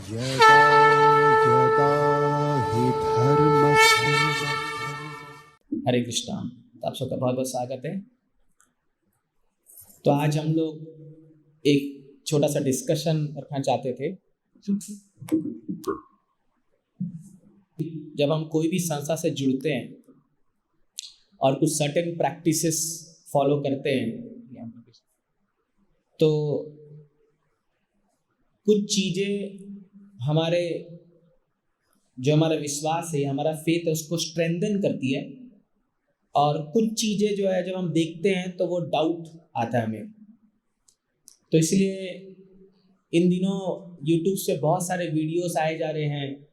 यदा यदा हि धर्मस्य। हरे कृष्णा। तो आप सबका बहुत बहुत स्वागत है। तो आज हम लोग एक छोटा सा डिस्कशन रखना चाहते थे। जब हम कोई भी संस्था से जुड़ते हैं और कुछ सर्टेन प्रैक्टिसेस फॉलो करते हैं तो कुछ चीज़ें हमारा विश्वास है, हमारा फेथ है, उसको स्ट्रेंथन करती है। और कुछ चीज़ें जो है जब हम देखते हैं तो वो डाउट आता है हमें। तो इसलिए इन दिनों YouTube से बहुत सारे वीडियोस आए जा रहे हैं,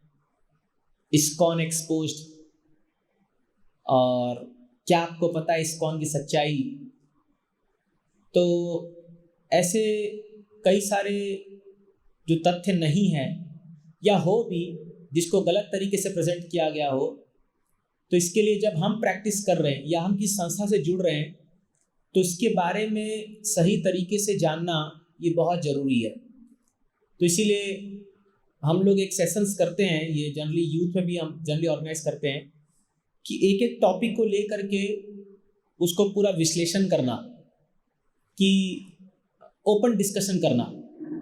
इस्कॉन एक्सपोज्ड, और क्या आपको पता है इस्कॉन की सच्चाई। तो ऐसे कई सारे जो तथ्य नहीं है या हो भी जिसको गलत तरीके से प्रेजेंट किया गया हो, तो इसके लिए जब हम प्रैक्टिस कर रहे हैं या हम किस संस्था से जुड़ रहे हैं तो इसके बारे में सही तरीके से जानना ये बहुत ज़रूरी है। तो इसीलिए हम लोग एक सेशंस करते हैं, ये जनरली यूथ में भी हम जनरली ऑर्गेनाइज करते हैं कि एक एक टॉपिक को लेकर के उसको पूरा विश्लेषण करना, कि ओपन डिस्कशन करना।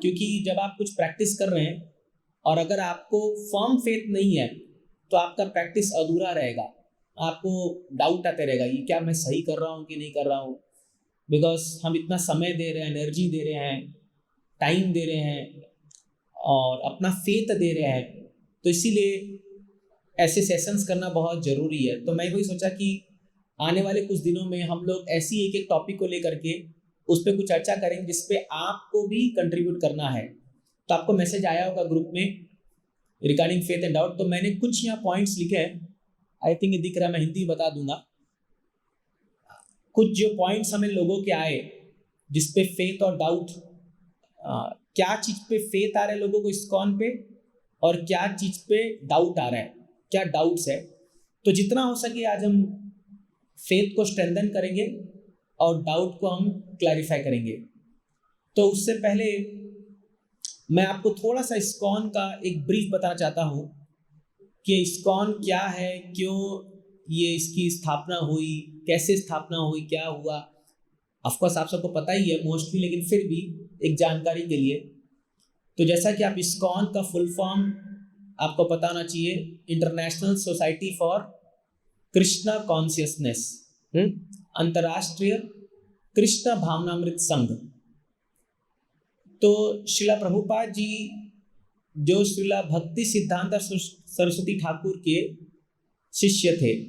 क्योंकि जब आप कुछ प्रैक्टिस कर रहे हैं और अगर आपको फर्म फेथ नहीं है तो आपका प्रैक्टिस अधूरा रहेगा, आपको डाउट आते रहेगा ये क्या मैं सही कर रहा हूँ कि नहीं कर रहा हूँ। बिकॉज हम इतना समय दे रहे हैं, एनर्जी दे रहे हैं, टाइम दे रहे हैं और अपना फेथ दे रहे हैं, तो इसीलिए ऐसे सेशंस करना बहुत ज़रूरी है। तो मैं वही सोचा कि आने वाले कुछ दिनों में हम लोग ऐसी एक एक टॉपिक को लेकर के उस पर कुछ चर्चा करेंगे जिस पे आपको भी कंट्रीब्यूट करना है। तो आपको मैसेज आया होगा ग्रुप में रिगार्डिंग फेथ एंड डाउट। तो मैंने कुछ यहाँ पॉइंट्स लिखे हैं, आई थिंक ये दिख रहा है, मैं हिंदी बता दूंगा। कुछ जो पॉइंट्स हमें लोगों के आए जिस पे फेथ और डाउट, क्या चीज़ पे फेथ आ रहा है लोगों को इस्कॉन पे और क्या चीज़ पे डाउट आ रहा है, क्या डाउट्स है। तो जितना हो सके आज हम फेथ को स्ट्रेंथन करेंगे और डाउट को हम क्लैरिफाई करेंगे। तो उससे पहले मैं आपको थोड़ा सा इस्कॉन का एक ब्रीफ बताना चाहता हूँ कि इस्कॉन क्या है, क्यों ये इसकी स्थापना हुई, कैसे स्थापना हुई, क्या हुआ। ऑफकोर्स आप सबको पता ही है मोस्टली, लेकिन फिर भी एक जानकारी के लिए। तो जैसा कि आप इस्कॉन का फुल फॉर्म आपको पता होना चाहिए, international society for Krishna consciousness, अंतर्राष्ट्रीय कृष्ण भावनामृत संघ। तो श्रीला प्रभुपाद जी जो श्रीला भक्ति सिद्धांत सरस्वती ठाकुर के शिष्य थे,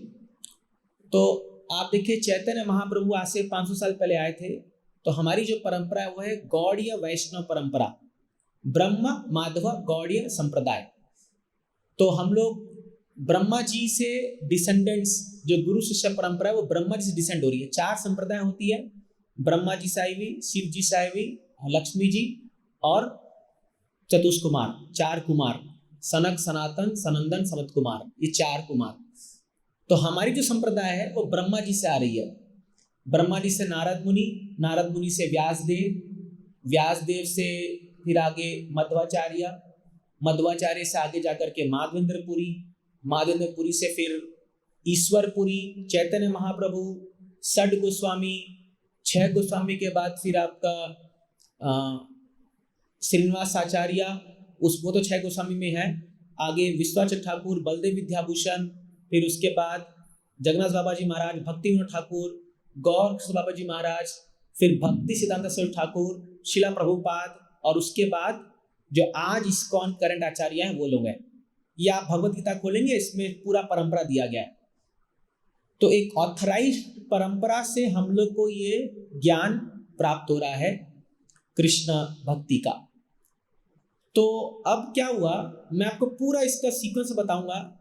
तो आप देखिए चैतन्य महाप्रभु आज से 500 साल पहले आए थे। तो हमारी जो परंपरा है वो है गौड़ीय वैष्णव परंपरा, ब्रह्म माधव गौड़ीय संप्रदाय। तो हम लोग ब्रह्मा जी से डिसेंडेंट्स, जो गुरु शिष्य परंपरा है वो ब्रह्मा जी से डिसेंड हो रही है। 4 संप्रदाय होती है, ब्रह्मा जी से आई हुई, शिव जी से आई हुई, लक्ष्मी जी और चतुष कुमार, 4 कुमार, सनक सनातन सनंदन सनत कुमार, ये 4 कुमार। तो हमारी जो संप्रदाय है वो ब्रह्मा जी से आ रही है। ब्रह्मा जी से नारद मुनि, नारद मुनि से व्यासदेव, व्यासदेव से फिर आगे मध्वाचार्य, मध्वाचार्य से आगे जाकर के माधवेंद्रपुरी, माधवेंद्रपुरी से फिर ईश्वरपुरी, चैतन्य महाप्रभु, षड गोस्वामी, 6 गोस्वामी के बाद फिर आपका श्रीनिवास आचार्य, वो तो 6 गोस्वामी में है। आगे विश्वाचल ठाकुर, बलदेव विद्याभूषण, फिर उसके बाद जगन्नाथ बाबा जी महाराज, भक्ति विनोद ठाकुर, गौर बाबा जी महाराज, फिर भक्ति सिद्धांत सरस्वती ठाकुर, शिला प्रभुपाद, और उसके बाद जो आज इस्कॉन करंट आचार्य हैं वो लोग हैं। ये आप भगवत गीता खोलेंगे, इसमें पूरा परंपरा दिया गया है। तो एक ऑथराइज्ड परंपरा से हम लोग को ये ज्ञान प्राप्त हो रहा है कृष्ण भक्ति का। तो अब क्या हुआ, मैं आपको पूरा इसका सीक्वेंस बताऊंगा,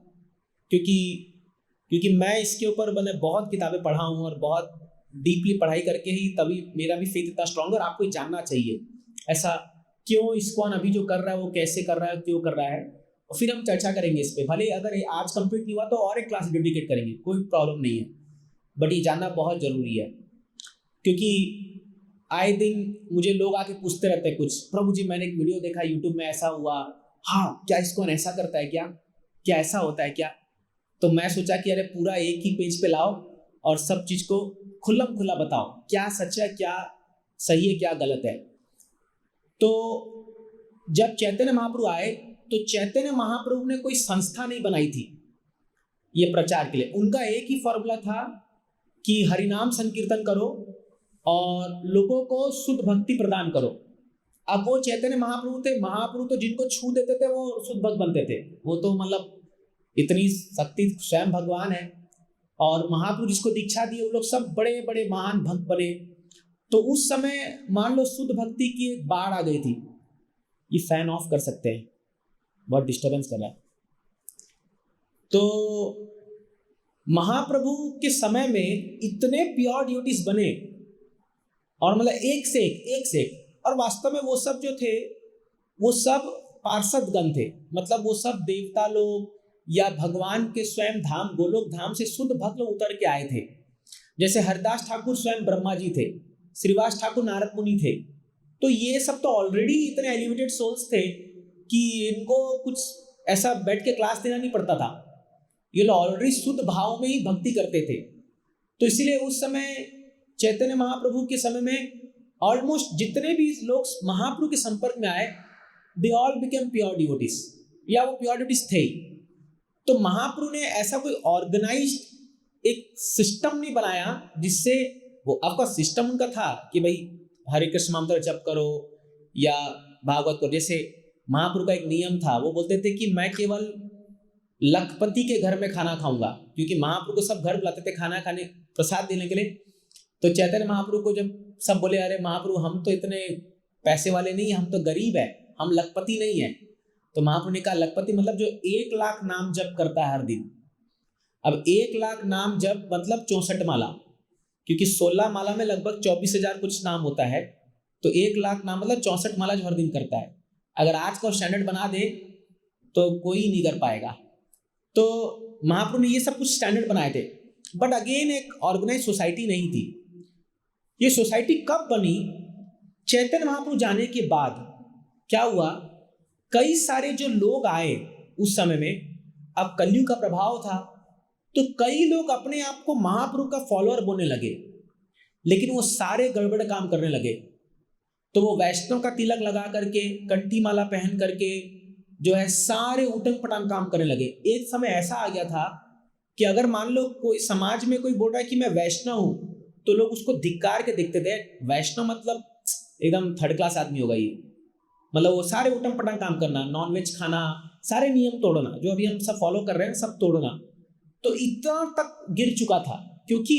क्योंकि मैं इसके ऊपर मैंने बहुत किताबें पढ़ा हूँ और बहुत डीपली पढ़ाई करके ही तभी मेरा भी फेथ इतना स्ट्रांग है। और आपको जानना चाहिए ऐसा क्यों इस्कॉन अभी जो कर रहा है वो कैसे कर रहा है, क्यों कर रहा है, और फिर हम चर्चा करेंगे इस पर। भले अगर आज कंप्लीट नहीं हुआ तो और एक क्लास डेडिकेट करेंगे, कोई प्रॉब्लम नहीं है, बट ये जानना बहुत ज़रूरी है। क्योंकि आए दिन मुझे लोग आके पूछते रहते हैं कुछ, प्रभु जी मैंने एक वीडियो देखा यूट्यूब में, ऐसा हुआ, हाँ क्या इस्कॉन ऐसा करता है क्या, क्या ऐसा होता है क्या। तो मैं सोचा कि अरे पूरा एक ही पेज पे लाओ और सब चीज को खुल्लम खुल्ला बताओ, क्या सच है, क्या सही है, क्या गलत है। तो जब चैतन्य महाप्रभु आए तो चैतन्य महाप्रभु ने कोई संस्था नहीं बनाई थी ये प्रचार के लिए। उनका एक ही फॉर्मूला था कि हरिनाम संकीर्तन करो और लोगों को शुद्ध भक्ति प्रदान करो। अब वो चैतन्य महाप्रभु थे, महाप्रभु तो जिनको छू देते थे वो शुद्ध भक्त बनते थे। वो तो मतलब इतनी शक्ति स्वयं भगवान है, और महाप्रभु जिसको दीक्षा दी वो लोग सब बड़े बड़े महान भक्त बने। तो उस समय मान लो शुद्ध भक्ति की एक बाढ़ आ गई थी। ये फैन ऑफ कर सकते हैं, बहुत डिस्टरबेंस कर रहा है। तो महाप्रभु के समय में इतने प्योर ड्यूटीज बने, और मतलब एक से एक, और वास्तव में वो सब जो थे वो सब पार्षदगण थे, मतलब वो सब देवता लोग या भगवान के स्वयं धाम गोलोक धाम से शुद्ध भक्त लोग उतर के आए थे। जैसे हरदास ठाकुर स्वयं ब्रह्मा जी थे, श्रीवास ठाकुर नारद मुनि थे। तो ये सब तो ऑलरेडी इतने एलिवेटेड सोल्स थे कि इनको कुछ ऐसा बैठ के क्लास देना नहीं पड़ता था। ये लोग ऑलरेडी शुद्ध भाव में ही भक्ति करते थे। तो इसीलिए उस समय चैतन्य महाप्रभु के समय में ऑलमोस्ट जितने भी लोग महाप्रभु के संपर्क में आए, they all became pure devotees, या वो प्योर डिवोटीज थे। तो महाप्रभु ने ऐसा कोई ऑर्गेनाइज्ड एक सिस्टम नहीं बनाया जिससे वो, आपका सिस्टम उनका था कि भाई हरे कृष्ण मंत्र जप करो या भागवत करो। जैसे महाप्रभु का एक नियम था, वो बोलते थे कि मैं केवल लखपति के घर में खाना खाऊंगा, क्योंकि महाप्रभु को सब घर बुलाते थे खाना खाने, प्रसाद देने के लिए। तो चैतन्य महाप्रभु को जब सब बोले अरे महाप्रभु हम तो इतने पैसे वाले नहीं हैं, हम तो गरीब है, हम लखपति नहीं है। तो महाप्रभु ने कहा लखपति मतलब जो 1 लाख नाम जप करता है हर दिन। अब 1 लाख नाम जप मतलब 64 माला, क्योंकि 16 माला में लगभग 24,000 कुछ नाम होता है। तो 1 लाख नाम मतलब 64 माला जो हर दिन करता है। अगर आज का स्टैंडर्ड बना दे तो कोई नहीं कर पाएगा। तो महाप्रभु ने ये सब कुछ स्टैंडर्ड बनाए थे, बट अगेन एक ऑर्गेनाइज सोसाइटी नहीं थी। ये सोसाइटी कब बनी? चैतन्य महाप्रभु जाने के बाद क्या हुआ, कई सारे जो लोग आए उस समय में, अब कलयुग का प्रभाव था, तो कई लोग अपने आप को महाप्रभु का फॉलोअर बोलने लगे, लेकिन वो सारे गड़बड़ काम करने लगे। तो वो वैष्णव का तिलक लगा करके, कंठी माला पहन करके जो है सारे उटंग पटांग काम करने लगे। एक समय ऐसा आ गया था कि अगर मान लो कोई समाज में कोई बोल रहा है कि मैं वैष्णव हूं, तो लोग उसको धिक्कार के देखते थे। वैष्णव मतलब एकदम थर्ड क्लास आदमी होगा ये, मतलब वो सारे उटंग पटांग काम करना, नॉनवेज खाना, सारे नियम तोड़ना, जो अभी हम सब फॉलो कर रहे हैं सब तोड़ना। तो इतना तक गिर चुका था, क्योंकि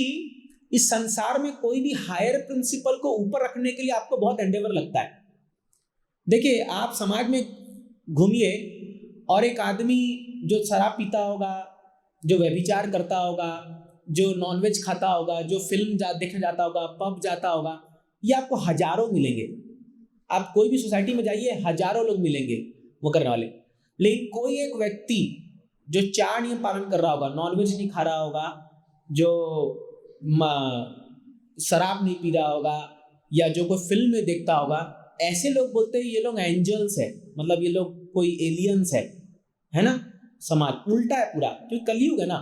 इस संसार में कोई भी हायर प्रिंसिपल को ऊपर रखने के लिए आपको बहुत एंडेवर लगता है। देखिए आप समाज में घूमिए और एक आदमी जो शराब पीता होगा, जो व्यभिचार करता होगा, जो नॉनवेज खाता होगा, जो फिल्म देखने जाता होगा, पब जाता होगा, ये आपको हजारों मिलेंगे। आप कोई भी सोसाइटी में जाइए, हजारों लोग मिलेंगे वो करने वाले। लेकिन कोई एक व्यक्ति जो 4 नियम पालन कर रहा होगा, नॉनवेज नहीं खा रहा होगा, जो शराब नहीं पी रहा होगा, या जो कोई फिल्म में देखता होगा, ऐसे लोग बोलते हैं ये लोग एंजल्स है, मतलब ये लोग कोई एलियंस है ना। समाज उल्टा है पूरा, क्योंकि कलयुग है ना।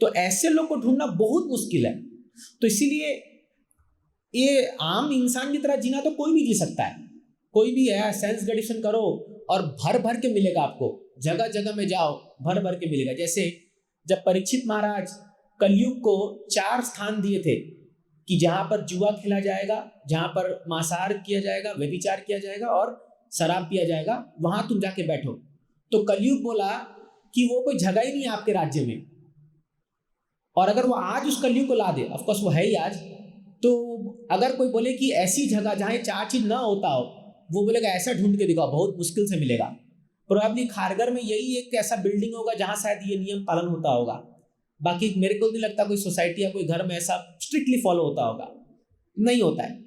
तो ऐसे लोग को ढूंढना बहुत मुश्किल है। तो इसीलिए ये आम इंसान की तरह जीना तो कोई भी जी सकता है, कोई भी है। सेंस ग्रेटिफिकेशन करो और भर भर के मिलेगा आपको, जगह जगह में जाओ भर भर के मिलेगा। जैसे जब परीक्षित महाराज कलयुग को 4 स्थान दिए थे कि जहां पर जुआ खेला जाएगा, जहां पर मांसाहार किया जाएगा, व्यभिचार किया जाएगा और शराब पिया जाएगा, वहां तुम जाके बैठो। तो कलयुग बोला कि वो कोई जगह ही नहीं है आपके राज्य में। और अगर वो आज उस कलयुग को ला दे, ऑफ कोर्स वो है ही आज, तो अगर कोई बोले कि ऐसी जगह जहां ये 4 चीज ना होता हो, वो बोलेगा ऐसा ढूंढ के दिखाओ, बहुत मुश्किल से मिलेगा। प्रोबेबली खारगर में यही एक ऐसा बिल्डिंग होगा जहां शायद ये नियम पालन होता होगा। बाकी मेरे को नहीं लगता कोई सोसाइटी या कोई घर में ऐसा स्ट्रिक्टली फॉलो होता होगा, नहीं होता है।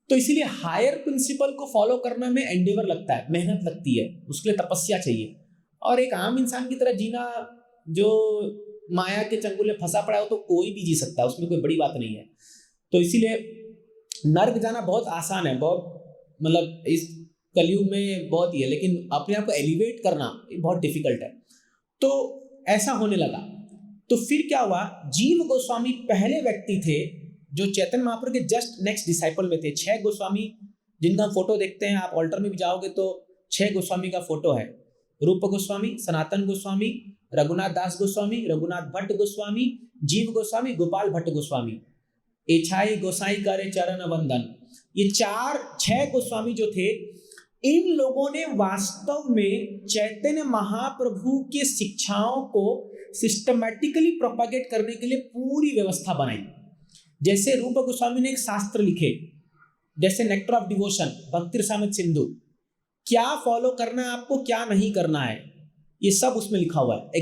तो इसीलिए हायर प्रिंसिपल को फॉलो करने में एंडेवर लगता है, मेहनत लगती है, उसके लिए तपस्या चाहिए। और एक आम इंसान की तरह जीना, जो माया के चंगुल में फंसा पड़ा हो, तो कोई भी जी सकता है, उसमें कोई बड़ी बात नहीं है। तो इसीलिए नर्क जाना बहुत आसान है, बहुत मतलब इस कलयुग में बहुत ही है, लेकिन अपने आप को एलिवेट करना बहुत डिफिकल्ट है। तो ऐसा होने लगा। तो फिर क्या हुआ, जीव गोस्वामी पहले व्यक्ति थे जो चैतन्य महाप्रभु के जस्ट नेक्स्ट डिसाइपल में थे। 6 गोस्वामी जिनका हम फोटो देखते हैं, आप ऑल्टर में भी जाओगे तो 6 गोस्वामी का फोटो है। रूप गोस्वामी, सनातन गोस्वामी, रघुनाथ दास गोस्वामी, रघुनाथ भट्ट गोस्वामी, जीव गोस्वामी, गोपाल भट्ट गोस्वामी, एछाई गोसाई करे चरण वंदन। ये 6 गोस्वामी जो थे, इन लोगों ने वास्तव में चैतन्य महाप्रभु के शिक्षाओं को सिस्टमैटिकली प्रोपागेट करने के लिए पूरी व्यवस्था बनाई। जैसे रूप गोस्वामी ने एक शास्त्र लिखे, जैसे नेक्टर ऑफ डिवोशन, भक्ति रसामृत सिंधु, क्या फॉलो करना है आपको, क्या नहीं करना है, ये सब उसमें लिखा हुआ है।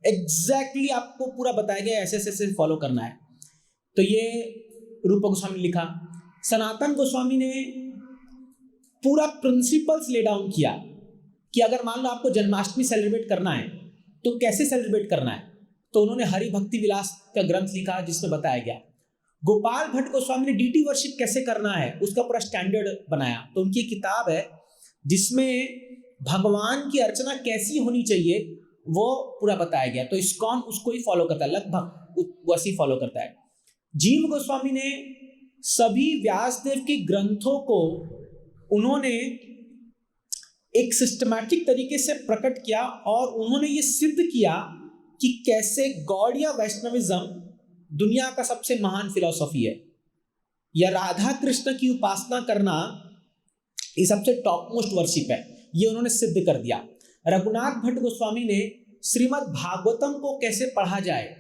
एग्जैक्टली आपको पूरा बताया गया, ऐसे ऐसे फॉलो करना है। तो ये रूप गोस्वामी ने लिखा। सनातन गोस्वामी ने पूरा प्रिंसिपल्स ले डाउन किया कि अगर मान लो आपको जन्माष्टमी सेलिब्रेट करना है तो कैसे सेलिब्रेट करना है, तो उन्होंने हरि भक्ति विलास का ग्रंथ लिखा जिसमें बताया गया। गोपाल भट्ट गोस्वामी ने डीटी वर्शिप कैसे करना है उसका पूरा स्टैंडर्ड बनाया। तो उनकी किताब है जिसमें भगवान की अर्चना कैसी होनी चाहिए वो पूरा बताया गया। तो इस्कॉन उसको ही फॉलो करता है, लगभग वैसे ही फॉलो करता है। जीव गोस्वामी ने सभी व्यासदेव के ग्रंथों को उन्होंने एक सिस्टमैटिक तरीके से प्रकट किया और उन्होंने ये सिद्ध किया कि कैसे गौड़ीय वैष्णविज्म दुनिया का सबसे महान फिलॉसफी है, या राधा कृष्ण की उपासना करना ये सबसे टॉप मोस्ट वर्शिप है, ये उन्होंने सिद्ध कर दिया। रघुनाथ भट्ट गोस्वामी ने श्रीमद् भागवतम को कैसे पढ़ा जाए,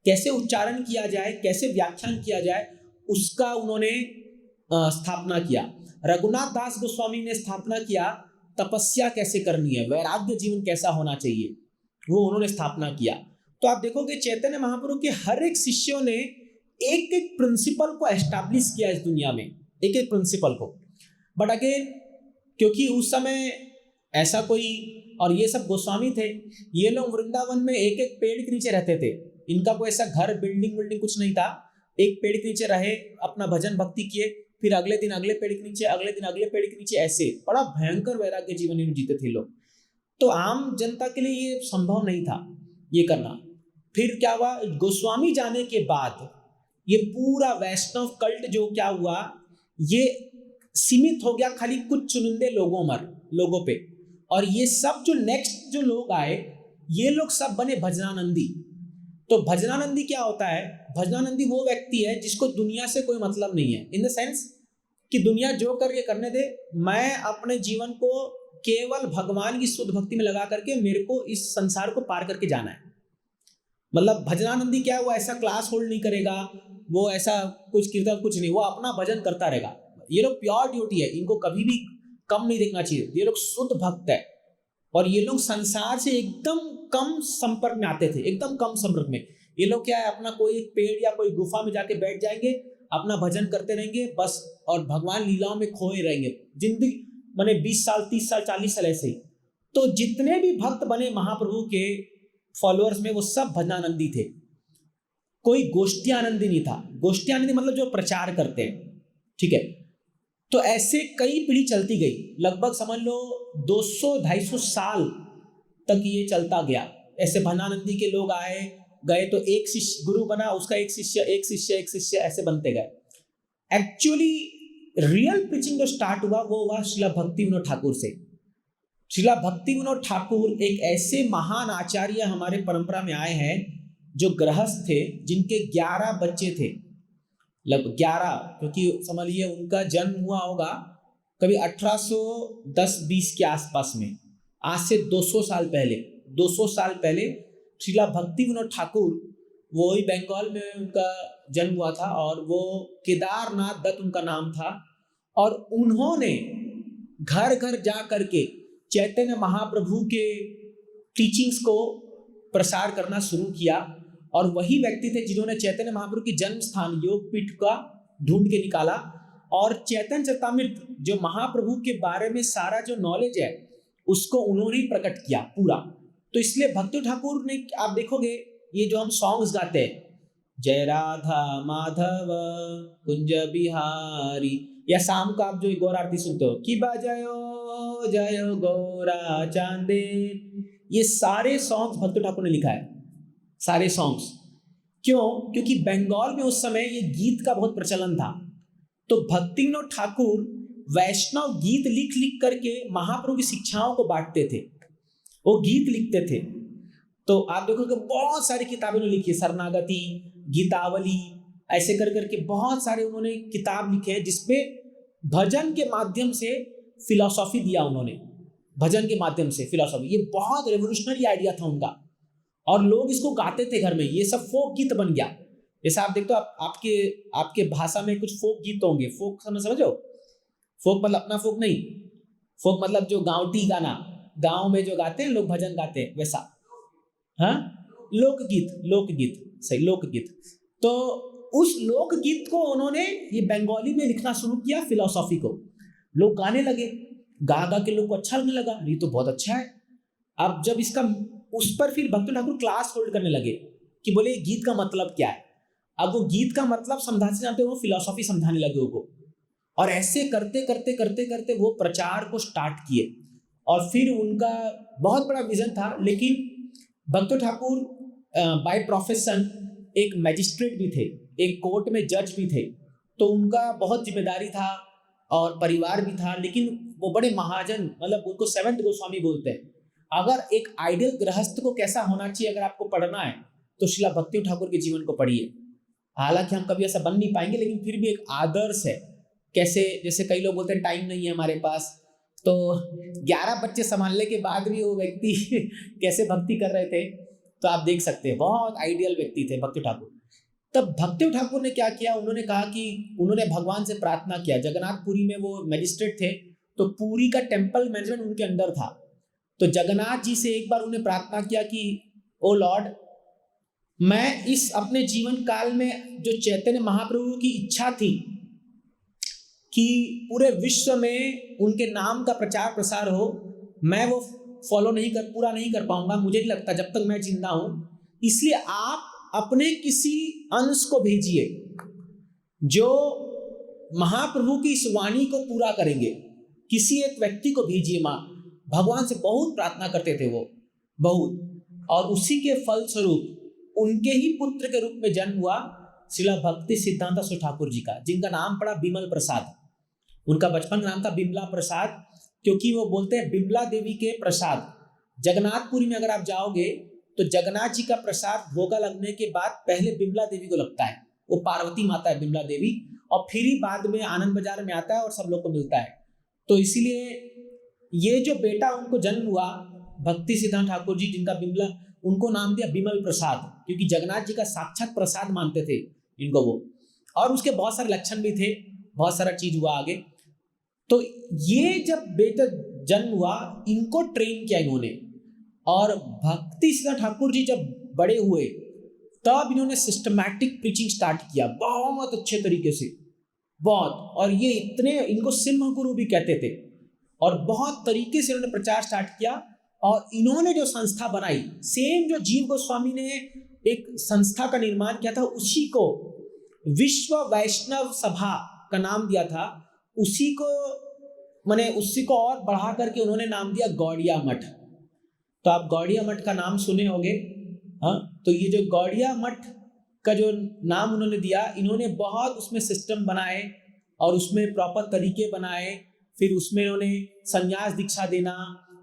कैसे उच्चारण किया जाए, कैसे व्याख्यान किया जाए, उसका उन्होंने स्थापना किया। रघुनाथ दास गोस्वामी ने स्थापना किया तपस्या कैसे करनी है, वैराग्य जीवन कैसा होना चाहिए, वो उन्होंने स्थापना किया। तो आप देखोगे चैतन्य महाप्रभु के हर एक शिष्यों ने एक एक प्रिंसिपल को एस्टैब्लिश किया इस दुनिया में, एक एक प्रिंसिपल को। बट अगेन क्योंकि उस समय ऐसा कोई, और ये सब गोस्वामी थे, ये लोग वृंदावन में एक एक पेड़ के नीचे रहते थे, इनका कोई ऐसा घर बिल्डिंग कुछ नहीं था। एक पेड़ के नीचे रहे, अपना भजन भक्ति किए, फिर अगले दिन अगले पेड़ के नीचे, अगले दिन अगले पेड़ के नीचे, ऐसे बड़ा भयंकर वैराग्य जीवन इन्होंने जीते थे लोग। तो आम जनता के लिए ये संभव नहीं था ये करना। फिर क्या हुआ, गोस्वामी जाने के बाद ये पूरा वैष्णव कल्ट जो क्या हुआ, ये सीमित हो गया खाली कुछ चुनिंदे लोगों पे। और ये सब जो नेक्स्ट जो लोग आए, ये लोग सब बने भजनानंदी। तो भजनानंदी क्या होता है, भजनानंदी वो व्यक्ति है जिसको दुनिया से कोई मतलब नहीं है, इन द सेंस कि दुनिया जो कर ये करने दे, मैं अपने जीवन को केवल भगवान की शुद्ध भक्ति में लगा करके मेरे को इस संसार को पार करके जाना है। मतलब भजनानंदी क्या है, वो ऐसा क्लास होल्ड नहीं करेगा, वो ऐसा कुछ कीर्तन कुछ नहीं, वो अपना भजन करता रहेगा। ये लोग प्योर ड्यूटी है, इनको कभी भी कम नहीं देखना चाहिए। ये लोग शुद्ध भक्त है और ये लोग संसार से एकदम कम संपर्क में आते थे, एकदम कम संपर्क में। ये लोग क्या है, अपना कोई एक पेड़ या कोई गुफा में जाके बैठ जाएंगे, अपना भजन करते रहेंगे बस, और भगवान लीलाओं में खोए रहेंगे जिंदगी, माने 20 साल 30 साल 40 साल ऐसे ही। तो जितने भी भक्त बने महाप्रभु के फॉलोअर्स में, वो सब भजनानंदी थे, कोई गोष्ठियानंदी नहीं था। गोष्ठियानंदी मतलब जो प्रचार करते हैं, ठीक है। तो ऐसे कई पीढ़ी चलती गई, लगभग समझ लो 200-250 साल तक ये चलता गया। ऐसे भजनानंदी के लोग आए गए, तो एक शिष्य गुरु बना, उसका एक शिष्य ऐसे बनते गए। एक्चुअली रियल प्रीचिंग जो स्टार्ट हुआ वो हुआ श्रीला भक्ति विनोद ठाकुर से। श्रीला भक्ति विनोद ठाकुर एक ऐसे महान आचार्य हमारे परंपरा में आए हैं जो गृहस्थ थे, जिनके 11 बच्चे थे, लगभग 11, क्योंकि समझ लीजिए उनका जन्म हुआ होगा कभी 1810-20 के आसपास में, आज से 200 साल पहले श्रीला भक्ति विनोद ठाकुर, वो ही बंगाल में उनका जन्म हुआ था, और वो केदारनाथ दत्त उनका नाम था। और उन्होंने घर घर जा करके चैतन्य महाप्रभु के टीचिंग्स को प्रसार करना शुरू किया। और वही व्यक्ति थे जिन्होंने चैतन्य महाप्रभु की जन्म स्थान योगपीठ का ढूंढ के निकाला, और चैतन्य चरितामृत जो महाप्रभु के बारे में सारा जो नॉलेज है उसको उन्होंने ही प्रकट किया पूरा। तो इसलिए भक्ति ठाकुर ने, आप देखोगे ये जो हम सॉन्ग्स गाते हैं, जय राधा माधव कुंज बिहारी, या शाम को आप जो गौर आरती सुनते हो कि बजायो जय गौरा चांदे, ये सारे सॉन्ग्स भक्ति ठाकुर ने लिखा है, सारे सॉन्ग्स। क्यों? क्योंकि बंगाल में उस समय ये गीत का बहुत प्रचलन था। तो भक्ति विनोद ठाकुर वैष्णव गीत लिख लिख करके महाप्रभु की शिक्षाओं को बांटते थे, वो गीत लिखते थे। तो आप देखोगे बहुत सारी किताबें उन्होंने लिखी है, शरणागति, गीतावली, ऐसे कर करके बहुत सारे उन्होंने किताब लिखे हैं जिसपे भजन के माध्यम से फिलॉसफी दिया उन्होंने, भजन के माध्यम से फिलॉसफी। ये बहुत रेवोल्यूशनरी आइडिया था उनका और लोग इसको गाते थे घर में। ये सब फोक गीत बन गया। जैसे आप देखते हो आपके भाषा में कुछ फोक गीत होंगे। फोक समझो, फोक मतलब अपना फोक नहीं, फोक मतलब जो गाँवटी गाना, गाँव में जो गाते हैं लोग, भजन गाते हैं वैसा। हाँ, लोकगीत सही, लोकगीत। तो उस लोकगीत को उन्होंने ये बंगाली में लिखना शुरू किया, फिलॉसफी को लोग गाने लगे, गा गा के लोग को अच्छा लगने लगा, ये तो बहुत अच्छा है। अब जब इसका उस पर फिर भक्ति ठाकुर क्लास होल्ड करने लगे कि बोले गीत का मतलब क्या है। अब वो गीत का मतलब समझाते समझाते वो फिलॉसफी समझाने लगे उनको, और ऐसे करते करते करते करते वो प्रचार को स्टार्ट किए। और फिर उनका बहुत बड़ा विजन था। लेकिन भक्ति ठाकुर बाय प्रोफेशन एक मैजिस्ट्रेट भी थे, एक कोर्ट में जज भी थे, तो उनका बहुत जिम्मेदारी था और परिवार भी था। लेकिन वो बड़े महाजन, मतलब उनको सेवंथ गोस्वामी बोलते हैं। अगर एक आइडियल गृहस्थ को कैसा होना चाहिए अगर आपको पढ़ना है तो श्रीला भक्ति ठाकुर के जीवन को पढ़िए। हालांकि हम कभी ऐसा बन नहीं पाएंगे, लेकिन फिर भी एक आदर्श है। कैसे, जैसे कई लोग बोलते हैं टाइम नहीं है हमारे पास, तो 11 बच्चे संभालने के बाद भी वो व्यक्ति कैसे भक्ति कर रहे थे, तो आप देख सकते हैं बहुत आइडियल व्यक्ति थे भक्ति ठाकुर। तब भक्ति ठाकुर ने क्या किया, उन्होंने कहा कि उन्होंने भगवान से प्रार्थना किया। जगन्नाथपुरी में वो मैजिस्ट्रेट थे, तो पूरी का टेम्पल मैनेजमेंट उनके अंडर था। तो जगन्नाथ जी से एक बार उन्हें प्रार्थना किया कि ओ लॉर्ड, मैं इस अपने जीवन काल में जो चैतन्य महाप्रभु की इच्छा थी कि पूरे विश्व में उनके नाम का प्रचार प्रसार हो, मैं वो पूरा नहीं कर पाऊंगा, मुझे नहीं लगता जब तक मैं जिंदा हूं। इसलिए आप अपने किसी अंश को भेजिए जो महाप्रभु की इस वाणी को पूरा करेंगे। किसी एक व्यक्ति को भेजिए। माँ भगवान से बहुत प्रार्थना करते थे वो, बहुत। और उसी के फलस्वरूप उनके ही पुत्र के रूप में जन्म हुआ श्रीला भक्ति सिद्धांत सरस्वती ठाकुर जी का, जिनका नाम पड़ा बिमल प्रसाद। उनका बचपन का नाम था बिमला प्रसाद, क्योंकि वो बोलते हैं बिमला देवी के प्रसाद। जगन्नाथपुरी में अगर आप जाओगे तो जगन्नाथ जी का प्रसाद भोगा लगने के बाद पहले बिमला देवी को लगता है। वो पार्वती माता है बिमला देवी, और फिर ही बाद में आनंद बाजार में आता है और सब लोग को मिलता है। तो इसीलिए ये जो बेटा उनको जन्म हुआ भक्ति सिद्धांत ठाकुर जी, जिनका बिमला, उनको नाम दिया बिमल प्रसाद, क्योंकि जगन्नाथ जी का साक्षात प्रसाद मानते थे इनको वो। और उसके बहुत सारे लक्षण भी थे, बहुत सारा चीज हुआ आगे। तो ये जब बेटा जन्म हुआ, इनको ट्रेन किया इन्होंने। और भक्ति सिद्धांत ठाकुर जी जब बड़े हुए तब इन्होंने सिस्टमैटिक प्रीचिंग स्टार्ट किया बहुत अच्छे तरीके से, बहुत। और ये इतने, इनको सिंह गुरु भी कहते थे, और बहुत तरीके से इन्होंने प्रचार स्टार्ट किया। और इन्होंने जो संस्था बनाई, सेम जो जीव गोस्वामी ने एक संस्था का निर्माण किया था, उसी को विश्व वैष्णव सभा का नाम दिया था। उसी को और बढ़ा करके उन्होंने नाम दिया गौड़िया मठ। तो आप गौड़िया मठ का नाम सुने होंगे। हाँ, तो ये जो गौड़िया मठ का जो नाम उन्होंने दिया, इन्होंने बहुत उसमें सिस्टम बनाए और उसमें प्रॉपर तरीके बनाए। फिर उसमें इन्होंने संन्यास दीक्षा देना,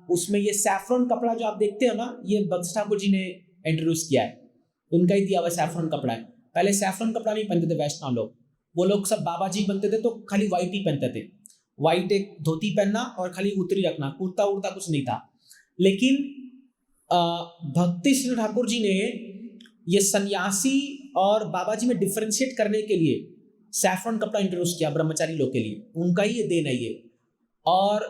उसमें ये सैफरन कपड़ा जो आप देखते हो ना, ये भक्ति ठाकुर जी ने इंट्रोड्यूस किया है, उनका ही दिया हुआ सैफरन कपड़ा है। पहले सैफरन कपड़ा नहीं पहनते थे वैष्णव लोग, वो लोग सब बाबा जी बनते थे तो खाली व्हाइट ही पहनते थे। व्हाइट एक धोती पहनना और खाली उत्तरी रखना, कुर्ता उड़ता कुछ नहीं था। लेकिन भक्ति श्री ठाकुर जी ने ये सन्यासी और बाबा जी में डिफरेंशिएट करने के लिए सैफरन कपड़ा इंट्रोड्यूस किया ब्रह्मचारी लोग के लिए, उनका ही ये देन है ये। और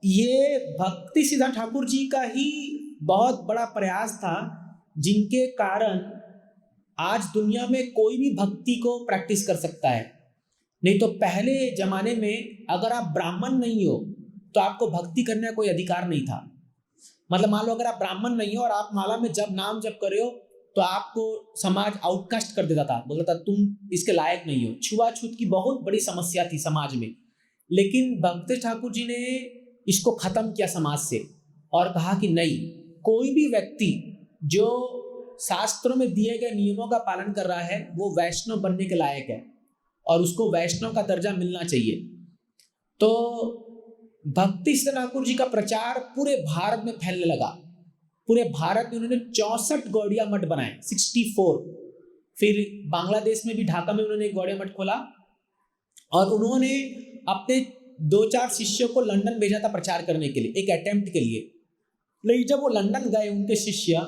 ये भक्ति सिद्धांत ठाकुर जी का ही बहुत बड़ा प्रयास था, जिनके कारण आज दुनिया में कोई भी भक्ति को प्रैक्टिस कर सकता है। नहीं तो पहले जमाने में अगर आप ब्राह्मण नहीं हो तो आपको भक्ति करने का कोई अधिकार नहीं था। मतलब मान लो अगर आप ब्राह्मण नहीं हो और आप माला में जब नाम जप कर रहे हो तो आपको समाज आउटकास्ट कर देता था, बोलता था तुम इसके लायक नहीं हो। छुआछूत की बहुत बड़ी समस्या थी समाज में, लेकिन भक्ति ठाकुर जी ने इसको खत्म किया समाज से और कहा कि नहीं, कोई भी व्यक्ति जो शास्त्रों में दिए गए नियमों का पालन कर रहा है वो वैष्णव बनने के लायक है और उसको वैष्णव का दर्जा मिलना चाहिए। तो भक्ति ठाकुर जी का प्रचार पूरे भारत में फैलने लगा। पूरे भारत में उन्होंने 64 गौड़िया मठ बनाए, 64। फिर बांग्लादेश में भी ढाका में उन्होंने एक गौड़िया मठ खोला और उन्होंने अपने 2-4 शिष्यों को लंदन भेजा था प्रचार करने के लिए, एक अटेम्प्ट के लिए। लेकिन जब वो लंदन गए उनके शिष्य,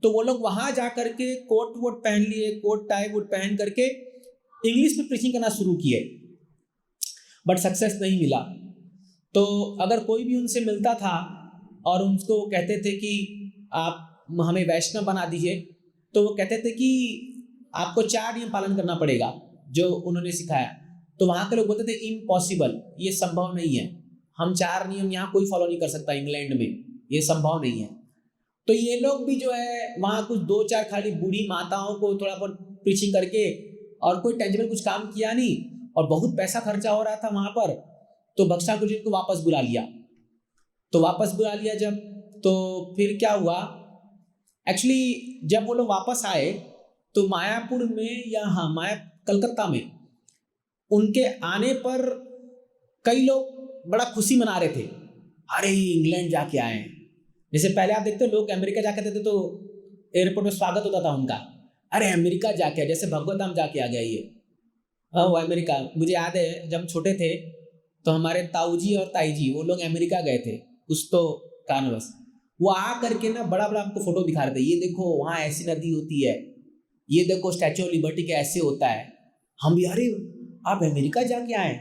तो वो लोग वहां जा करके कोट वोट पहन लिए, कोट टाई वोट पहन करके इंग्लिश में प्रीचिंग करना शुरू किए, बट सक्सेस नहीं मिला। तो अगर कोई भी उनसे मिलता था और उनको कहते थे कि आप हमें वैष्णव बना दीजिए, तो वो कहते थे कि आपको 4 नियम पालन करना पड़ेगा जो उन्होंने सिखाया। तो वहाँ के लोग बोलते थे इम्पॉसिबल, ये संभव नहीं है, हम 4 नियम यहाँ कोई फॉलो नहीं कर सकता, इंग्लैंड में ये संभव नहीं है। तो ये लोग भी जो है वहाँ कुछ 2-4 खाली बूढ़ी माताओं को थोड़ा बहुत प्रीचिंग करके और कोई टेंजिबल कुछ काम किया नहीं, और बहुत पैसा खर्चा हो रहा था वहाँ पर। तो भक्ति ठाकुर जी को वापस बुला लिया। तो वापस बुला लिया जब, तो फिर क्या हुआ, एक्चुअली जब वो लोग वापस आए तो मायापुर में या कलकत्ता में उनके आने पर कई लोग बड़ा खुशी मना रहे थे, अरे इंग्लैंड जाके आए हैं। जैसे पहले आप देखते हो लोग अमेरिका जाके थे तो एयरपोर्ट में स्वागत होता था उनका, अरे अमेरिका जाके, जैसे भगवत धाम जाके आ गया ये, हाँ वो अमेरिका। मुझे याद है जब छोटे थे तो हमारे ताऊ जी और ताई जी वो लोग अमेरिका गए थे कुछ तो कारणवश, वो आ करके ना बड़ा बड़ा हमको फोटो दिखा रहे थे, ये देखो वहाँ ऐसी नदी होती है, ये देखो स्टैचू ऑफ लिबर्टी का ऐसे होता है। हम भी अरे आप अमेरिका जाके आए,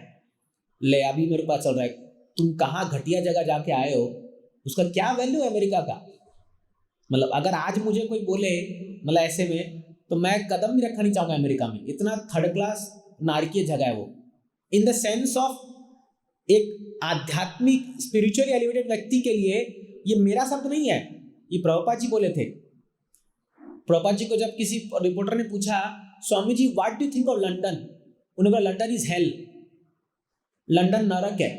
ले अभी मेरे पास चल रहा है, तुम कहाँ घटिया जगह जाके आए हो, उसका क्या वैल्यू है अमेरिका का। मतलब अगर आज मुझे कोई बोले मतलब ऐसे में, तो मैं कदम भी रखना नहीं चाहूँगा अमेरिका में, इतना थर्ड क्लास नारकीय जगह है वो, इन द सेंस ऑफ एक आध्यात्मिक स्पिरिचुअली एलिवेटेड व्यक्ति के लिए। ये मेरा शब्द नहीं है, ये प्रभुपाद जी बोले थे। प्रभुपाद जी को जब किसी रिपोर्टर ने पूछा, Swami ji what do you think of London, उन्होंने कहा लंदन इज हेल, लंदन नरक है।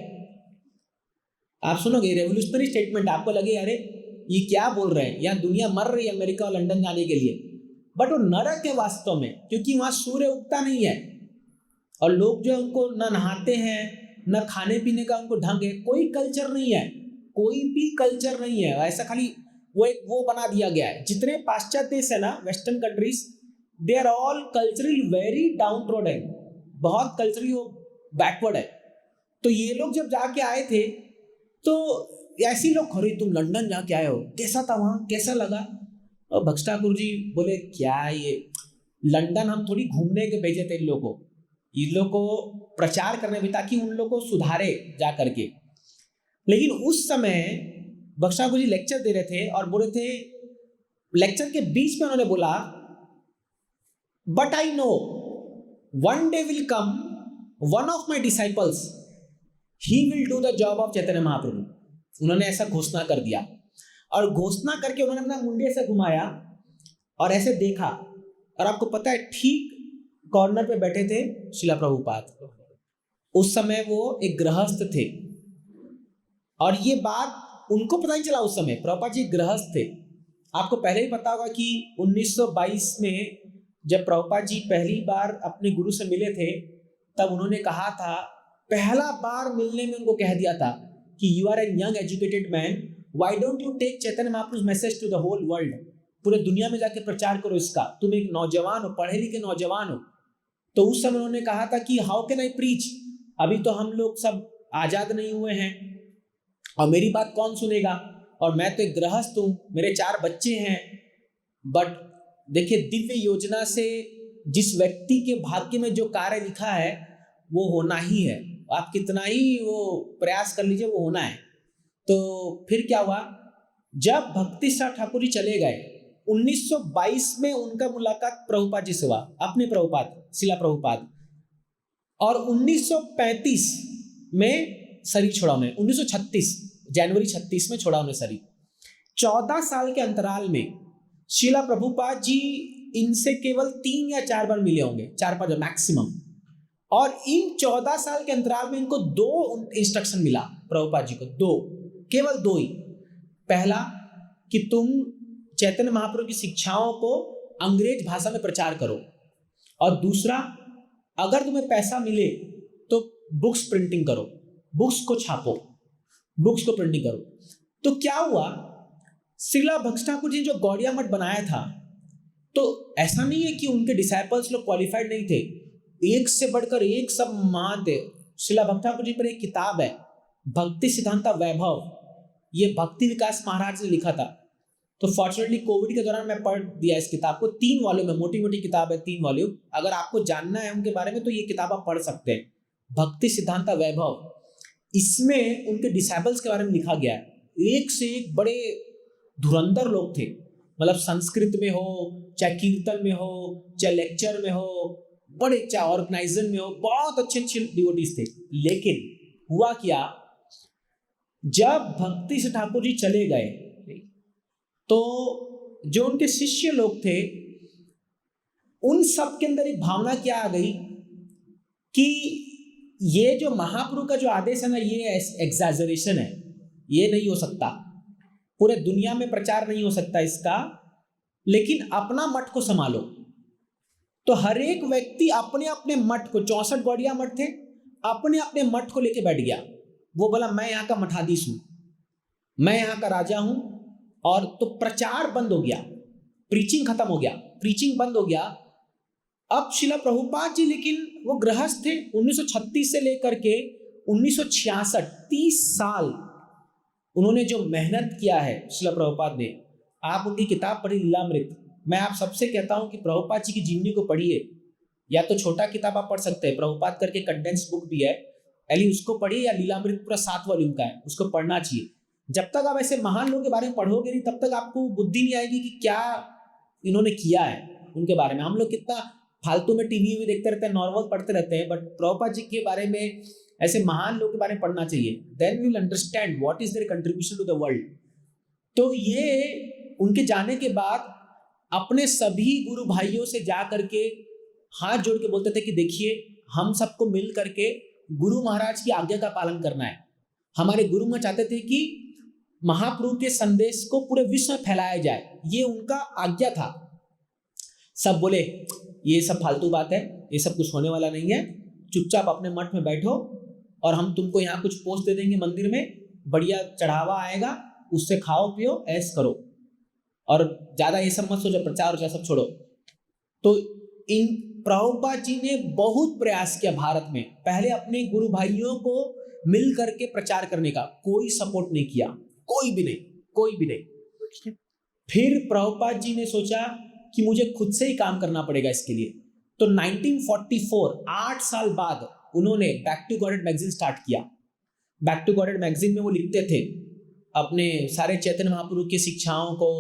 आप सुनोगे रेवोल्यूशनरी स्टेटमेंट, आपको लगे अरे ये क्या बोल रहे हैं, यहाँ दुनिया मर रही है अमेरिका और लंदन जाने के लिए, बट वो नरक है वास्तव में, क्योंकि वहाँ सूर्य उगता नहीं है और लोग जो है उनको न नहाते हैं, न खाने पीने का उनको ढंग है, कोई कल्चर नहीं है, कोई भी कल्चर नहीं है। ऐसा खाली वो बना दिया गया है। जितने पाश्चात्य देश है ना, western countries, they are all culturally very downtrodden, बहुत कल्चरली वो बैकवर्ड है। तो ये लोग जब जाके आए थे तो ऐसे लोग, खरे तुम लंदन जाके आए हो, कैसा था वहाँ, कैसा लगा। और भक्ति ठाकुर जी बोले क्या ये लंदन हम थोड़ी घूमने के भेजे थे इन लोगों को, इन लोगों को प्रचार करने में, ताकि उन लोगों को सुधारे जा करके। लेकिन उस समय भक्ति ठाकुर जी लेक्चर दे रहे थे और बोले थे, लेक्चर के बीच में उन्होंने बोला, but I know one day will come one of my disciples, he will do the job of Chaitanya Mahaprabhu. उन्होंने ऐसा घोषणा कर दिया और घोषणा करके उन्होंने अपना मुंडे से घुमाया और ऐसे देखा, और आपको पता है ठीक कॉर्नर पे बैठे थे शिला प्रभुपाद। उस समय वो एक गृहस्थ थे और ये बात उनको पता नहीं चला उस समय, प्रभुपाद जी गृहस्थ थे। आपको पहले ही पता होगा कि 1922 में जब प्रभुपाद जी पहली बार अपने गुरु से मिले थे, तब उन्होंने कहा था, पहला बार मिलने में उनको कह दिया था कि you are an young educated man, why don't you take Chaitanya Mahaprabhu's message to the whole world, पूरे दुनिया में जाके प्रचार करो इसका, तुम एक नौजवान हो, पढ़े लिखे नौजवान हो। तो उस समय उन्होंने कहा था कि हाउ कैन आई प्रीच, अभी तो हम लोग सब आजाद नहीं हुए हैं और मेरी बात कौन सुनेगा, और मैं तो एक गृहस्थ हूँ, मेरे 4 बच्चे हैं। बट देखिए, दिव्य योजना से जिस व्यक्ति के भाग्य में जो कार्य लिखा है वो होना ही है, आप कितना ही वो प्रयास कर लीजिए, वो होना है। तो फिर क्या हुआ, जब भक्ति ठाकुर जी चले गए 1922 में उनका मुलाकात प्रभुपाद जी से हुआ, अपने प्रभुपाद शिला प्रभुपाद, और 1935 में शरीर छोड़ा उन्हें, 1936 जनवरी 36 में छोड़ा उन्हें शरीर। 14 साल के अंतराल में शिला प्रभुपाद जी इनसे केवल 3 या 4 बार मिले होंगे, 4-5 मैक्सिमम। और इन 14 साल के अंतराल में इनको 2 इंस्ट्रक्शन मिला प्रभुपाद जी को, 2, केवल 2 ही। पहला कि तुम चैतन्य महाप्रभु की शिक्षाओं को अंग्रेज भाषा में प्रचार करो, और दूसरा, अगर तुम्हें पैसा मिले तो बुक्स प्रिंटिंग करो, बुक्स को छापो, बुक्स को प्रिंटिंग करो। तो क्या हुआ, श्रीला भक्ति ठाकुर जी ने जो गौड़िया मठ बनाया था, तो ऐसा नहीं है कि उनके डिसाइपल्स लोग क्वालिफाइड नहीं थे, एक से बढ़कर एक सब महान थे। श्रीला भक्ति ठाकुर जी पर एक किताब है भक्ति सिद्धांता वैभव, ये भक्ति विकास महाराज ने लिखा था। तो फॉर्चुनेटली कोविड के दौरान मैं पढ़ दिया इस किताब को, 3 वॉल्यूम में, मोटी मोटी किताब है, 3 वॉल्यूम। अगर आपको जानना है उनके बारे में तो ये किताब आप पढ़ सकते हैं, भक्ति सिद्धांता वैभव। इसमें उनके डिसाइपल्स के बारे में लिखा गया है, एक से एक बड़े धुरंधर लोग थे, मतलब संस्कृत में हो, चाहे कीर्तन में हो, चाहे लेक्चर में हो, बड़े चाहे ऑर्गेनाइजर में हो, बहुत अच्छे अच्छे डिवोटीज थे। लेकिन हुआ क्या, जब भक्ति से ठाकुर जी चले गए तो जो उनके शिष्य लोग थे उन सब के अंदर एक भावना क्या आ गई कि ये जो महाप्रभु का जो आदेश है ना, ये एग्जैजरेशन है, ये नहीं हो सकता, पूरे दुनिया में प्रचार नहीं हो सकता इसका, लेकिन अपना मठ को संभालो। तो हर एक व्यक्ति अपने अपने मठ को, 64 गौड़िया मठ थे, अपने अपने मठ को लेके बैठ गया। वो बोला मैं यहाँ का मठाधीश हूं, मैं यहाँ का राजा हूं। और तो प्रचार बंद हो गया, प्रीचिंग खत्म हो गया, प्रीचिंग बंद हो गया। अब श्रीला प्रभुपाद जी लेकिन वो गृहस्थ थे, 1936 से लेकर के 1966, 30 साल उन्होंने जो मेहनत किया है श्रीला प्रभुपाद ने। आप उनकी किताब पढ़ी लीलामृत, मैं आप सबसे कहता हूं कि प्रभुपाद जी की जीवनी को पढ़िए, या तो छोटा किताब आप पढ़ सकते हैं, प्रभुपाद करके कंडेंस्ड बुक भी है, एली उसको पढ़िए, या लीलामृत पूरा 7 वॉल्यूम का है, उसको पढ़ना चाहिए। जब तक आप ऐसे महान लोगों के बारे में पढ़ोगे नहीं, तब तक आपको बुद्धि नहीं आएगी कि क्या इन्होंने किया है उनके बारे में। हम लोग कितना फालतू में टीवी भी देखते रहते हैं, नॉर्मल पढ़ते रहते हैं, बट प्रभुपाद जी के बारे में, ऐसे महान लोगों के बारे में पढ़ना चाहिए, then we will understand what is their contribution to the world. तो ये उनके जाने के बाद अपने सभी गुरु भाइयों से जा करके हाथ जोड़ के बोलते थे कि देखिए, हम सबको मिल करके गुरु महाराज की आज्ञा का पालन करना है। हमारे गुरु महाराज चाहते थे कि महाप्रभु के संदेश को पूरे विश्व में फैलाया जाए, ये उनका आज्ञा था। सब बोले ये सब फालतू बात है, ये सब कुछ होने वाला नहीं है, चुपचाप अपने मठ में बैठो और हम तुमको यहाँ कुछ पोस्ट दे देंगे मंदिर में, बढ़िया चढ़ावा आएगा, उससे खाओ पियो ऐश करो, और ज्यादा ये सब मत सोचो, प्रचार वचार सब छोड़ो। तो इन प्रभुपाद जी ने बहुत प्रयास किया भारत में, पहले अपने गुरु भाइयों को मिल करके प्रचार करने का, कोई सपोर्ट नहीं किया, कोई भी नहीं, कोई भी नहीं। फिर प्रभुपाद जी ने सोचा कि मुझे खुद से ही काम करना पड़ेगा इसके लिए। तो 1944, 8 साल बाद उन्होंने back to Godhead magazine start किया। बैक टू गॉडेड मैगजीन में वो लिखते थे अपने सारे चैतन्य महाप्रभु की शिक्षाओं को,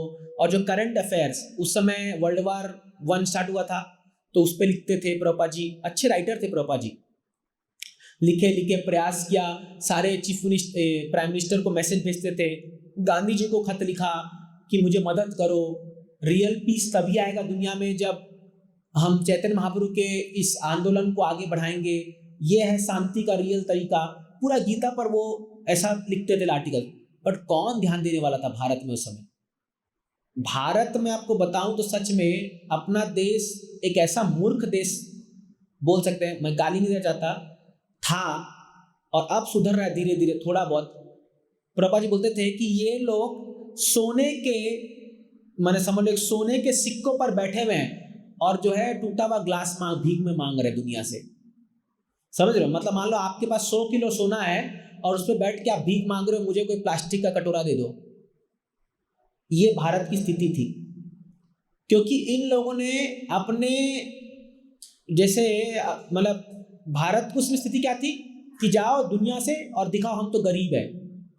और जो करंट अफेयर्स, उस समय वर्ल्ड वार 1 स्टार्ट हुआ था, तो उस पर लिखते थे प्रभुपाद जी। अच्छे राइटर थे प्रभुपाद जी, लिखे लिखे प्रयास किया, सारे चीफ मिनिस्टर, प्राइम मिनिस्टर को मैसेज भेजते थे, गांधी जी को खत लिखा कि मुझे मदद करो। रियल पीस तभी आएगा दुनिया में जब हम चैतन्य महाप्रभु के इस आंदोलन को आगे बढ़ाएंगे, ये है शांति का रियल तरीका। पूरा गीता पर वो ऐसा लिखते थे आर्टिकल, बट कौन ध्यान देने वाला था भारत में उस समय। भारत में आपको बताऊं तो सच में अपना देश एक ऐसा मूर्ख देश बोल सकते हैं, मैं गाली नहीं देना चाहता, था, और अब सुधर रहा है धीरे धीरे थोड़ा बहुत। प्रभुपाद जी बोलते थे कि ये लोग सोने के, मैंने समझ लो सोने के सिक्कों पर बैठे हुए हैं, और जो है टूटा हुआ ग्लास भीख में मांग रहे दुनिया से। समझ रहे हो, मतलब मान लो आपके पास 100 किलो सोना है और उस पर बैठ के आप भीख मांग रहे हो, मुझे कोई प्लास्टिक का कटोरा दे दो। ये भारत की स्थिति थी, क्योंकि इन लोगों ने अपने जैसे, मतलब भारत की उसमें स्थिति क्या थी कि जाओ दुनिया से और दिखाओ हम तो गरीब है,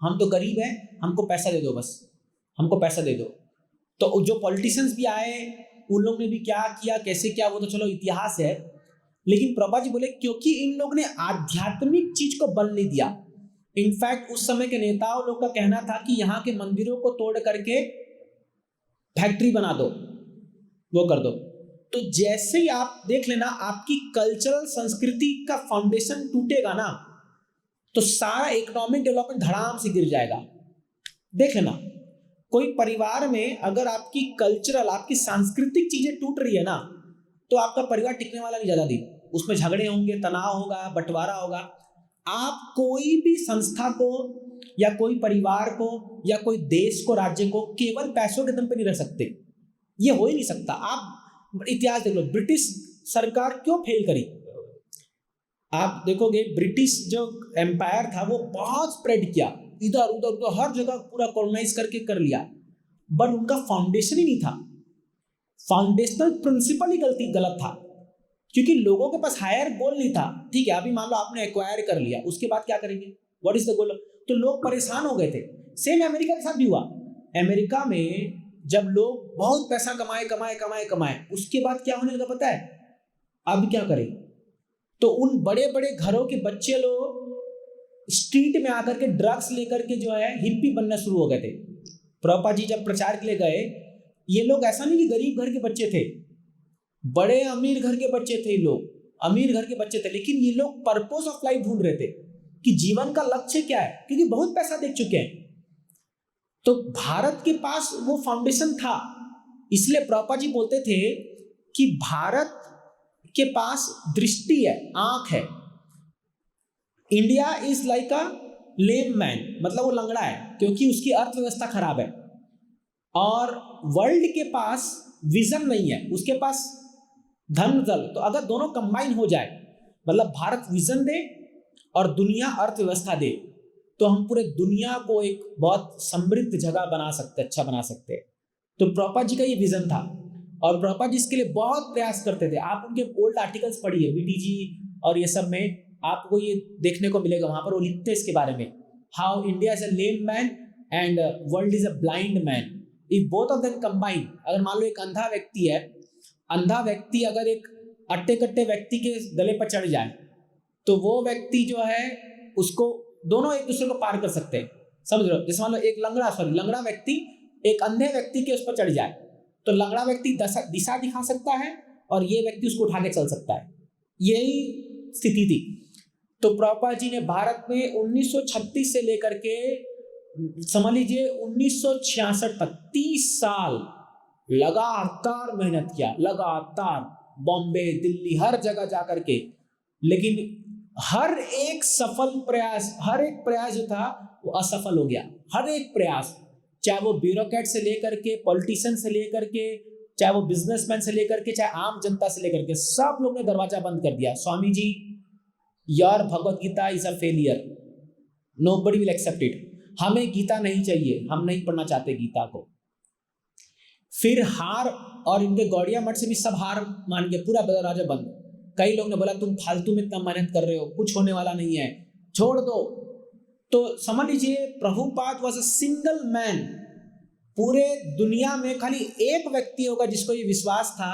हम तो गरीब है, हमको पैसा दे दो, बस हमको पैसा दे दो। तो जो पॉलिटिशियंस भी आए, उन लोगों ने भी क्या किया, कैसे किया, वो तो चलो इतिहास है। लेकिन प्रभुपाद जी बोले क्योंकि इन लोगों ने आध्यात्मिक चीज को बल नहीं दिया। इनफैक्ट उस समय के नेताओं लोग का कहना था कि यहाँ के मंदिरों को तोड़ करके फैक्ट्री बना दो, वो कर दो। तो जैसे ही आप देख लेना आपकी कल्चरल संस्कृति का फाउंडेशन टूटेगा ना, तो सारा इकोनॉमिक डेवलपमेंट धड़ाम से गिर जाएगा। देख लेना, कोई परिवार में अगर आपकी कल्चरल, आपकी सांस्कृतिक चीजें टूट रही है ना, तो आपका परिवार टिकने वाला नहीं ज्यादा दिन। उसमें झगड़े होंगे, तनाव होगा, बंटवारा होगा। आप कोई भी संस्था को या कोई परिवार को या कोई देश को, राज्य को केवल पैसों के दम पे नहीं रह सकते। ये हो ही नहीं सकता। आप इतिहास देख लो, ब्रिटिश सरकार क्यों फेल करी। आप देखोगे ब्रिटिश जो एम्पायर था वो बहुत स्प्रेड किया, इधर उधर हर जगह पूरा कॉलोनाइज करके कर लिया, बट उनका फाउंडेशन ही नहीं था। फाउंडेशनल प्रिंसिपल ही गलत था, क्योंकि लोगों के पास हायर गोल नहीं था। ठीक है, अभी मान लो आपने एक्वायर कर लिया, उसके बाद क्या करेंगे, व्हाट इज द गोल? तो लोग परेशान हो गए थे। सेम अमेरिका के साथ भी हुआ। अमेरिका में जब लोग बहुत पैसा कमाए, उसके बाद क्या होने लगा पता है? अब क्या करें? तो उन बड़े बड़े घरों के बच्चे लोग स्ट्रीट में आकर के ड्रग्स लेकर के जो है हिप्पी बनना शुरू हो गए थे। प्रभुपाद जी जब प्रचार के लिए गए, ये लोग ऐसा नहीं कि गरीब घर के बच्चे थे, बड़े अमीर घर के बच्चे थे, लोग अमीर घर के बच्चे थे, लेकिन ये लोग पर्पस ऑफ लाइफ ढूंढ रहे थे कि जीवन का लक्ष्य क्या है, क्योंकि बहुत पैसा देख चुके हैं। तो भारत के पास वो फाउंडेशन था, इसलिए प्रभुपाद जी बोलते थे कि भारत के पास दृष्टि है, आंख है। India is like a lame man, मतलब वो लंगड़ा है क्योंकि उसकी अर्थव्यवस्था खराब है। और वर्ल्ड के पास विजन नहीं है, उसके पास धन दल। तो अगर दोनों कंबाइन हो जाए, मतलब भारत विजन दे और दुनिया अर्थव्यवस्था दे, तो हम पूरे दुनिया को एक बहुत समृद्ध जगह बना सकते, अच्छा बना सकते। तो प्रभुपाद जी का ये विजन था और प्रभुपाद जी इसके लिए बहुत प्रयास करते थे। आप उनके ओल्ड आर्टिकल्स पढ़िए, बीटीजी और ये सब में आपको ये देखने को मिलेगा। वहां पर वो लिखते हैं इसके बारे में, how India is a lame man and world is a blind man, if both of them combine. अगर मान लो एक अंधा व्यक्ति है, अंधा व्यक्ति अगर एक अट्टे कट्टे व्यक्ति के गले पर चढ़ जाए, तो वो व्यक्ति जो है उसको दोनों एक दूसरे को पार कर सकते हैं, समझ रहे हो? जैसे मान लो एक लंगड़ा व्यक्ति एक अंधे व्यक्ति के उस पर चढ़ जाए, तो लंगड़ा व्यक्ति दिशा दिखा सकता है और ये व्यक्ति उसको उठा के चल सकता है। यही स्थिति थी। तो प्रभुपाद जी ने भारत में 1936 से लेकर के समझ लीजिए 1966 तक 30 साल लगातार मेहनत किया, लगातार बॉम्बे, दिल्ली, हर जगह जाकर के। लेकिन हर एक प्रयास जो था वो असफल हो गया। हर एक प्रयास, चाहे वो ब्यूरोक्रेट से लेकर के, पॉलिटिशियन से लेकर के, चाहे वो बिजनेसमैन से लेकर के, चाहे आम जनता से लेकर के, सब लोग ने दरवाजा बंद कर दिया। Swami ji, your Bhagavad Gita is a failure, nobody will accept it. हमें गीता नहीं चाहिए, हम नहीं पढ़ना चाहते गीता को। फिर हार, और इनके गौड़िया मठ से भी सब हार मान गए, पूरा दरवाजा बंद। कई लोग ने बोला तुम फालतू में इतना मेहनत कर रहे हो, कुछ होने वाला नहीं है, छोड़ दो। तो समझ लीजिए Prabhupada was a single man. पूरे दुनिया में खाली एक व्यक्ति होगा जिसको ये विश्वास था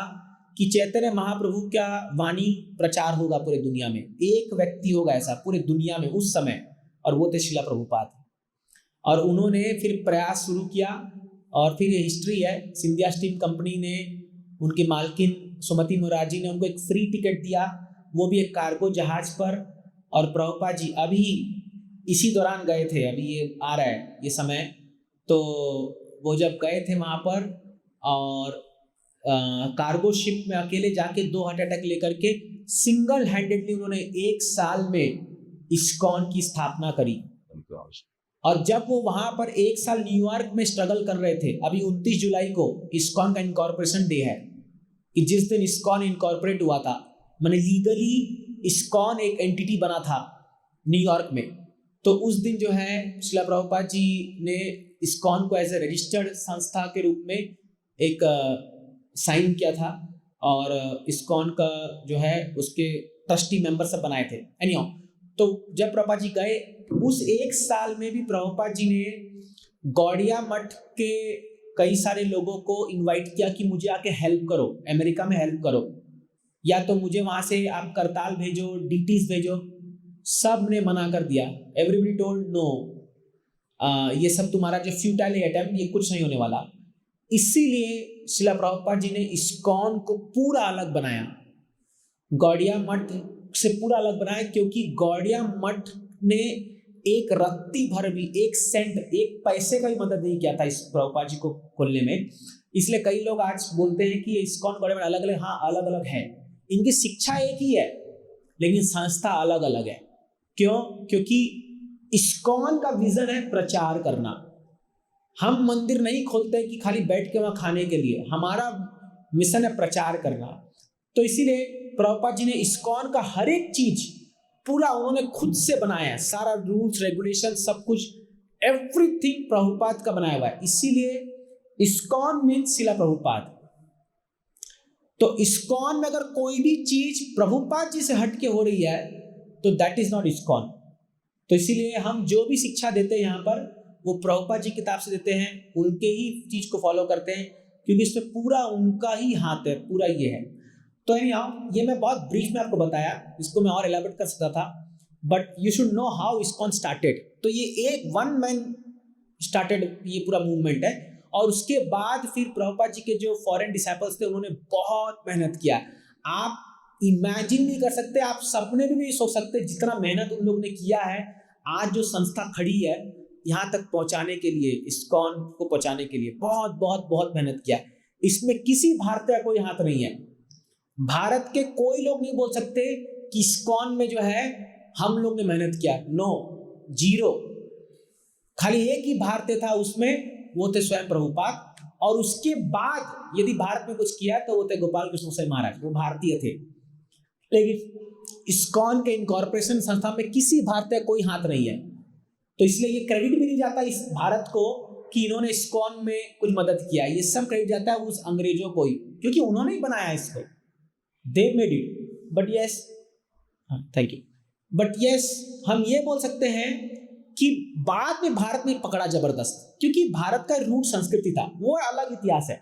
कि चैतन्य महाप्रभु का वाणी प्रचार होगा पूरे दुनिया में। एक व्यक्ति होगा ऐसा पूरे दुनिया में उस समय, और वो थे शिला प्रभुपाद। और उन्होंने फिर प्रयास शुरू किया, और फिर ये हिस्ट्री है। सिंधिया स्टील कंपनी ने, उनकी मालकिन सुमति मुरारजी ने उनको एक फ्री टिकट दिया, वो भी एक कार्गो जहाज पर। और प्रभुपाद जी अभी इसी दौरान गए थे, अभी ये आ रहा है ये समय, तो वो जब गए थे वहाँ पर, और कार्गो शिप में अकेले जाके 2 हार्ट अटैक लेकर के सिंगल हैंडेडली उन्होंने 1 साल में इस्कॉन की स्थापना करी। और जब वो वहां पर 1 साल न्यूयॉर्क में स्ट्रगल कर रहे थे, अभी 29 जुलाई को इस्कॉन का इनकॉर्पोरेशन डे है, कि जिस दिन इस्कॉन इनकॉर्पोरेट हुआ था, माने लीगली इस्कॉन एक एंटिटी बना था न्यूयॉर्क में। तो उस दिन जो है श्रील प्रभुपाद जी ने इस्कॉन को एज ए रजिस्टर्ड संस्था के रूप में एक साइन किया था, और इस्कॉन का जो है उसके ट्रस्टी मेंबर सब बनाए थे। एनीहाउ, तो जब प्रभुपाद जी गए उस 1 साल में भी प्रभुपाद जी ने गौड़िया मठ के कई सारे लोगों को इनवाइट किया कि मुझे आके हेल्प करो, अमेरिका में हेल्प करो, या तो मुझे वहाँ से आप करताल भेजो, डीटीज भेजो। सब ने मना कर दिया। एवरीबडी टोल्ड नो, ये सब तुम्हारा जो फ्यूटाइल अटेम्प्ट, ये कुछ नहीं होने वाला। इसीलिए शिला प्रभुपाद जी ने इस्कॉन को पूरा अलग बनाया, गौड़िया मठ से पूरा अलग बनाया, क्योंकि गौड़िया मठ ने एक रत्ती भर भी, एक सेंट, एक पैसे का भी मदद नहीं किया था इस प्रभुपाद जी को खोलने में। इसलिए कई लोग आज बोलते हैं कि ये इस्कॉन गौड़िया मठ अलग अलग, हाँ अलग अलग है, इनकी शिक्षा एक ही है लेकिन संस्था अलग अलग है। क्यों? क्योंकि इस्कॉन का विजन है प्रचार करना। हम मंदिर नहीं खोलते कि खाली बैठ के वहां खाने के लिए, हमारा मिशन है प्रचार करना। तो इसीलिए प्रभुपाद जी ने इस्कॉन का हर एक चीज पूरा उन्होंने खुद से बनाया है, सारा रूल्स रेगुलेशन सब कुछ, एवरीथिंग प्रभुपाद का बनाया हुआ है। इसीलिए इस्कॉन मीन्स शिला प्रभुपाद। तो इस्कॉन में अगर कोई भी चीज प्रभुपाद जी से हटके हो रही है तो दैट इज नॉट इस्कॉन। तो इसीलिए हम जो भी शिक्षा देते हैं यहाँ पर वो प्रभुपाद जी किताब से देते हैं, उनके ही चीज को फॉलो करते हैं, क्योंकि इसमें पूरा उनका ही हाथ है, पूरा ये है। तो ये मैं बहुत ब्रीफ में आपको बताया, इसको मैं और एलाबोरेट कर सकता था, but you should know how ISKCON started. तो ये एक वन मैन स्टार्टेड ये पूरा मूवमेंट है, और उसके बाद फिर प्रभुपाद जी के जो फॉरेन डिसाइपल्स थे उन्होंने बहुत मेहनत किया। आप इमेजिन नहीं कर सकते, आप सपने में भी सोच सकते जितना मेहनत उन लोगों ने किया है। आज जो संस्था खड़ी है यहाँ तक पहुंचाने के लिए, इस्कॉन को पहुंचाने के लिए बहुत बहुत बहुत मेहनत किया। इसमें किसी भारतीय का कोई हाथ नहीं है। भारत के कोई लोग नहीं बोल सकते कि इस्कॉन में जो है हम लोग ने मेहनत किया, नो, जीरो। खाली एक ही भारतीय था उसमें, वो थे स्वयं प्रभुपाद। और उसके बाद यदि भारत में कुछ किया तो वो थे गोपाल कृष्ण गोसाई महाराज, वो भारतीय थे। लेकिन इस्कॉन के इनकॉर्पोरेशन संस्था में किसी भारतीय कोई हाथ नहीं है। तो इसलिए ये क्रेडिट भी नहीं जाता इस भारत को कि इन्होंने इस्कॉन में कुछ मदद किया, ये सब क्रेडिट जाता है उस अंग्रेजों को ही, क्योंकि उन्होंने ही बनाया इसको, they made it. But yes, thank you, but yes हम ये बोल सकते हैं कि बाद में भारत में पकड़ा जबरदस्त, क्योंकि भारत का रूट संस्कृति था, वो अलग इतिहास है।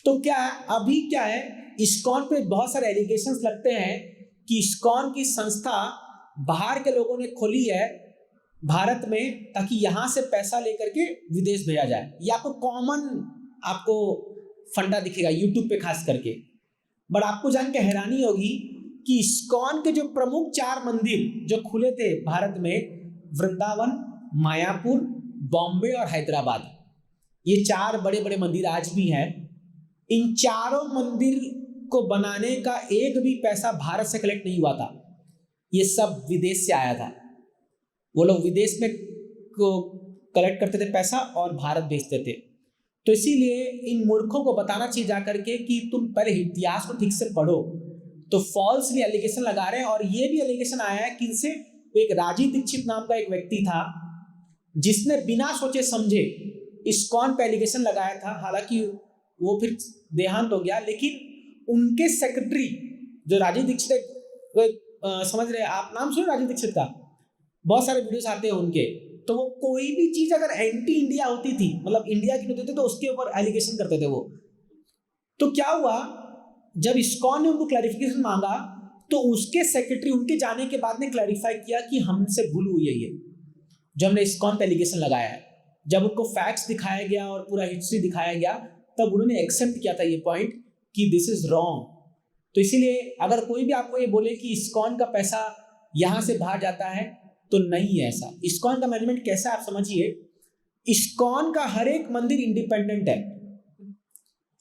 तो क्या अभी क्या है, इस्कॉन पे बहुत सारे एलिगेशंस लगते हैं कि इस्कॉन की संस्था बाहर के लोगों ने खोली है भारत में ताकि यहां से पैसा लेकर के विदेश भेजा जाए। ये आपको कॉमन आपको फंडा दिखेगा यूट्यूब पे खास करके। बट आपको जान के हैरानी होगी कि इस्कॉन के जो प्रमुख 4 मंदिर जो खुले थे भारत में, वृंदावन, मायापुर, बॉम्बे और हैदराबाद, ये 4 बड़े बड़े मंदिर आज भी हैं। इन चारों मंदिर को बनाने का एक भी पैसा भारत से कलेक्ट नहीं हुआ था, ये सब विदेश से आया था। वो लोग विदेश में को कलेक्ट करते थे पैसा और भारत भेजते थे। तो इसीलिए इन मूर्खों को बताना चाहिए जाकर के कि तुम पहले इतिहास को ठीक से पढ़ो। तो फॉल्सली एलिगेशन लगा रहे हैं, और ये भी एलिगेशन आया है कि इनसे एक राजीव दीक्षित नाम का एक व्यक्ति था जिसने बिना सोचे समझे इस्कॉन पे एलिगेशन लगाया था। हालांकि वो फिर देहांत हो गया, लेकिन उनके सेक्रेटरी जो राजीव दीक्षित, समझ रहे आप, नाम सुने राजीव दीक्षित का, बहुत सारे वीडियोस आते हैं उनके। तो वो कोई भी चीज अगर एंटी इंडिया होती थी, मतलब इंडिया की होती थी, तो उसके ऊपर एलिगेशन करते थे वो। तो क्या हुआ, जब इस्कॉन ने उनको क्लैरिफिकेशन मांगा तो उसके सेक्रेटरी उनके जाने के बाद ने क्लैरिफाई किया कि हमसे भूल हुई है, ये जो हमने इस्कॉन पे एलिगेशन लगाया है। जब उनको फैक्ट्स दिखाया गया और पूरा हिस्ट्री दिखाया गया तब उन्होंने एक्सेप्ट किया था ये पॉइंट कि दिस इज रॉन्ग। तो इसीलिए अगर कोई भी आपको ये बोले कि इस्कॉन का पैसा यहां से बाहर जाता है, तो नहीं है ऐसा। इस्कॉन का मैनेजमेंट कैसा है आप समझिए, इस्कॉन का हर एक मंदिर इंडिपेंडेंट है,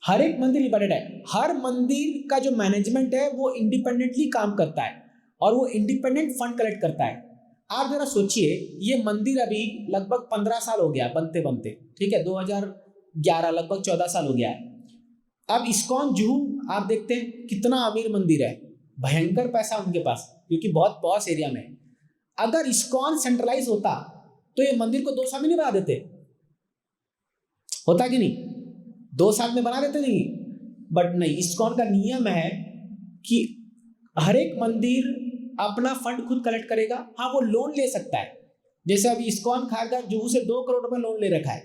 हर एक मंदिर इंडिपेंडेंट है। हर मंदिर का जो मैनेजमेंट है वो इंडिपेंडेंटली काम करता है और वो इंडिपेंडेंट फंड कलेक्ट करता है। आप जरा सोचिए, ये मंदिर अभी लगभग 15 साल हो गया बनते बनते, ठीक है, 2011 लगभग 14 साल हो गया है। अब इस्कॉन जूहू आप देखते हैं कितना अमीर मंदिर है, भयंकर पैसा उनके पास, क्योंकि बहुत पॉश एरिया में। अगर इस्कॉन सेंट्रलाइज होता तो ये मंदिर को 2 साल में नहीं बना देते, होता कि नहीं, 2 साल में बना देते नहीं। बट नहीं, इस्कॉन का नियम है कि हर एक मंदिर अपना फंड खुद कलेक्ट करेगा। हाँ, वो लोन ले सकता है, जैसे अभी इस्कॉन खारघर जूहू से 2 करोड़ रुपए लोन ले रखा है,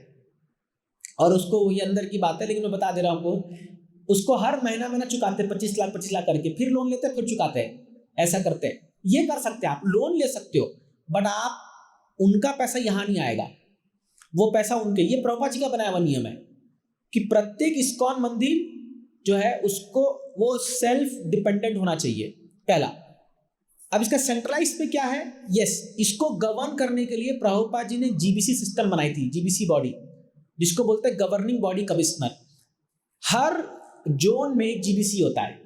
और उसको ये अंदर की बात है लेकिन मैं बता दे रहा हूँ आपको, उसको हर महीना चुकाते 25 लाख करके, फिर लोन लेते फिर चुकाते हैं, ऐसा करते हैं। ये कर सकते हैं, आप लोन ले सकते हो, बट आप उनका पैसा यहाँ नहीं आएगा, वो पैसा उनके, ये प्रभुपाद जी का बनाया हुआ नियम है। कि प्रत्येक इस्कॉन मंदिर जो है उसको वो सेल्फ डिपेंडेंट होना चाहिए, पहला। अब इसका सेंट्रलाइज पे क्या है, इसको गवर्न करने के लिए प्रभुपाद जी ने जीबीसी सिस्टम बनाई थी, जीबीसी बॉडी, जिसको बोलते हैं गवर्निंग बॉडी कमिश्नर। हर जोन में एक जीबीसी होता है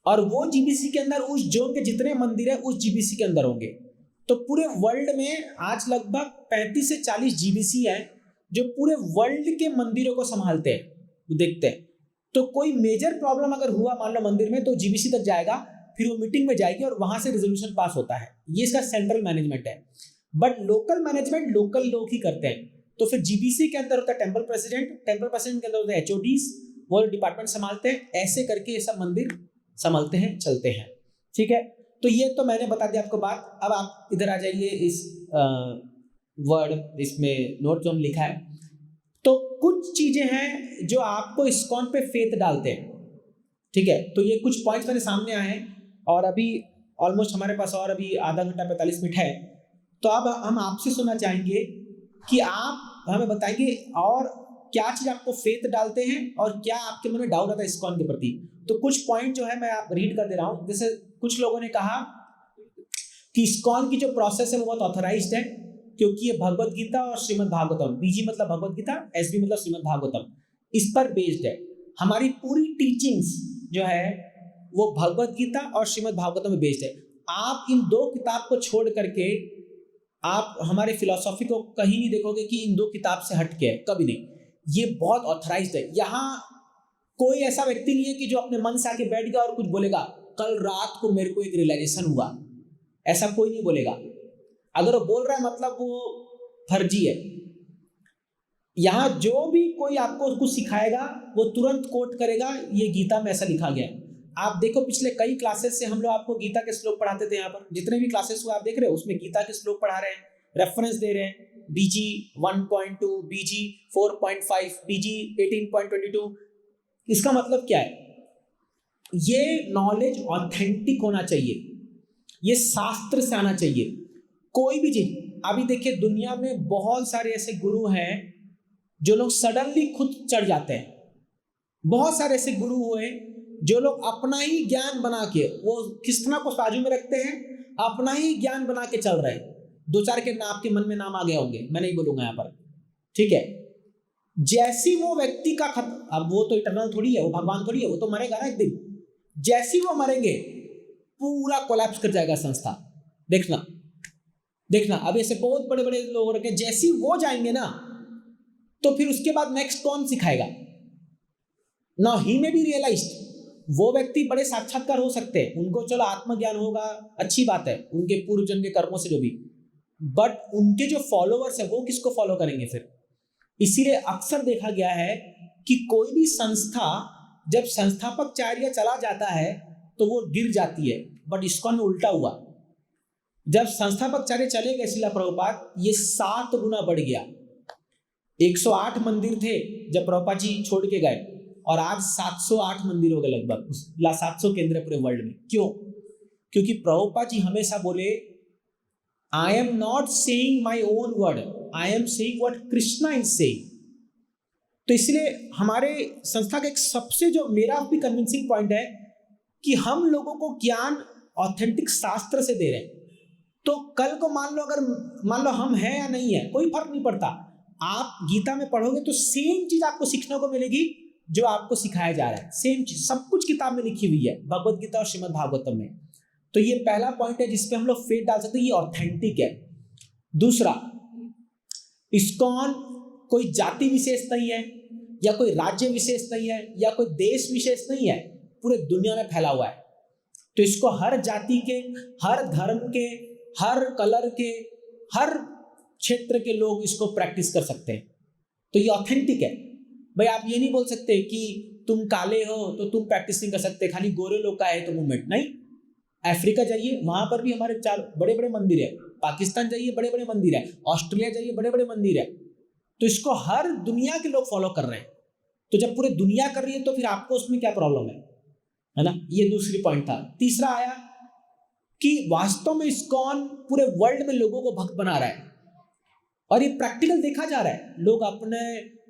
और वो जीबीसी के अंदर उस जोन के जितने मंदिर है उस जीबीसी के अंदर होंगे। तो पूरे वर्ल्ड में आज लगभग 35 से 40 जीबीसी हैं जो पूरे वर्ल्ड के मंदिरों को संभालते हैं, देखते हैं। तो कोई मेजर प्रॉब्लम अगर हुआ मान लो मंदिर में, तो जीबीसी तक जाएगा, फिर वो मीटिंग में जाएगी और वहां से रेजोल्यूशन पास होता है। ये इसका सेंट्रल मैनेजमेंट है। बट लोकल मैनेजमेंट लोकल लोग ही करते हैं। तो फिर जीबीसी के अंदर होता है टेम्पल प्रेसिडेंट, टेम्पल प्रेसिडेंट के अंदर होते हैं एचओडीज, वो डिपार्टमेंट संभालते हैं। ऐसे करके ये सब मंदिर संभालते हैं, चलते हैं। ठीक है, तो ये तो मैंने बता दिया आपको बात। अब आप इधर आ जाइए, इस वर्ड इसमें नोट जो हम लिखा है, तो कुछ चीजें हैं जो आपको इस्कॉन पे फेथ डालते हैं। ठीक है, तो ये कुछ पॉइंट्स मेरे सामने आए हैं और अभी ऑलमोस्ट हमारे पास और अभी आधा घंटा 45 मिनट है। तो अब हम आपसे सुनना चाहेंगे कि आप हमें बताएंगे और क्या चीज आपको फेथ डालते हैं और क्या आपके मन में डाउट आता है इस्कॉन के प्रति। तो कुछ पॉइंट जो है मैं आप रीड कर दे रहा हूं। जैसे कुछ लोगों ने कहा कि इस्कॉन की जो प्रोसेस है वो बहुत ऑथराइज्ड है, क्योंकि ये भगवत गीता और श्रीमद् भागवतम, बीजी मतलब भगवत गीता, एसबी मतलब श्रीमद् भागवतम, इस पर बेस्ड है। हमारी पूरी टीचिंग्स जो है वो भगवत गीता और श्रीमद् भागवतम में बेस्ड है। आप इन दो किताब को छोड़ करके आप हमारे फिलॉसफी को कहीं नहीं देखोगे कि इन दो किताब से हट के है, कभी नहीं। ये बहुत ऑथराइज्ड है। यहाँ कोई ऐसा व्यक्ति नहीं है कि जो अपने मन से आके बैठ गया और कुछ बोलेगा कल रात को मेरे को एक रियलाइजेशन हुआ, ऐसा कोई नहीं बोलेगा। अगर वो बोल रहा है मतलब वो फर्जी है। यहाँ जो भी कोई आपको कुछ सिखाएगा वो तुरंत कोट करेगा, ये गीता में ऐसा लिखा गया है। आप देखो पिछले कई क्लासेस से हम लोग आपको गीता के श्लोक पढ़ाते थे। यहाँ पर जितने भी क्लासेस हुए आप देख रहे हो उसमें गीता के श्लोक पढ़ा रहे हैं, रेफरेंस दे रहे हैं, बीजी 1.2, बीजी 4.5, बीजी 18.22। इसका मतलब क्या है, ये नॉलेज ऑथेंटिक होना चाहिए, ये शास्त्र से आना चाहिए। कोई भी चीज, अभी देखिए दुनिया में बहुत सारे ऐसे गुरु हैं जो लोग सडनली खुद चढ़ जाते हैं। बहुत सारे ऐसे गुरु हुए जो लोग अपना ही ज्ञान बना के, वो किसना को बाजू में रखते हैं, अपना ही ज्ञान बना के चल रहे हैं। दो चार के आपके मन में नाम आ गया होंगे, मैं नहीं बोलूंगा यहाँ पर। ठीक है, जैसी वो व्यक्ति का अब वो तो इटर्नल थोड़ी है, वो भगवान थोड़ी है, वो तो मरेगा ना एक दिन। जैसी वो मरेंगे पूरा कोलैप्स कर जाएगा संस्था। देखना देखना, अब ऐसे बहुत बड़े बड़े लोग रखे, जैसी वो जाएंगे ना तो फिर उसके बाद नेक्स्ट कौन सिखाएगा। नाउ ही में बी रियलाइज्ड, वो व्यक्ति बड़े साक्षात्कार हो सकते हैं, उनको चलो आत्मज्ञान होगा, अच्छी बात है, उनके पूर्व जन्म के कर्मों से जो भी, बट उनके जो फॉलोअर्स है वो किसको फॉलो करेंगे फिर। इसीलिए अक्सर देखा गया है कि कोई भी संस्था जब संस्थापकाचार्य चला जाता है तो वो गिर जाती है, बट इस्कॉन में उल्टा हुआ। जब संस्थापकाचार्य चले गए श्रील प्रभुपाद, ये 7 गुना बढ़ गया। 108 मंदिर थे जब प्रभुपाद जी छोड़ के गए और आज 708 मंदिर हो गए, लगभग 700 केंद्र पूरे वर्ल्ड में। क्यों? क्योंकि प्रभुपाद जी हमेशा बोले I am not saying my own word, I am saying what Krishna is saying. तो इसलिए हमारे संस्था का एक सबसे जो मेरा भी कन्विंसिंग पॉइंट है कि हम लोगों को ज्ञान ऑथेंटिक शास्त्र से दे रहे हैं। तो कल को मान लो हम हैं या नहीं है, कोई फर्क नहीं पड़ता। आप गीता में पढ़ोगे तो सेम चीज आपको सीखने को मिलेगी जो आपको सिखाया जा रहा है, सेम चीज, सब कुछ किताब में लिखी हुई है, भगवत गीता और श्रीमद् भागवतम में। तो ये पहला पॉइंट है जिसपे हम लोग फेथ डाल सकते हैं, ये ऑथेंटिक है। दूसरा, इस्कॉन कोई जाति विशेष नहीं है या कोई राज्य विशेष नहीं है या कोई देश विशेष नहीं है, पूरे दुनिया में फैला हुआ है। तो इसको हर जाति के, हर धर्म के, हर कलर के, हर क्षेत्र के लोग इसको प्रैक्टिस कर सकते हैं। तो ये ऑथेंटिक है भाई। आप ये नहीं बोल सकते कि तुम काले हो तो तुम प्रैक्टिस नहीं कर सकते, खाली गोरे लोग का है तो मूवमेंट नहीं। अफ्रीका जाइए, वहां पर भी हमारे 4 बड़े बड़े मंदिर है। पाकिस्तान जाइए, बड़े बड़े मंदिर है। ऑस्ट्रेलिया जाइए, बड़े बड़े मंदिर है। तो इसको हर दुनिया के लोग फॉलो कर रहे हैं। तो जब पूरे दुनिया कर रही है तो फिर आपको उसमें क्या प्रॉब्लम है ना। ये दूसरी पॉइंट था। तीसरा आया कि वास्तव में इस्कॉन पूरे वर्ल्ड में लोगों को भक्त बना रहा है और ये प्रैक्टिकल देखा जा रहा है। लोग अपने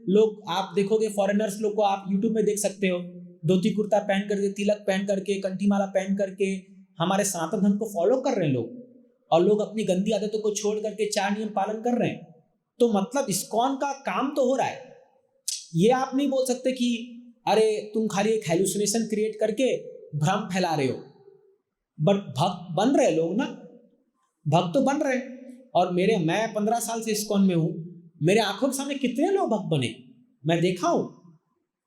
लोग आप देखोगे, फॉरेनर्स लोग को आप यूट्यूब में देख सकते हो, धोती कुर्ता पहन करके, तिलक पहन करके, कंठी माला पहन करके हमारे सनातन धर्म को फॉलो कर रहे हैं लोग, और लोग अपनी गंदी आदतों को छोड़ करके 4 नियम पालन कर रहे हैं। तो मतलब इस्कॉन का काम तो हो रहा है। ये आप नहीं बोल सकते कि अरे तुम खाली एक हेलुसिनेशन क्रिएट करके भ्रम फैला रहे हो। बट भक्त बन रहे लोग ना, भक्त तो बन रहे। और मैं 15 साल से इस्कॉन में हूं, मेरे आंखों के सामने कितने लोग भक्त बने मैं देखा हूं।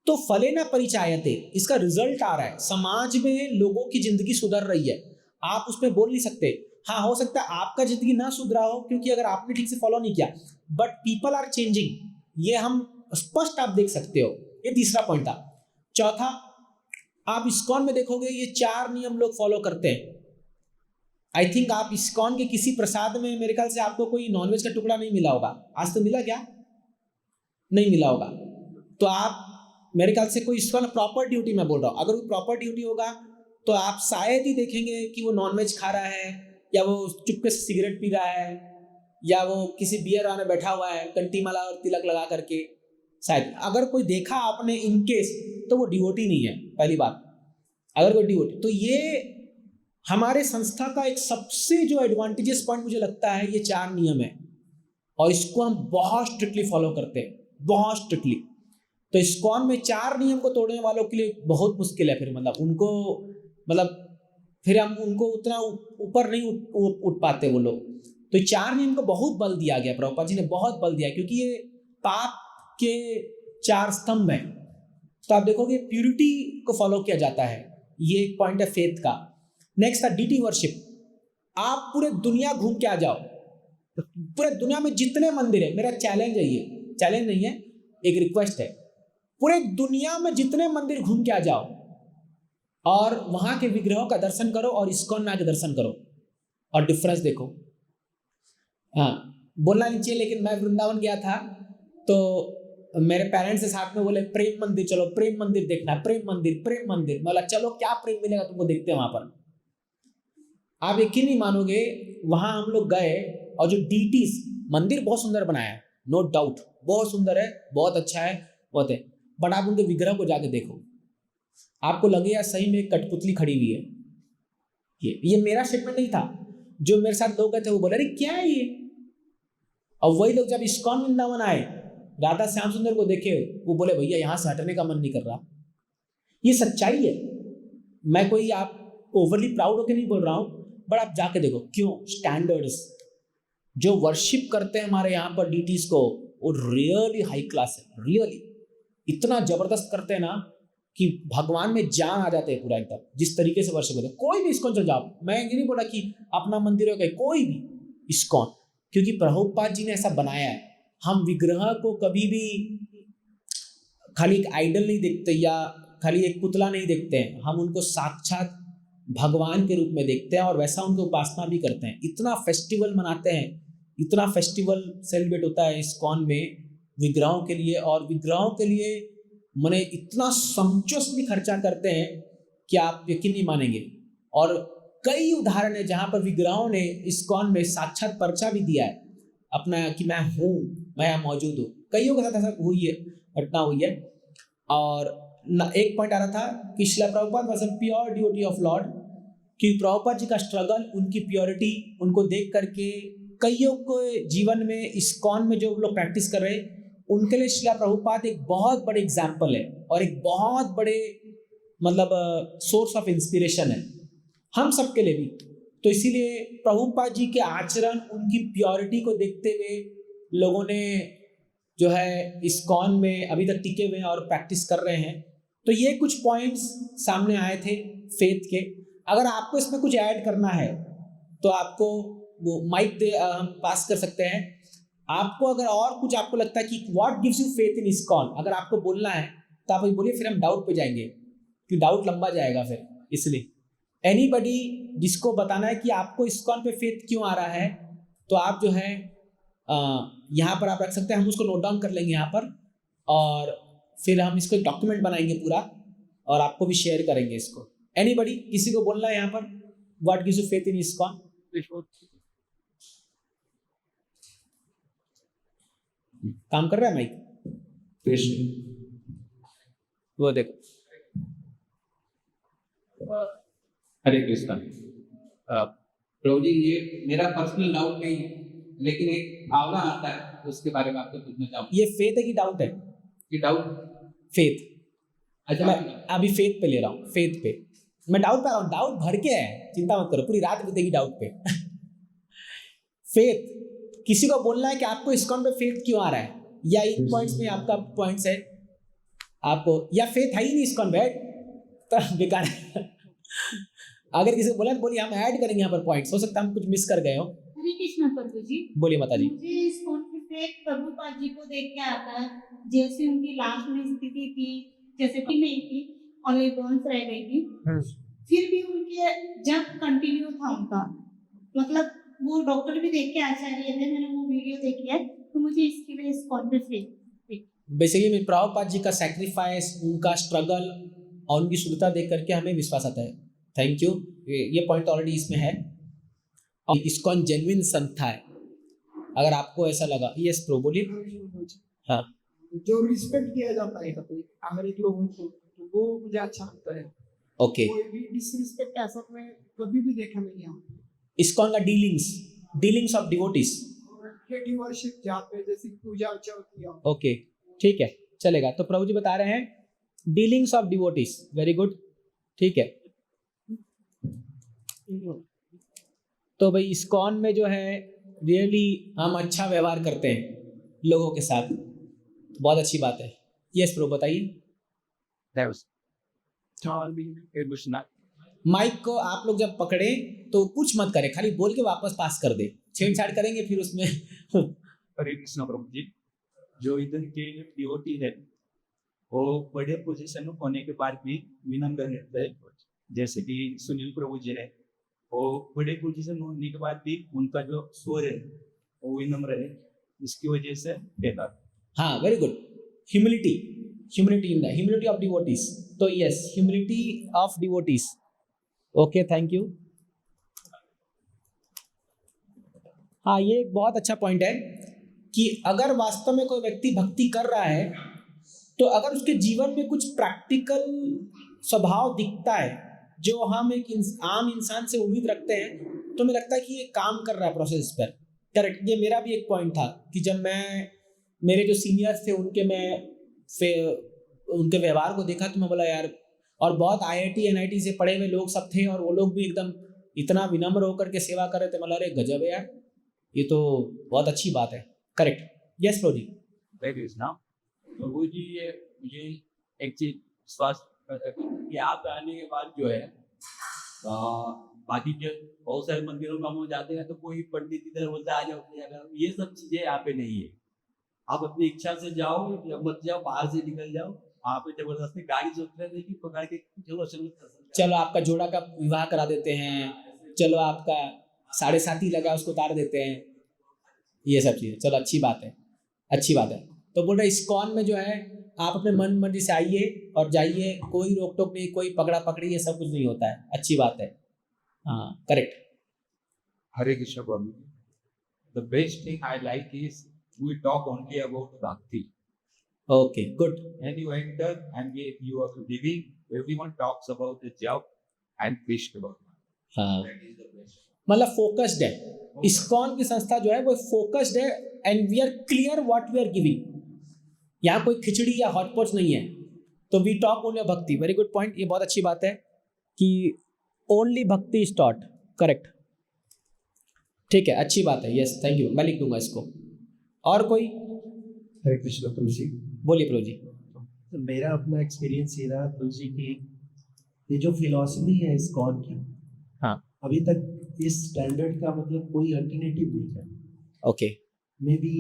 तो फले न परिचायते, इसका रिजल्ट आ रहा है, समाज में लोगों की जिंदगी सुधर रही है। आप उस पर बोल नहीं सकते। हाँ, हो सकता है आपका जिंदगी ना सुधरा हो क्योंकि अगर आपने ठीक से फॉलो नहीं किया, बट पीपल आर चेंजिंग, ये हम स्पष्ट आप देख सकते हो। ये तीसरा पॉइंट था। चौथा, आप इस्कॉन में देखोगे ये 4 नियम लोग फॉलो करते हैं। आई थिंक आप इस्कॉन के किसी प्रसाद में मेरे ख्याल से आपको कोई नॉनवेज का टुकड़ा नहीं मिला होगा। आज तो मिला क्या? नहीं मिला होगा। तो आप मेरे ख्याल से कोई इस्कॉन प्रॉपर ड्यूटी में बोल रहा हूँ, अगर वो प्रॉपर ड्यूटी होगा तो आप शायद ही देखेंगे कि वो नॉनवेज खा रहा है, या वो चुपके से सिगरेट पी रहा है, या वो किसी बियर में बैठा हुआ है कंठी माला और तिलक लगा करके। शायद अगर कोई देखा आपने इन केस, तो वो डिवोटी नहीं है, पहली बात। अगर कोई डिवोटी, तो ये हमारे संस्था का एक सबसे जो एडवांटेजेस पॉइंट मुझे लगता है, ये 4 नियम है, और इसको हम बहुत स्ट्रिक्टली फॉलो करते हैं, बहुत स्ट्रिक्टली। तो इस्कॉन में 4 नियम को तोड़ने वालों के लिए बहुत मुश्किल है फिर, मतलब उनको, मतलब फिर हम उनको उतना ऊपर नहीं उठ पाते वो लोग। तो 4 नियम को बहुत बल दिया गया, प्रभुपाद जी ने बहुत बल दिया, क्योंकि ये पाप के 4 स्तंभ हैं। तो आप देखोगे प्यूरिटी को फॉलो किया जाता है, ये एक पॉइंट है फेथ का। नेक्स्ट था डीटी वर्शिप। आप पूरे दुनिया घूम के आ जाओ, पूरे दुनिया में जितने मंदिर है, मेरा चैलेंज है, ये चैलेंज नहीं है, एक रिक्वेस्ट है, पूरे दुनिया में जितने मंदिर घूम के आ जाओ और वहां के विग्रहों का दर्शन करो और इस्कॉन में आके दर्शन करो और डिफरेंस देखो। हाँ, बोलना नहीं चाहिए, लेकिन मैं वृंदावन गया था तो मेरे पेरेंट्स के साथ में बोले प्रेम मंदिर चलो, प्रेम मंदिर देखना, प्रेम मंदिर, प्रेम मंदिर। मैं बोला चलो, क्या प्रेम मिलेगा तुमको, देखते हैं वहां पर। आप यकीन नहीं मानोगे, वहां हम लोग गए और जो डीटीज, मंदिर बहुत सुंदर बनाया है, नो डाउट, बहुत सुंदर है, बहुत अच्छा है, बहुत है, बट आप उनके विग्रह को जाके देखो, आपको लगेगा सही में एक कठपुतली खड़ी हुई है। ये मेरा स्टेटमेंट नहीं था, जो मेरे साथ लोग गए थे वो बोले अरे क्या है ये। और वही लोग जब इस्कॉन वृंदावन आए, राधा श्याम सुंदर को देखे, वो बोले भैया यहाँ से हटने का मन नहीं कर रहा। ये सच्चाई है, मैं कोई आप ओवरली प्राउड होकर नहीं बोल रहा हूँ, बट आप जाके देखो। क्यों? स्टैंडर्ड्स जो वर्शिप करते हैं हमारे यहाँ पर डीटीज को, वो रियली हाई क्लास है, रियली इतना जबरदस्त करते हैं ना कि भगवान में जान आ जाते हैं पूरा एकदम, जिस तरीके से वर्शिप करते हैं। कोई भी इस्कॉन चल जाओ, मैं ये नहीं बोला कि अपना मंदिर हो गया, कोई भी इस्कॉन, क्योंकि प्रभुपाद जी ने ऐसा बनाया है। हम विग्रह को कभी भी खाली एक आइडल नहीं देखते या खाली एक पुतला नहीं देखते हैं, हम उनको साक्षात भगवान के रूप में देखते हैं और वैसा उनकी उपासना भी करते हैं। इतना फेस्टिवल मनाते हैं, इतना फेस्टिवल सेलिब्रेट होता है इस्कॉन में विग्रहों के लिए, और विग्रहों के लिए मने इतना समंजसली खर्चा करते हैं कि आप यकीन नहीं मानेंगे। और कई उदाहरण है जहां पर विग्रहों ने इस्कॉन में साक्षात परिचय भी दिया है अपना, कि मैं हूँ, मैं यहाँ मौजूद हूँ। कईयों के साथ ऐसा हुई है, घटना हुई है। और एक पॉइंट आ रहा था कि Srila Prabhupada was a pure devotee of Lord, कि प्रभुपाद जी का स्ट्रगल, उनकी प्योरिटी, उनको देख करके कईयों को जीवन में इस्कॉन में जो लोग प्रैक्टिस कर रहे हैं, उनके लिए श्रील प्रभुपाद एक बहुत बड़े एग्जाम्पल है और एक बहुत बड़े मतलब सोर्स ऑफ इंस्पिरेशन है हम सबके लिए भी। तो इसीलिए प्रभुपाद जी के आचरण, उनकी प्योरिटी को देखते हुए लोगों ने जो है इस्कॉन में अभी तक टिके हुए हैं और प्रैक्टिस कर रहे हैं। तो ये कुछ पॉइंट्स सामने आए थे फेथ के। अगर आपको इसमें कुछ ऐड करना है तो आपको वो माइक पास कर सकते हैं। आपको अगर और कुछ आपको लगता है कि what gives you faith in ISKCON, अगर आपको बोलना है तो आप बोलिए, फिर हम डाउट पे जाएंगे कि डाउट लंबा जाएगा फिर। इसलिए एनीबडी जिसको बताना है कि आपको इस्कॉन पे फेथ क्यों आ रहा है, तो आप जो है यहाँ पर आप रख सकते हैं, हम उसको नोट डाउन कर लेंगे यहाँ पर, और फिर हम इसको एक डॉक्यूमेंट बनाएंगे पूरा और आपको भी शेयर करेंगे इसको। एनीबडी, किसी को बोलना है यहाँ पर what gives you faith in ISKCON? काम कर रहा है माइक? कृष्ण। वो देखो, हरे कृष्णा। प्रभु जी, ये मेरा पर्सनल डाउट नहीं है, लेकिन एक भावना आता है, उसके बारे में आपको पूछना चाहूँ। ये फेथ है कि डाउट है? ये डाउट। फेथ। अच्छा, मैं अभी फेथ पे ले रहा हूँ, फेथ पे मैं डाउट पे आ रहा हूँ। डाउट भर के है, चिंता मत करो, पूरी रात बीतेगी डाउट पे। फेथ, किसी को बोलना है कि आपको इस्कॉन पे फेथ क्यों आ रहा है, या इन पॉइंट्स में आपका पॉइंट्स है आपको, या फेथ है ही नहीं इस्कॉन पे तो बेकार है। अगर किसी को बोला तो बोलिए, हम ऐड करेंगे यहाँ पर पॉइंट्स, हो सकता है हम कुछ मिस कर गए हो। हरे कृष्ण प्रभु जी। बोलिए माता जी। मुझे इस कॉन्फ्लिक्ट से प्रभुपाद जी को देख के आता है, जैसे उनकी लास्ट में स्थिति थी, जैसे भी नहीं थी, ओनली बोन्स रह गई थी, फिर भी उनके जब कंटिन्यू था उनका, मतलब वो डॉक्टर भी देख के आचार्य थे, मैंने वो वीडियो देखी है, तो मुझे इसके लिए इस कॉन्फ्लिक्ट बेसिकली प्रभुपाद जी का सैक्रिफाइस, उनका स्ट्रगल और उनकी शुद्धता देख करके हमें विश्वास आता है। थैंक यू, ये पॉइंट ऑलरेडी इसमें है। और इस्कॉन जेन्युइन संस्था है, अगर आपको ऐसा लगा। यस प्रो, बोलिए। हाँ, जो रिस्पेक्ट किया जाता है अमेरिकन लोगों को, तो वो मुझे अच्छा लगता है। ओके। कोई भी डिसरिस्पेक्ट ऐसा मैं कभी भी देखा नहीं है। इस्कॉन का डीलिंग्स ऑफ डिवोटीज, खेती वर्शिप जहाँ पे जैसे पूजा अर्चा होती है। ओके, ठीक है, चलेगा। तो प्रभु जी बता रहे हैं dealings of devotees, very good, ठीक है। तो भाई इस्कॉन में जो है रियली हम अच्छा व्यवहार करते हैं लोगों के साथ, बहुत अच्छी बात है। यस प्रो, बताइए। माइक को आप लोग जब पकड़े तो कुछ मत करें, खाली बोल के वापस पास कर दे, छेड़छाड़ करेंगे फिर उसमें। हरे कृष्ण प्रभु जी, जो इधर के डिवोटी है वो बड़े पोजीशन में होने के बाद भी विनम्र रहते हैं, जैसे कि सुनील प्रभु जी है, वो बड़े पोजीशन होने के बाद भी उनका जो स्वर है वो विनम्र है, इसकी वजह से कहता। हाँ, very good. Humility in the humility of devotees. तो yes, humility of devotees. Okay, thank you. हाँ, ये एक बहुत अच्छा पॉइंट है कि अगर वास्तव में कोई व्यक्ति भक्ति कर रहा है, तो अगर उसके जीवन में कुछ प्रैक्टिकल स्वभाव दिखता है जो हम एक आम इंसान से उम्मीद रखते हैं, तो मुझे लगता है कि ये काम कर रहा है प्रोसेस पर। करेक्ट, ये मेरा भी एक पॉइंट था कि जब मैं मेरे जो सीनियर्स थे उनके व्यवहार को देखा तो मैं बोला यार, और बहुत IIT NIT से पढ़े हुए लोग सब थे और वो लोग भी एकदम इतना विनम्र होकर के सेवा कर रहे थे, मतलब अरे गजब है यार, ये तो बहुत अच्छी बात है। करेक्ट, यस प्रो जी। प्रभु जी, ये मुझे एक चीज स्वास्थ्य कि आप आने के बाद जो है बाकी जो बहुत सारे मंदिरों में हम जाते हैं तो कोई पंडित इधर बोलता है आ जाओ, ये सब चीजें यहाँ पे नहीं है। आप अपनी इच्छा से जाओ या मत जाओ, बाहर से निकल जाओ, वहाँ पे जबरदस्ती गाड़ी से उतरे नहीं कि पकड़ के चलो आपका जोड़ा का विवाह करा देते हैं, चलो आपका 7.5 लगा उसको उतार देते हैं, ये सब चीजें। चलो अच्छी बात है, अच्छी बात है। तो बोल रहे इस्कॉन में जो है आप अपने मन मर्जी से आइए और जाइए, कोई रोक टोक नहीं, कोई पकड़ा पकड़ी, ये सब कुछ नहीं होता है, अच्छी बात है। हाँ, correct. Hare Krishna Prabhu. The best thing I like is we talk only about bhakti. Okay, good. And you enter and you are living, everyone talks about the job and Krishna Bhagwan. हाँ, That is the best. मतलब focused है ISKCON की संस्था जो है, वो focused है and we are clear what we are giving. यहाँ कोई खिचड़ी या हॉटपॉट नहीं है, तो we talk only bhakti. Very good point, ये बहुत अच्छी बात है कि ओनली भक्ति इज टॉट। करेक्ट, ठीक है, अच्छी बात है। यस, थैंक यू, मैं लिख दूंगा इसको। और कोई? हरे कृष्ण प्रभु जी। बोलिए प्रभु जी। तो मेरा अपना एक्सपीरियंस ये रहा प्रभु जी कि ये जो फिलॉसफी है इस्कॉन की, हाँ, अभी तक इस स्टैंडर्ड का मतलब कोई अल्टरनेटिव नहीं है। ओके, मे बी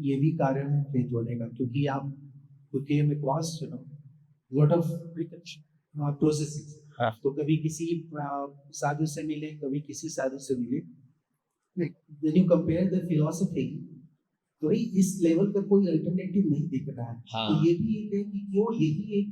ये भी कारण है फेथ होने का, क्योंकि आप came across lot of processes। हाँ। तो कभी किसी साधु से मिले, कभी किसी साधु से मिले, when you compare the philosophy, तो इस लेवल का कोई अल्टरनेटिव नहीं दिख रहा है। हाँ। तो ये भी एक है कि क्यों यही एक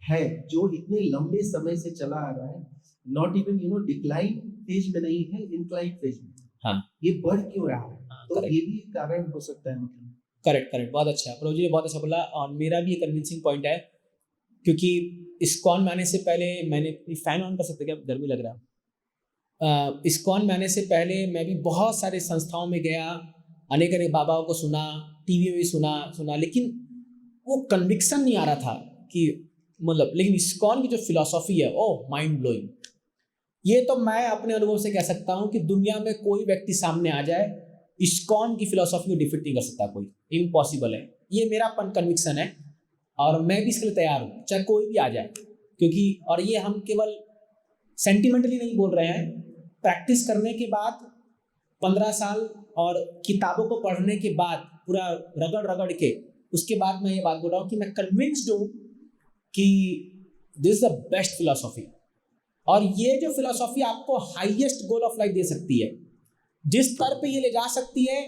है जो इतने लंबे समय से चला आ रहा है, नॉट इवन डिक्लाइन फेज में नहीं है, इंक्लाइन फेज में। हाँ। ये बढ़ क्यों रहा है? तो correct। ये भी कारण हो सकता है। मतलब करेक्ट करेक्ट, बहुत अच्छा प्रभु जी ने बहुत अच्छा बोला। और मेरा भी एक कन्विंसिंग पॉइंट है, क्योंकि इस्कॉन में आने से पहले मैंने, फैन ऑन कर सकते क्या, गर्मी लग रहा है। इस्कॉन में आने से पहले मैं भी बहुत सारे संस्थाओं में गया, अनेक अनेक बाबाओं को सुना, टीवी में भी सुना, लेकिन वो कन्विक्शन नहीं आ रहा था कि मतलब, लेकिन इस्कॉन की जो फिलॉसफी है, ओह माइंड ब्लोइंग। ये तो मैं अपने अनुभव से कह सकता हूँ कि दुनिया में कोई व्यक्ति सामने आ जाए, इस्कॉन की फिलॉसफी को डिफीट नहीं कर सकता कोई, इम्पॉसिबल है। ये मेरा कन्विक्शन है और मैं भी इसके लिए तैयार हूँ, चाहे कोई भी आ जाए। क्योंकि और ये हम केवल सेंटिमेंटली नहीं बोल रहे हैं, प्रैक्टिस करने के बाद 15 साल और किताबों को पढ़ने के बाद पूरा रगड़ के उसके बाद मैं ये बात बोल रहा हूँ कि मैं कन्विंस्ड हूँ कि this is the best philosophy. और ये जो फिलॉसफी आपको हाईएस्ट गोल ऑफ लाइफ दे सकती है, जिस स्तर पे ये ले जा सकती है,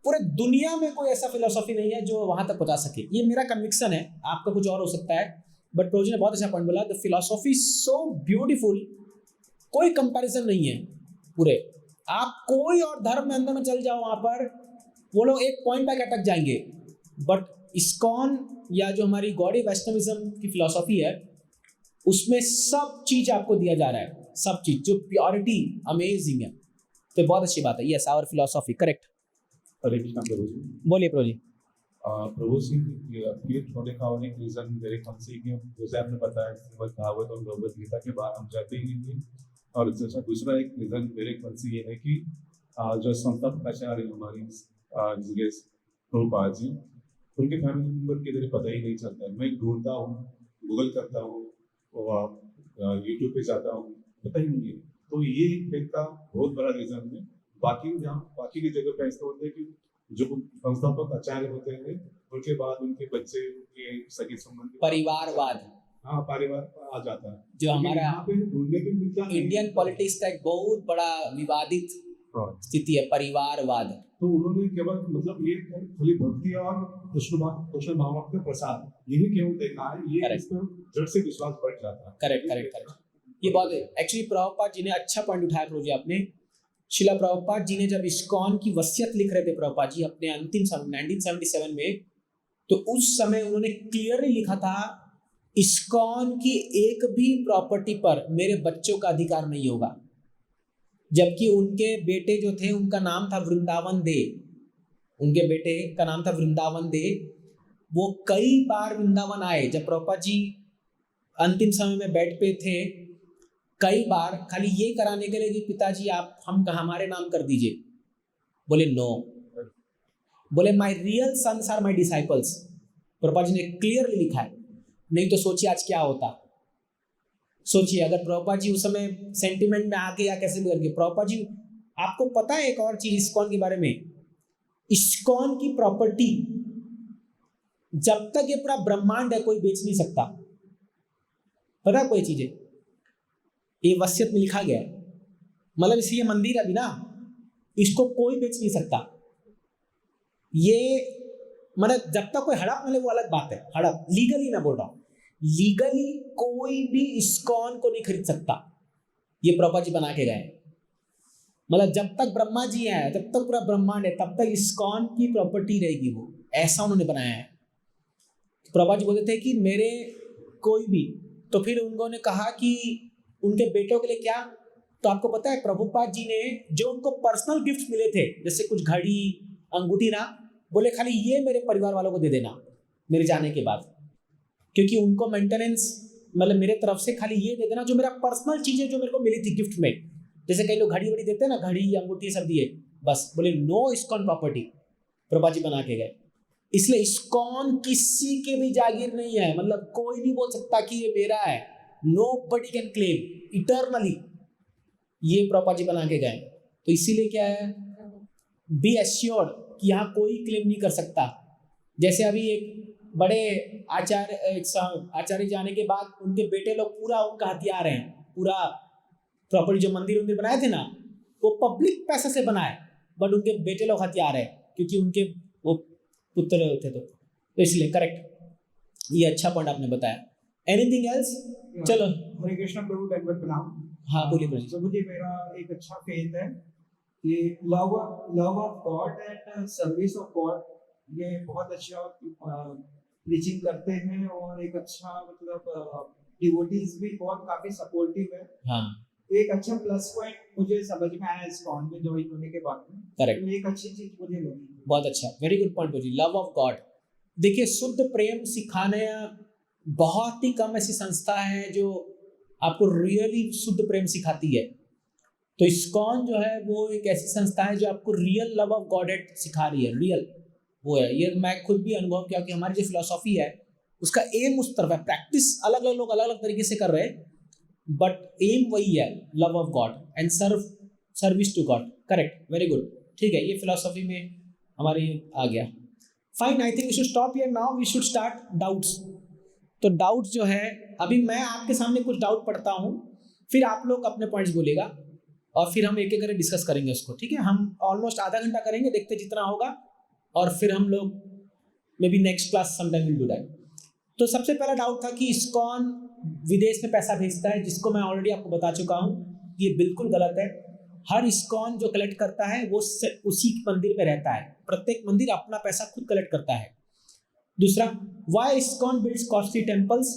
पूरे दुनिया में कोई ऐसा फिलॉसफी नहीं है जो वहां तक पहुंचा सके। ये मेरा कन्विक्शन है, आपका कुछ और हो सकता है, बट प्रभु जी ने बहुत अच्छा पॉइंट बोला, द फिलॉसफी सो ब्यूटीफुल, कोई कंपैरिजन नहीं है पूरे। आप कोई और धर्म में अंदर में चल जाओ, वहां पर वो लोग एक पॉइंट तक अटक जाएंगे, बट इस्कॉन या जो हमारी गॉडी वैष्णविज्म की फिलॉसफी है, उसमें सब चीज आपको दिया जा रहा है, सब चीज, जो प्योरिटी अमेजिंग है। तो बहुत अच्छी बात है, यस आवर फिलॉसफी, करेक्ट। हरे कृष्णा प्रभु जी। बोलिए प्रभु जी। प्रभु जी, ये होने का और एक रीजन मेरे ख्याल से कि जैसे आपने बताया श्रीमद् भागवत और भगवद गीता के बाद हम जाते ही नहीं थे, और जैसा दूसरा एक रीजन मेरे ख्याल से ये है कि जो संत आचार्य हमारी प्रभुपाद जी, उनके फैमिली मेंबर के लिए पता ही नहीं चलता है। मैं ढूंढता हूँ, गूगल करता हूँ, यूट्यूब पे जाता हूँ, पता ही नहीं है। तो ये एक का बहुत बड़ा रीजन है। बाकी की जगह पे ऐसा होता है कि जो संस्थापक आचार्य होते हैं, उनके बाद उनके बच्चे, उनके सगे संबंधी, परिवारवाद, हाँ परिवार आ जाता है, जो हमारा यहाँ पे ढूंढने के मिलता इंडियन पॉलिटिक्स का एक बहुत बड़ा विवादित स्थिति है, परिवारवाद। तो उन्होंने केवल मतलब ये खाली भक्ति और कृष्ण भाव का प्रसाद, यही केवल देखा है, ये इस पर जड़ से विश्वास बढ़ जाता है। करेक्ट। ये बहुत एक्चुअली प्रभुपाद जी ने अच्छा पॉइंट उठाया प्रभु जी आपने। शिला प्रभुपाद जी ने जब इस्कॉन की वसीयत लिख रहे थे प्रभुपाद जी अपने अंतिम समय 1977 में, तो उस समय उन्होंने क्लियरली लिखा था, इस्कॉन की एक भी प्रॉपर्टी पर मेरे बच्चों का अधिकार नहीं होगा। जबकि उनके बेटे जो थे, उनका नाम था वृंदावन दे, उनके बेटे का नाम था वृंदावन दे। वो कई बार वृंदावन आए, जब प्रभुपाद जी अंतिम समय में बेड पे थे, कई बार खाली ये कराने के लिए कि पिताजी आप हमारे नाम कर दीजिए। बोले नो, बोले my real sons are my disciples. Prabhupada ji ने क्लियरली लिखा है, नहीं तो सोचिए आज क्या होता। सोचिए अगर प्रभुपाद जी उस समय सेंटिमेंट में आके या कैसे भी करके, प्रभुपाद जी, आपको पता है एक और चीज इस्कॉन के बारे में, इस्कॉन की प्रॉपर्टी जब तक ये पूरा ब्रह्मांड है कोई बेच नहीं सकता। पता है कोई चीज है, ये वसीयत में लिखा गया है, मतलब इसलिए मंदिर अभी ना, इसको कोई बेच नहीं सकता। ये मतलब जब तक कोई हड़प मिले वो अलग बात है, हड़प लीगली मैं बोल रहा हूँ, लीगली कोई भी इस्कॉन को नहीं खरीद सकता। ये प्रभुपाद जी बना के गए, मतलब जब तक ब्रह्मा जी हैं, जब तक पूरा ब्रह्मांड है, तब तक इस्कॉन की प्रॉपर्टी रहेगी, वो ऐसा उन्होंने बनाया है। प्रभुपाद जी बोलते थे कि मेरे कोई भी, तो फिर उन्होंने कहा कि उनके बेटों के लिए क्या, तो आपको पता है प्रभुपाद जी ने जो उनको पर्सनल गिफ्ट मिले थे, जैसे कुछ घड़ी, अंगूठी ना, बोले खाली ये मेरे परिवार वालों को दे देना मेरे जाने के बाद, क्योंकि उनको मेंटेनेंस मतलब मेरे तरफ से खाली ये दे देना जो मेरा पर्सनल चीजें जो मेरे को मिली थी गिफ्ट में, जैसे कई लोग घड़ी वड़ी देते हैं ना, घड़ी अंगूठी सब दिए, बस बोले no ISKCON property. Prabhupada ji बना के गए, इसलिए इस्कॉन किसी के भी जागीर नहीं है, मतलब कोई नहीं बोल सकता कि ये मेरा है, nobody can claim eternally, ये प्रभुपाद जी बना के गए। तो इसीलिए क्या है, बी एश्योर्ड कि यहाँ कोई क्लेम नहीं कर सकता। जैसे अभी एक बड़े आचार्य जाने के बाद उनके बेटे लोग पूरा उनका हथियार हैं, पूरा प्रॉपर्टी जो मंदिर बनाए थे ना, वो पब्लिक पैसे से बनाए, बट उनके बेटे लोग हथियार है क्योंकि उनके वो पुत्र थे। तो इसलिए करेक्ट, ये अच्छा पॉइंट आपने बताया। Anything else? चलो हरे कृष्ण प्रभु, दंडवत प्रणाम। हाँ बोलिए प्रभु। तो मुझे मेरा एक अच्छा फेथ है कि love of God and service of God ये बहुत अच्छा प्रीचिंग करते हैं और एक अच्छा मतलब डिवोटीज भी बहुत काफी सपोर्टिव है। हाँ एक अच्छा प्लस पॉइंट मुझे समझ में आया इस्कॉन में ज्वाइन होने के बाद में। करेक्ट, तो एक अच्छी चीज मुझे लगी। बहुत अच्छा, वेरी गुड पॉइंट जी। लव ऑफ गॉड, देखिए शुद्ध प्रेम सिखाने बहुत ही कम ऐसी संस्था है जो आपको रियली शुद्ध प्रेम सिखाती है। तो इस्कॉन जो है वो एक ऐसी संस्था है जो आपको रियल लव ऑफ गॉडेड सिखा रही है, रियल वो है। ये मैं खुद भी अनुभव किया कि हमारी जो फिलॉसफी है उसका एम उस तरफ है। प्रैक्टिस अलग अलग लोग अलग अलग तरीके से कर रहे हैं, बट एम वही है, love of God and service to God. Correct, very good, ठीक है, ये फिलॉसफी में हमारी आ गया। Fine, I think we should stop here now, we should start doubts. तो डाउट्स जो है, अभी मैं आपके सामने कुछ डाउट पढ़ता हूँ, फिर आप लोग अपने पॉइंट्स बोलिएगा और फिर हम एक एक करके डिस्कस करेंगे उसको, ठीक है। हम ऑलमोस्ट आधा घंटा करेंगे, देखते जितना होगा, और फिर हम लोग may be next class sometime will do that. तो सबसे पहला डाउट था कि इस्कॉन विदेश में पैसा भेजता है, जिसको मैं ऑलरेडी आपको बता चुका हूँ, ये बिल्कुल गलत है। हर इस्कॉन जो कलेक्ट करता है वो उसी मंदिर में रहता है, प्रत्येक मंदिर अपना पैसा खुद कलेक्ट करता है। दूसरा, why ISKCON builds costly temples,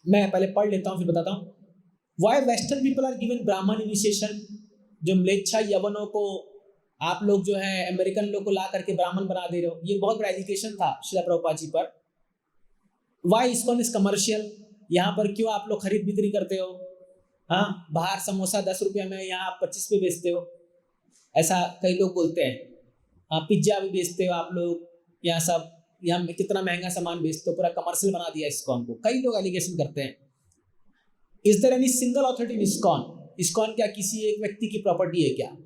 मैं पहले पढ़ लेता हूँ फिर बताता हूँ। Why western people are given Brahmin initiation, जो म्लेच्छा यवनों को आप लोग जो है अमेरिकन लोग को ला करके ब्राह्मण बना दे रहे हो, ये बहुत बड़ा एजुकेशन था श्रील प्रभुपाद जी पर। वाई इस्कॉन इज कमर्शियल, यहाँ पर क्यों आप लोग खरीद बिक्री करते हो, हाँ, बाहर समोसा 10 रुपये में, यहाँ आप 25 पे बेचते हो, ऐसा कई लोग बोलते हैं। हाँ, पिज्जा भी बेचते हो आप लोग, यहाँ सब, यहाँ कितना महंगा सामान बेचते हो, पूरा कमर्शियल बना दिया इस्कॉन को, कई लोग एलिगेशन करते हैं। Is there any single authority in ISKCON, ISKCON क्या किसी एक व्यक्ति की प्रॉपर्टी है क्या?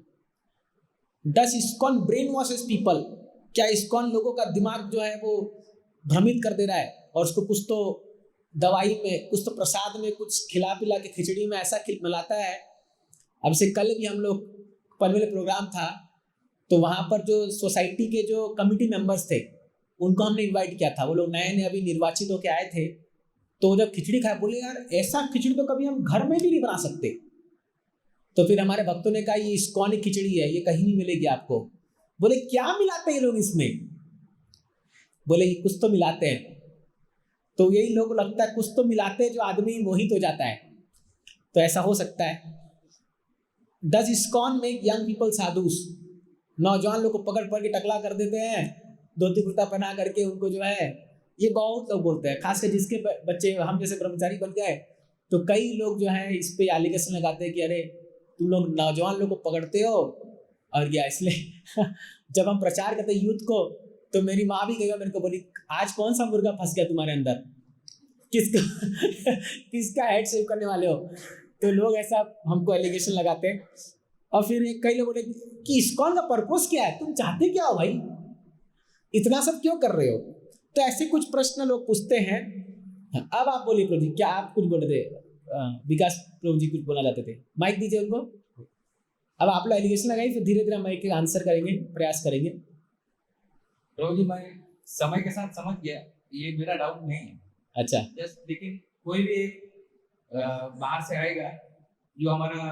Does ISKCON brainwashes people, क्या इस्कॉन लोगों का दिमाग जो है वो भ्रमित कर दे रहा है और उसको कुछ तो दवाई में, कुछ तो प्रसाद में, कुछ खिला पिला के खिचड़ी में ऐसा मिलाता है। अब से कल भी हम लोग पनवेल प्रोग्राम था, तो वहाँ पर जो सोसाइटी के जो कमिटी मेंबर्स थे उनको हमने इनवाइट किया था, वो लोग नए नए अभी निर्वाचित होकर आए थे। तो जब खिचड़ी खाए बोले यार ऐसा खिचड़ी तो कभी हम घर में भी नहीं बना सकते। तो फिर हमारे भक्तों ने कहा ये इस्कॉन की खिचड़ी है, ये कहीं नहीं मिलेगी आपको। बोले क्या मिलाते हैं ये लोग इसमें? बोले ये कुछ तो मिलाते हैं। तो यही लोग लगता है कुछ तो मिलाते हैं जो आदमी मोहित हो जाता है, तो ऐसा हो सकता है। Does ISKCON make young people sadhus, नौजवान लोग को पकड़ पकड़ के टकला कर देते हैं, धोती कुर्ता पहना करके उनको जो है, ये बहुत लोग बोलते हैं, खासकर जिसके बच्चे हम जैसे ब्रह्मचारी बन गए, तो कई लोग जो है इस पे एलिगेशन लगाते हैं कि अरे तुम लोग नौजवान लोग को पकड़ते हो और क्या, इसलिए जब हम प्रचार करते हैं यूथ को, तो मेरी माँ भी कही मेरे को, बोली आज कौन सा मुर्गा फंस गया तुम्हारे अंदर, किसका हेड सेव करने वाले हो? तो लोग ऐसा हमको एलिगेशन लगाते हैं। और फिर कई लोग बोले कि इस्कॉन का पर्पस क्या है, तुम चाहते क्या हो भाई, इतना सब क्यों कर रहे हो? तो ऐसे कुछ प्रश्न लोग पूछते हैं। अब आप बोलिए प्रभु जी, क्या आप कुछ बोल रहे थे? विकास प्रभु जी कुछ बोलना चाहते थे, माइक दीजिए उनको। अब आप लोग एलिगेशन लगाइए, फिर धीरे धीरे हम एक आंसर करेंगे, प्रयास करेंगे। प्रभु जी, मैं समय के साथ समझ गया, ये मेरा डाउट नहीं है। अच्छा, जस्ट लेकिन कोई भी एक बाहर से आएगा जो हमारा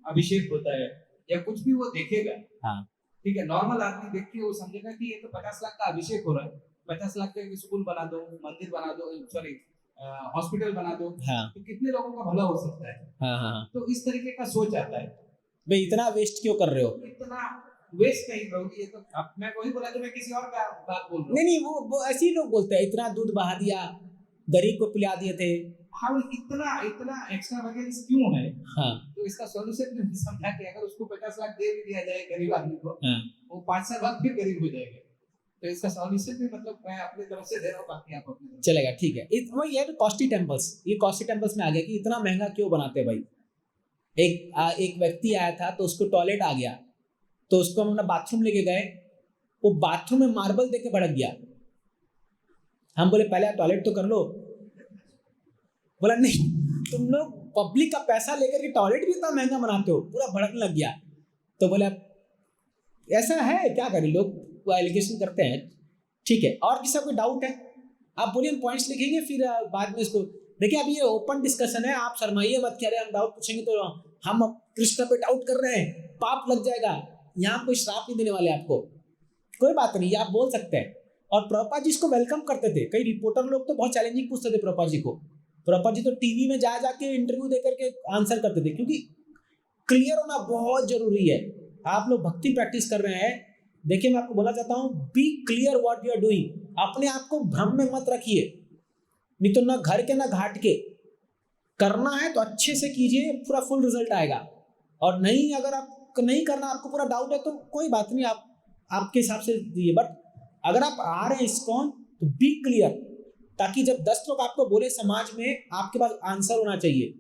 अभिषेक होता है या कुछ भी वो देखेगा, हाँ, ठीक है, नॉर्मल आदमी देख के वो समझेगा कि ये तो 50 लाख का अभिषेक हो रहा है, 50 लाख का स्कूल बना दो, मंदिर बना दो, सॉरी हॉस्पिटल बना दो, हाँ, तो कितने लोगों का भला हो सकता है। हाँ, हाँ, तो इस तरीके का सोच आता है, भाई इतना वेस्ट क्यों कर रहे हो? इतना वेस्ट नहीं करो, ये तो अब मैं वही बोला, तो मैं किसी और का बात बोल रहा हूँ। नहीं, वो ऐसे ही लोग बोलते हैं, इतना दूध बहा दिया, गरीब को पिला दिए थे। हाँ, इतना एक्स्ट्रावेगेंस क्यों है? हाँ, तो इसका सॉल्यूशन नहीं समझा कि अगर उसको 50 लाख दे भी दिया जाए गरीब आदमी को, हाँ, वो 5 साल बाद फिर गरीब हो जाएगा। तो इसका सॉल्यूशन भी मतलब मैं अपनी तरफ से दे रहा हूँ, बाकी आप अपनी तरफ से। चलेगा, ठीक है। वही है कॉस्टली टेम्पल्स, ये कॉस्टली टेम्पल्स में आ गया कि इतना महंगा क्यों बनाते हैं भाई। एक व्यक्ति आया था, तो उसको टॉयलेट आ गया, तो उसको हम अपना बाथरूम लेके गए, वो बाथरूम में मार्बल देके भड़क गया। हम बोले पहले आप टॉयलेट तो कर लो। बोला नहीं, तुम लोग पब्लिक का पैसा लेकर के टॉयलेट भी इतना महंगा बनाते हो, पूरा भड़कने लग गया। तो बोले ऐसा है, क्या करें, लोग वो एलिगेशन करते हैं। ठीक है, और किसी कोई डाउट है आप बोलिए, हम पॉइंट्स लिखेंगे, फिर बाद में इसको देखिए। अभी ये ओपन डिस्कशन है, आप शर्माइए मत, कह रहे हम डाउट पूछेंगे तो हम कृष्ण पे डाउट कर रहे हैं, पाप लग जाएगा। यहाँ कोई श्राप नहीं देने वाले आपको, कोई बात नहीं, आप बोल सकते हैं। और प्रभुपाद जी इसको वेलकम करते थे। कई रिपोर्टर लोग तो बहुत चैलेंजिंग पूछते थे प्रभुपाद जी को। प्रभुपाद जी तो टीवी में जा जाके इंटरव्यू दे करके आंसर करते थे, क्योंकि क्लियर होना बहुत जरूरी है। आप लोग भक्ति प्रैक्टिस कर रहे हैं, देखिए मैं आपको बोलना चाहता हूँ, be clear what you are doing. अपने आप को भ्रम में मत रखिए, नहीं तो ना घर के ना घाट के। करना है तो अच्छे से कीजिए, पूरा फुल रिजल्ट आएगा। और नहीं, अगर आप नहीं करना, आपको पूरा डाउट है, तो कोई बात नहीं, आप आपके हिसाब से दिए। बट अगर आप आ रहे हैं ISKCON तो बी क्लियर, ताकि जब 10 लोग आपको बोले समाज में, आपके पास आंसर होना चाहिए,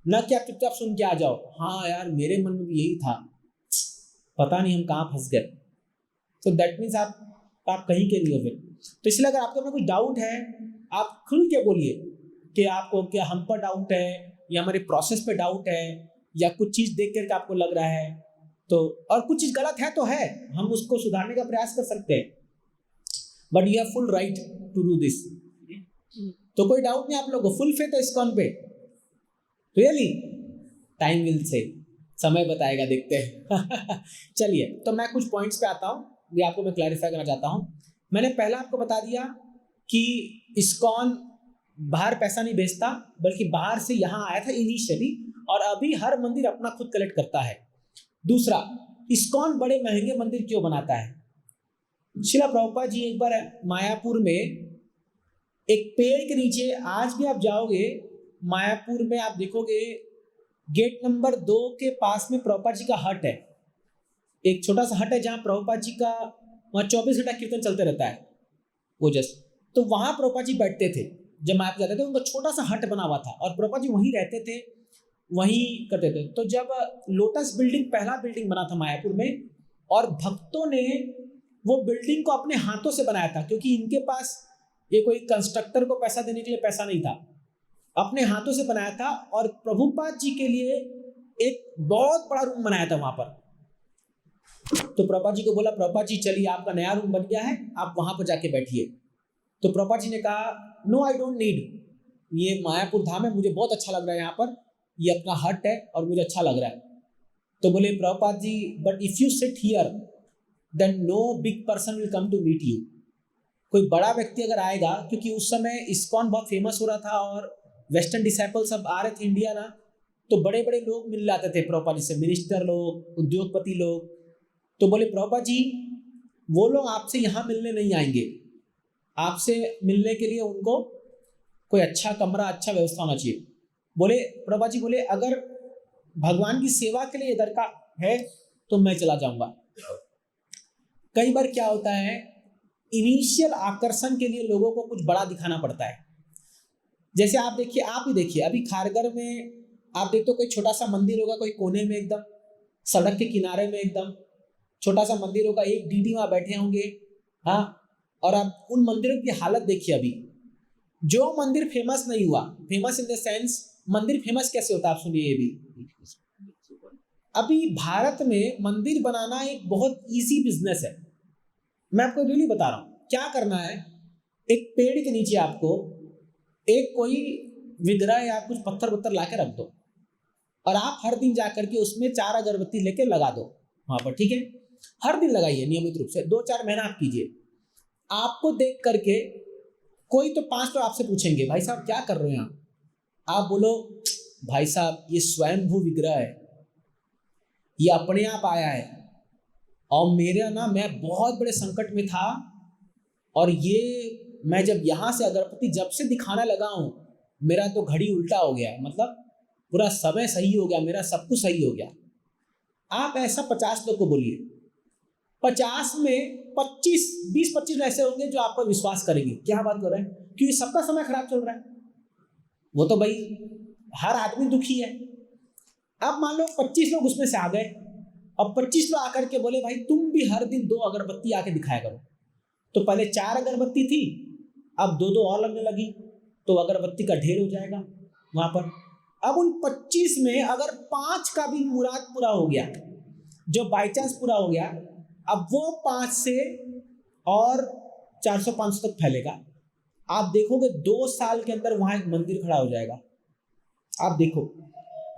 न कि आप चुपचाप सुन के आ जाओ, हाँ यार मेरे मन में भी यही था, पता नहीं हम कहाँ फंस गए। तो दैट मीन्स आप कहीं के नहीं हो फिर। तो इसलिए अगर आपके में कुछ डाउट है, आप खुल के बोलिए कि आपको क्या हम पर डाउट है, या हमारे प्रोसेस पे डाउट है, या कुछ चीज़ देख करके आपको लग रहा है तो, और कुछ चीज़ गलत है तो है, हम उसको सुधारने का प्रयास कर सकते हैं। But you have full right to do this. तो कोई डाउट नहीं आप लोगों को, फुल फेथ है ISKCON पे रियली। टाइम विल से, समय बताएगा, देखते हैं। चलिए, तो मैं कुछ पॉइंट्स पे आता हूँ, ये आपको मैं क्लैरिफाई करना चाहता हूँ। मैंने पहला आपको बता दिया कि ISKCON बाहर पैसा नहीं भेजता, बल्कि बाहर से यहाँ आया था इनिशियली, और अभी हर मंदिर अपना खुद कलेक्ट करता है। दूसरा, ISKCON बड़े महंगे मंदिर क्यों बनाता है? श्रील प्रभुपाद जी एक बार मायापुर में एक पेड़ के नीचे, आज भी आप जाओगे मायापुर में, आप देखोगे गेट नंबर 2 के पास में प्रभुपाद जी का हट है, एक छोटा सा हट है जहाँ प्रभुपाद जी का वहाँ 24 घंटा कीर्तन चलते रहता है वो जस्ट। तो वहाँ प्रभुपाद जी बैठते थे जब मायापुर जाते थे, उनका छोटा सा हट बना हुआ था और प्रभुपाद जी वहीं रहते थे, वहीं करते थे। तो जब लोटस बिल्डिंग, पहला बिल्डिंग बना था मायापुर में, और भक्तों ने वो बिल्डिंग को अपने हाथों से बनाया था, क्योंकि इनके पास ये कोई कंस्ट्रक्टर को पैसा देने के लिए पैसा नहीं था, अपने हाथों से बनाया था। और प्रभुपाद जी के लिए एक बहुत बड़ा रूम बनाया था वहां पर। तो प्रभुपाद जी को बोला, प्रभुपाद जी चलिए आपका नया रूम बन गया है, आप वहां पर जाके बैठिए। तो प्रभुपाद जी ने कहा, नो आई डोंट नीड, ये मायापुर धाम है, मुझे बहुत अच्छा लग रहा है यहाँ पर, ये अपना हट है और मुझे अच्छा लग रहा है। तो बोले Prabhupada ji, but if you sit here then no big person will come to meet you. कोई बड़ा व्यक्ति अगर आएगा, क्योंकि उस समय ISKCON बहुत फेमस हो रहा था और वेस्टर्न डिसाइपल सब आ रहे थे इंडिया ना, तो बड़े बड़े लोग मिल जाते थे प्रभुपाद जी से, मिनिस्टर लोग, उद्योगपति लोग। तो बोले प्रभुपाद जी, वो लोग आपसे यहाँ मिलने नहीं आएंगे, आपसे मिलने के लिए उनको कोई अच्छा कमरा, अच्छा व्यवस्था होना चाहिए। बोले प्रभुपाद जी बोले, अगर भगवान की सेवा के लिए इधर का है तो मैं चला जाऊंगा। कई बार क्या होता है, इनिशियल आकर्षण के लिए लोगों को कुछ बड़ा दिखाना पड़ता है। जैसे आप देखिए, आप ही देखिए, अभी खारगर में आप देखते हो कोई छोटा सा मंदिर होगा, कोई कोने में एकदम सड़क के किनारे में एकदम छोटा सा मंदिर होगा, एक दीदी वहां बैठे होंगे, हाँ। और आप उन मंदिरों की हालत देखिए। अभी जो मंदिर फेमस नहीं हुआ, फेमस इन द सेंस, मंदिर फेमस कैसे होता है आप सुनिए। ये भी अभी भारत में मंदिर बनाना एक बहुत इजी बिजनेस है। मैं आपको रियली बता रहा हूँ, क्या करना है, एक पेड़ के नीचे आपको एक कोई विग्रह या कुछ पत्थर वत्थर ला के रख दो, और आप हर दिन जा करके उसमें 4 अगरबत्ती लेके लगा दो वहां पर, ठीक है। हर दिन लगाइए नियमित रूप से, 2-4 महीना आप कीजिए। आपको देख करके कोई तो 5 लोग आपसे पूछेंगे, भाई साहब क्या कर रहे हो यहाँ? आप बोलो, भाई साहब ये स्वयंभू विग्रह है, ये अपने आप आया है, और मेरा ना, मैं बहुत बड़े संकट में था, और ये मैं जब यहाँ से अगरबत्ती जब से दिखाने लगा हूँ, मेरा तो घड़ी उल्टा हो गया, मतलब पूरा समय सही हो गया, मेरा सब कुछ सही हो गया। आप ऐसा 50 लोग को बोलिए, 50 में 20-25 ऐसे होंगे जो आप पर विश्वास करेंगे, क्या बात कर रहे हैं, क्योंकि सबका समय खराब चल रहा है, वो तो भाई हर आदमी दुखी है। अब मान लो 25 लोग उसमें से आ गए, अब 25 लोग आकर के बोले, भाई तुम भी हर दिन 2 अगरबत्ती आके दिखाया करो। तो पहले 4 अगरबत्ती थी, अब 2-2 और लगने लगी, तो अगरबत्ती का ढेर हो जाएगा वहां पर। अब उन 25 में अगर 5 का भी मुराद पूरा हो गया, जो बाई चांस पूरा हो गया, अब वो 5 से और 400-500 तक फैलेगा। आप देखोगे 2 साल के अंदर वहां एक मंदिर खड़ा हो जाएगा। आप देखो,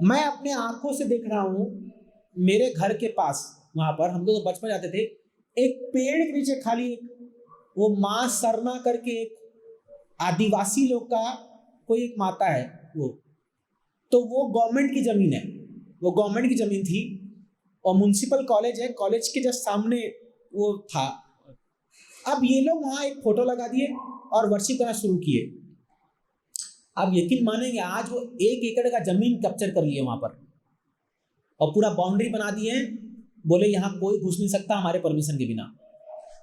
मैं अपने आंखों से देख रहा हूं, मेरे घर के पास वहां पर हम लोग तो बचपन जाते थे, एक पेड़ के नीचे खाली वो माँ सरना करके एक आदिवासी लोग का कोई एक माता है वो, तो वो गवर्नमेंट की जमीन है, वो गवर्नमेंट की जमीन थी और म्युनिसिपल कॉलेज है, कॉलेज के जस्ट सामने वो था। अब ये लोग वहाँ एक फोटो लगा दिए और वर्शिप करना शुरू किए। आप यकीन मानेंगे आज वो 1 एकड़ का जमीन कैप्चर कर लिए वहाँ पर और पूरा बाउंड्री बना दिए हैं, बोले यहाँ कोई घुस नहीं सकता हमारे परमिशन के बिना,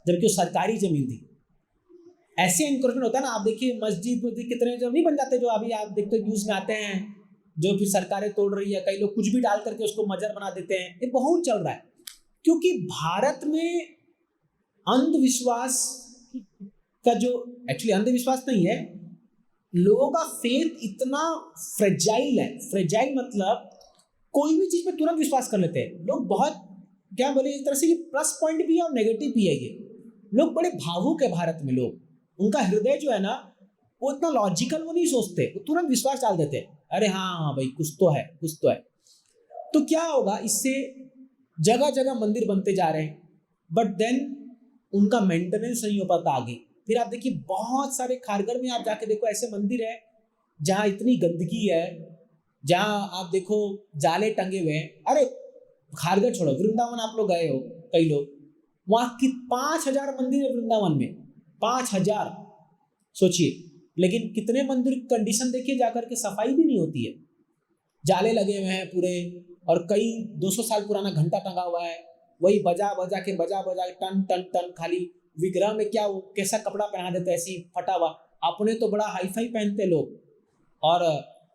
जबकि वो सरकारी जमीन थी। ऐसे एनक्रोचमेंट होता है ना, आप देखिए मस्जिद कितने जो नहीं बन जाते, जो अभी आप देखते हो न्यूज़ में आते हैं, जो फिर सरकारें तोड़ रही है, कई लोग कुछ भी डाल करके उसको मजर बना देते हैं, ये बहुत चल रहा है। क्योंकि भारत में अंधविश्वास का जो एक्चुअली अंधविश्वास नहीं है, लोगों का फेथ इतना फ्रेजाइल है। फ्रेजाइल मतलब कोई भी चीज पे तुरंत विश्वास कर लेते हैं लोग। बहुत क्या बोले, इस तरह से ये प्लस पॉइंट भी है और नेगेटिव भी है। ये लोग बड़े भावुक है भारत में लोग, उनका हृदय जो है ना वो इतना लॉजिकल वो नहीं सोचते, वो तुरंत विश्वास डाल देते हैं, अरे हाँ भाई कुछ तो है, कुछ तो है। तो क्या होगा इससे, जगह जगह मंदिर बनते जा रहे हैं, बट देन उनका मेंटेनेंस नहीं हो पाता आगे। फिर आप देखिए बहुत सारे खारघर में आप जाके देखो ऐसे मंदिर है जहाँ इतनी गंदगी है, जहाँ आप देखो जाले टंगे हुए हैं। अरे खारघर छोड़ो, वृंदावन आप लोग गए हो कई लोग, वहाँ की 5000 मंदिर है वृंदावन में, 5000 सोचिए। लेकिन कितने मंदिर कंडीशन देखिए जाकर के, सफाई भी नहीं होती है, जाले लगे हुए हैं पूरे, और कई 200 साल पुराना घंटा टंगा हुआ है, वही बजा बजा के टन टन टन, खाली विग्रह में क्या वो कैसा कपड़ा पहना देते हैं ऐसी फटा हुआ। अपने तो बड़ा हाईफाई पहनते लोग, और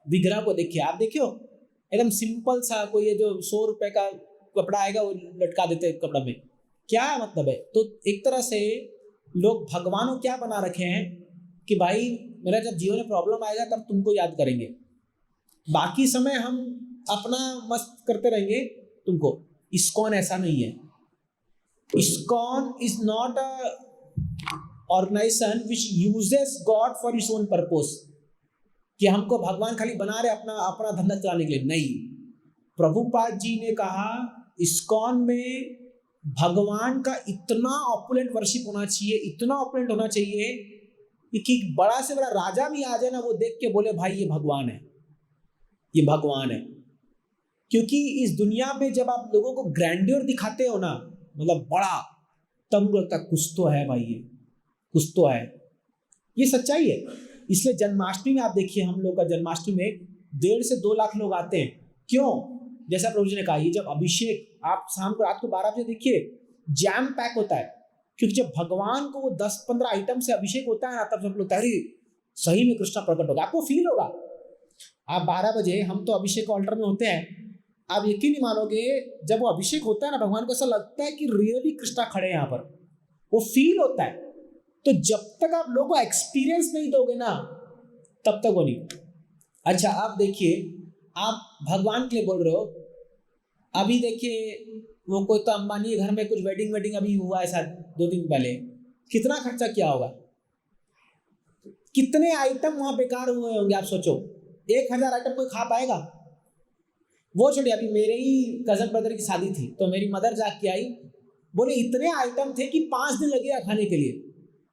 विग्रह को देखिए, आप देखियो एकदम सिंपल सा कोई ये जो 100 रुपए का कपड़ा आएगा वो लटका देते हैं कपड़ा में, क्या मतलब है। तो एक तरह से लोग भगवान को क्या बना रखे हैं कि भाई मेरा जब जीवन में प्रॉब्लम आएगा तब तुमको याद करेंगे, बाकी समय हम अपना मस्त करते रहेंगे तुमको। इस्कॉन ऐसा नहीं है। ISKCON is not a organisation which uses God for its own purpose, कि हमको भगवान खाली बना रहे अपना धंधा चलाने के लिए, नहीं। प्रभुपाद जी ने कहा इस्कॉन में भगवान का इतना ऑपुलेंट वर्शिप होना चाहिए, इतना ऑपुलेंट होना चाहिए कि बड़ा से बड़ा राजा भी आ जाए ना, वो देख के बोले भाई ये भगवान है, ये भगवान है। क्योंकि इस दुनिया में जब आप लोगों को ग्रैंड्योर दिखाते हो ना, मतलब बड़ा, तब लगता कुछ तो है भाई, ये कुछ तो है, ये सच्चाई है। इसलिए जन्माष्टमी में आप देखिए, हम लोग का जन्माष्टमी में 1.5 से 2 लाख लोग आते हैं। क्यों? जैसा प्रभु जी ने कहा, ये जब अभिषेक आप शाम को रात को 12 बजे देखिए जैम पैक होता है, क्योंकि जब भगवान को वो 10-15 आइटम से अभिषेक होता है ना, तब सब लोग अरे सही में कृष्णा प्रकट होगा, आपको फील होगा। आप 12 बजे, हम तो अभिषेक ऑल्टर में होते हैं, आप यकीन नहीं मानोगे, जब वो अभिषेक होता है ना भगवान को, ऐसा लगता है कि रियली कृष्णा खड़े हैं यहाँ पर, वो फील होता है। तो जब तक आप लोगों को एक्सपीरियंस नहीं दोगे ना, तब तक वो नहीं। अच्छा आप देखिए, आप भगवान के लिए बोल रहे हो, अभी देखिए वो कोई तो अंबानी के घर में कुछ वेडिंग अभी हुआ है शायद 2 दिन पहले, कितना खर्चा किया होगा, कितने आइटम वहां बेकार हुए होंगे, आप सोचो। 1000 आइटम कोई खा पाएगा? वो छोड़िए, अभी मेरे ही कजन ब्रदर की शादी थी, तो मेरी मदर जाके आई, बोले इतने आइटम थे कि 5 दिन लगेगा खाने के लिए।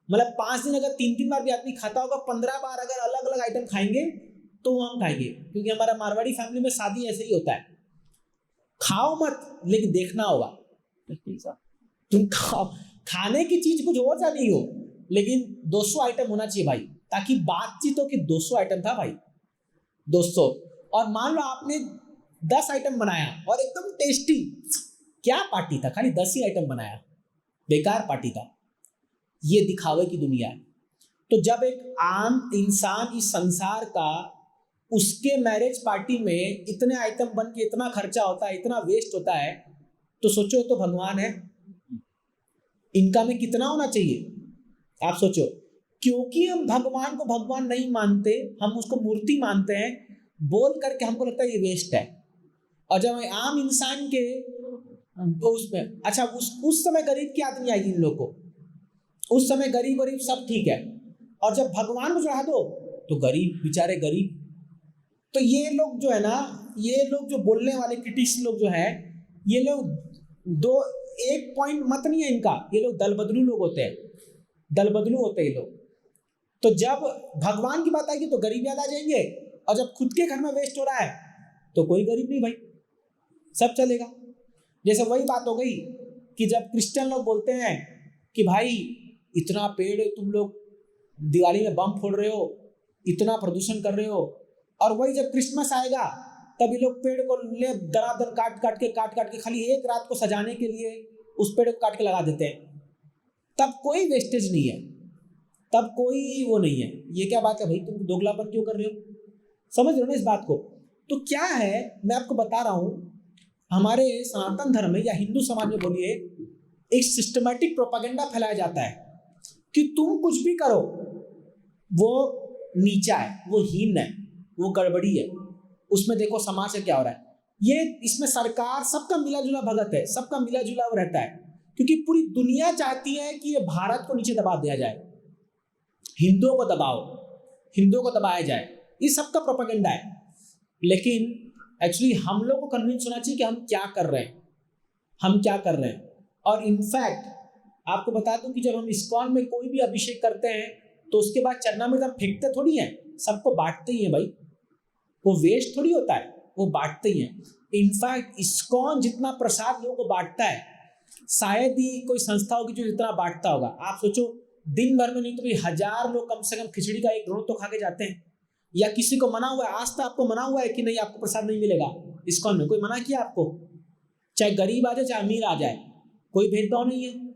मतलब 5 दिन अगर 3-3 बार भी आदमी खाता होगा, 15 बार अगर अलग अलग आइटम खाएंगे तो हम खाएंगे, क्योंकि हमारा मारवाड़ी फैमिली में शादी ऐसे ही होता है। खाओ मत, लेकिन देखना होगा, तुम खाओ, खाने की चीज कुछ और सा नहीं हो, लेकिन 200 आइटम होना चाहिए भाई, ताकि बातचीत हो कि 200 आइटम था भाई, 200। और मान लो आपने 10 आइटम बनाया और एकदम टेस्टी, क्या पार्टी था, खाली 10 ही आइटम बनाया, बेकार पार्टी था। ये दिखावे की दुनिया है। तो जब एक आम इंसान इस संसार का, उसके मैरिज पार्टी में इतने आइटम बन के इतना खर्चा होता है, इतना वेस्ट होता है, तो सोचो तो भगवान है, इनका में कितना होना चाहिए आप सोचो। क्योंकि हम भगवान को भगवान नहीं मानते, हम उसको मूर्ति मानते हैं, बोल करके हमको लगता है ये वेस्ट है। और जब आम इंसान के तो उसमें, अच्छा उस समय गरीब की आदमी आएगी इन लोग को, उस समय गरीब सब ठीक है, और जब भगवान को चढ़ा दो तो गरीब, बेचारे गरीब। तो ये लोग जो है ना, ये लोग जो बोलने वाले क्रिटिक्स लोग जो है, ये लोग एक पॉइंट मत नहीं है इनका, ये लोग दल बदलू लोग होते हैं, दल बदलू होते हैं ये लोग। तो जब भगवान की बात आएगी तो गरीब याद आ जाएंगे, और जब खुद के घर में वेस्ट हो रहा है तो कोई गरीब नहीं भाई, सब चलेगा। जैसे वही बात हो गई कि जब क्रिश्चियन लोग बोलते हैं कि भाई इतना पेड़ तुम लोग दिवाली में बम फोड़ रहे हो, इतना प्रदूषण कर रहे हो, और वही जब क्रिसमस आएगा तभी लोग पेड़ को ले दरादर काट काट के खाली एक रात को सजाने के लिए उस पेड़ को काट के लगा देते हैं। तब कोई वेस्टेज नहीं है, तब कोई वो नहीं है। ये क्या बात है भाई, तुम दोगलापन क्यों कर रहे हो? समझ रहे हो ना इस बात को? तो क्या है, मैं आपको बता रहा हूँ, हमारे सनातन धर्म में या हिंदू समाज में बोलिए, एक सिस्टमैटिक प्रोपेगेंडा फैलाया जाता है कि तुम कुछ भी करो वो नीचा है, वो हीन है, वो गड़बड़ी है, उसमें देखो समाज से क्या हो रहा है। ये इसमें सरकार सबका मिला जुला भगत है, सबका मिला जुला रहता है, क्योंकि पूरी दुनिया चाहती है कि ये भारत को नीचे दबा दिया जाए, हिंदुओं को दबाओ, हिंदुओं को दबाया जाए, ये सबका प्रोपेगेंडा है। लेकिन एक्चुअली हम लोग को कन्विंस होना चाहिए कि हम क्या कर रहे हैं, हम क्या कर रहे हैं। और इनफैक्ट आपको बता दूं कि जब हम इस्कॉन में कोई भी अभिषेक करते हैं तो उसके बाद चरणामृत फेंकते थोड़ी हैं, सबको बांटते ही हैं भाई, वो वेस्ट थोड़ी होता है, वो बांटते ही हैं। इनफैक्ट इस्कॉन जितना प्रसाद लोगों को बांटता है शायद ही कोई संस्था होगी जो इतना बांटता होगा। आप सोचो, दिन भर में नहीं तो भी 1000 लोग कम से कम खिचड़ी का एक रोट तो खा के जाते हैं। या किसी को मना हुआ है, आज तक आपको मना हुआ है कि नहीं आपको प्रसाद नहीं मिलेगा इस्कॉन में? कोई मना किया आपको? चाहे गरीब आ जाए चाहे अमीर आ जाए, कोई भेदभाव नहीं है।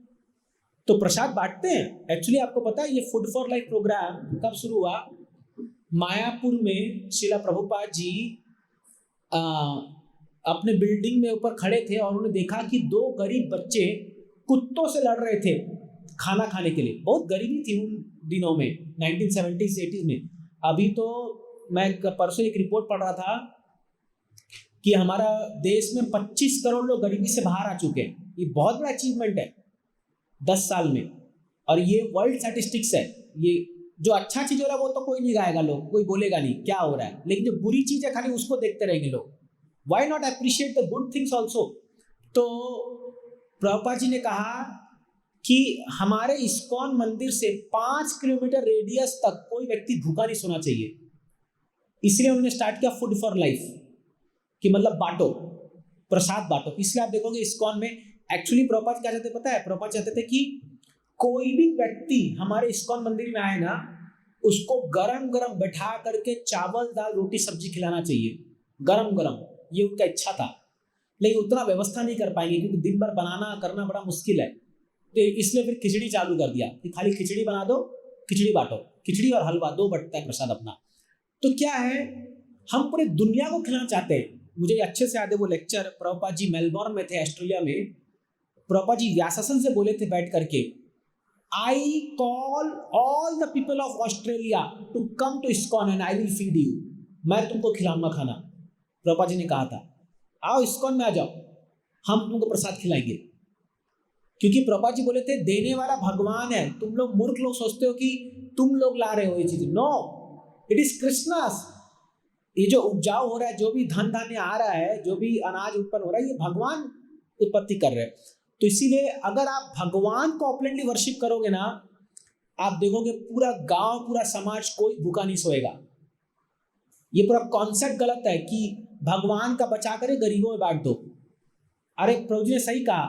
तो प्रसाद बांटते हैं। एक्चुअली आपको पता है ये फूड फॉर लाइफ प्रोग्राम कब शुरू हुआ? मायापुर में श्रीला प्रभुपाद जी अपने बिल्डिंग में ऊपर खड़े थे और उन्होंने देखा कि 2 गरीब बच्चे कुत्तों से लड़ रहे थे खाना खाने के लिए। बहुत गरीबी थी उन दिनों में, 1970s 80s में। अभी तो मैं परसों एक रिपोर्ट पढ़ रहा था कि हमारा देश में 25 करोड़ लोग गरीबी से बाहर आ चुके हैं। ये बहुत बड़ा अचीवमेंट है 10 साल में, और ये वर्ल्ड स्टैटिस्टिक्स है। ये जो अच्छा चीज हो रहा है वो तो कोई नहीं गाएगा, लोग कोई बोलेगा नहीं क्या हो रहा है, लेकिन जो बुरी चीज है खाली उसको देखते रहेंगे लोग। Why not appreciate the good things also? तो प्रभुपाद जी ने कहा कि हमारे इस्कॉन मंदिर से 5 किलोमीटर रेडियस तक कोई व्यक्ति भूखा नहीं सोना चाहिए। इसलिए उन्होंने स्टार्ट किया फूड फॉर लाइफ, कि मतलब बांटो, प्रसाद बांटो। इसलिए आप देखोगे इस्कॉन में एक्चुअली प्रभुपाद क्या चाहते पता है? प्रभुपाद चाहते थे कि कोई भी व्यक्ति हमारे इस्कॉन मंदिर में आए ना, उसको गरम गरम बैठा करके चावल दाल रोटी सब्जी खिलाना चाहिए, गरम गरम। ये उनका इच्छा था, लेकिन उतना व्यवस्था नहीं कर पाएंगे क्योंकि दिन भर बनाना करना बड़ा मुश्किल है। तो इसलिए फिर खिचड़ी चालू कर दिया कि खाली खिचड़ी बना दो, खिचड़ी बांटो, खिचड़ी और हलवा 2 बटता है प्रसाद अपना। तो क्या है, हम पूरे दुनिया को खिलाना चाहते हैं। मुझे अच्छे से याद है वो लेक्चर प्रभुपाद जी मेलबोर्न में थे, ऑस्ट्रेलिया में। प्रभुपाद जी व्यासासन से बोले थे बैठ करके, I call all the people of Australia to come to ISKCON and I will feed you. मैं तुमको खिलाऊंगा खाना। प्रभुपाद जी ने कहा था आओ इस्कॉन में आ जाओ, हम तुमको प्रसाद खिलाएंगे। क्योंकि प्रभुपाद जी बोले थे देने वाला भगवान है। तुम लोग मूर्ख लोग सोचते हो कि तुम लोग ला रहे हो ये चीज, नो, इट इज कृष्णास। ये जो उपजाऊ हो रहा है, जो भी धन धान्य आ रहा है, जो भी अनाज उत्पन्न हो रहा है, ये भगवान उत्पत्ति कर रहे हैं। तो इसीलिए अगर आप भगवान को ऑपरेंटली वर्शिप करोगे ना, आप देखोगे पूरा गांव, पूरा समाज, कोई भूखा नहीं सोएगा। ये पूरा कॉन्सेप्ट गलत है कि भगवान का बचा करे गरीबों में बांट दो। अरे प्रभु जी ने सही कहा,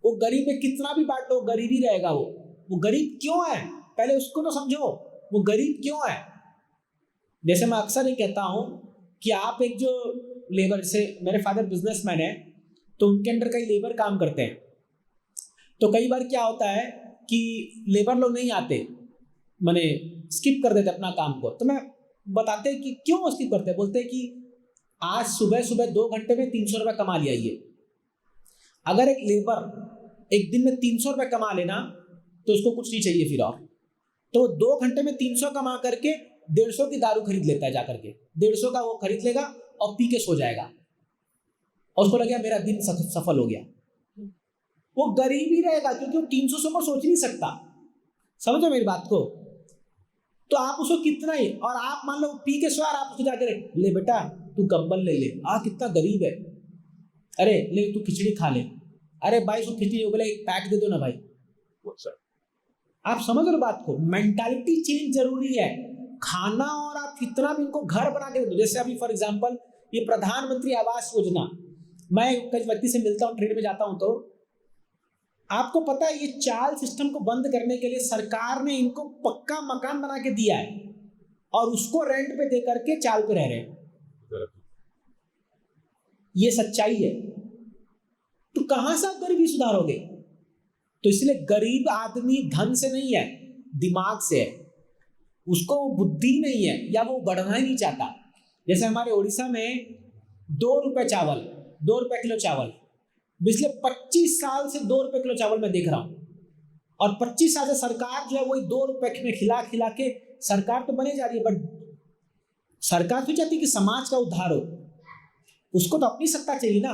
वो गरीब में कितना भी बांट दो गरीब ही रहेगा। वो गरीब क्यों है पहले उसको तो समझो, वो गरीब क्यों है। जैसे मैं अक्सर ये कहता हूँ कि आप एक जो लेबर, से मेरे फादर बिजनेसमैन है तो उनके अंडर कई लेबर काम करते हैं। तो कई बार क्या होता है कि लेबर लोग नहीं आते, माने स्किप कर देते अपना काम को। तो मैं बताते हैं कि क्यों स्किप करते हैं। बोलते हैं कि आज सुबह सुबह 2 घंटे में 300 रुपये कमा लिया। ये अगर एक लेबर एक दिन में 300 रुपये कमा लेना तो उसको कुछ नहीं चाहिए फिर और। तो 2 घंटे में 300 कमा करके 150 की दारू खरीद लेता है, जाकर के 150 का वो खरीद लेगा और पी के सो जाएगा और उसको लगेगा मेरा दिन सफल हो गया। वो गरीब ही रहेगा क्योंकि वो 300 से ऊपर सोच नहीं सकता। समझो मेरी बात को। तो आप उसको कितना ही, और आप मान लो पी के सो, आप उसको जाकर ले बेटा तू कंबल ले ले, कितना गरीब है, अरे ले तू खिचड़ी खा ले, अरे भाई उसको खिचड़ी बोले एक पैक दे दो ना भाई। आप समझ रहे हो बात को? मेंटालिटी चेंज जरूरी है। खाना और आप कितना भी इनको घर बना के दो, जैसे अभी फॉर एग्जांपल ये प्रधानमंत्री आवास योजना, मैं कई व्यक्ति से मिलता हूँ, ट्रेड में जाता हूँ, तो आपको पता है ये चाल सिस्टम को बंद करने के लिए सरकार ने इनको पक्का मकान बना के दिया है और उसको रेंट पे दे करके चाल पे रह रहे हैं। ये सच्चाई है। तो कहां से आप गरीबी सुधारोगे? तो इसलिए गरीब आदमी धन से नहीं है, दिमाग से है। उसको बुद्धि नहीं है या वो बढ़ना ही नहीं चाहता। जैसे हमारे उड़ीसा में 2 रुपए चावल, 2 रुपए किलो चावल, पिछले 25 साल से 2 रुपए किलो चावल मैं देख रहा हूं। और 25 साल से सरकार जो है वही 2 रुपए में खिला खिला के सरकार तो बने जा रही है, बट सरकार तो चाहती है कि समाज का उद्धार हो, उसको तो अपनी सत्ता चाहिए ना।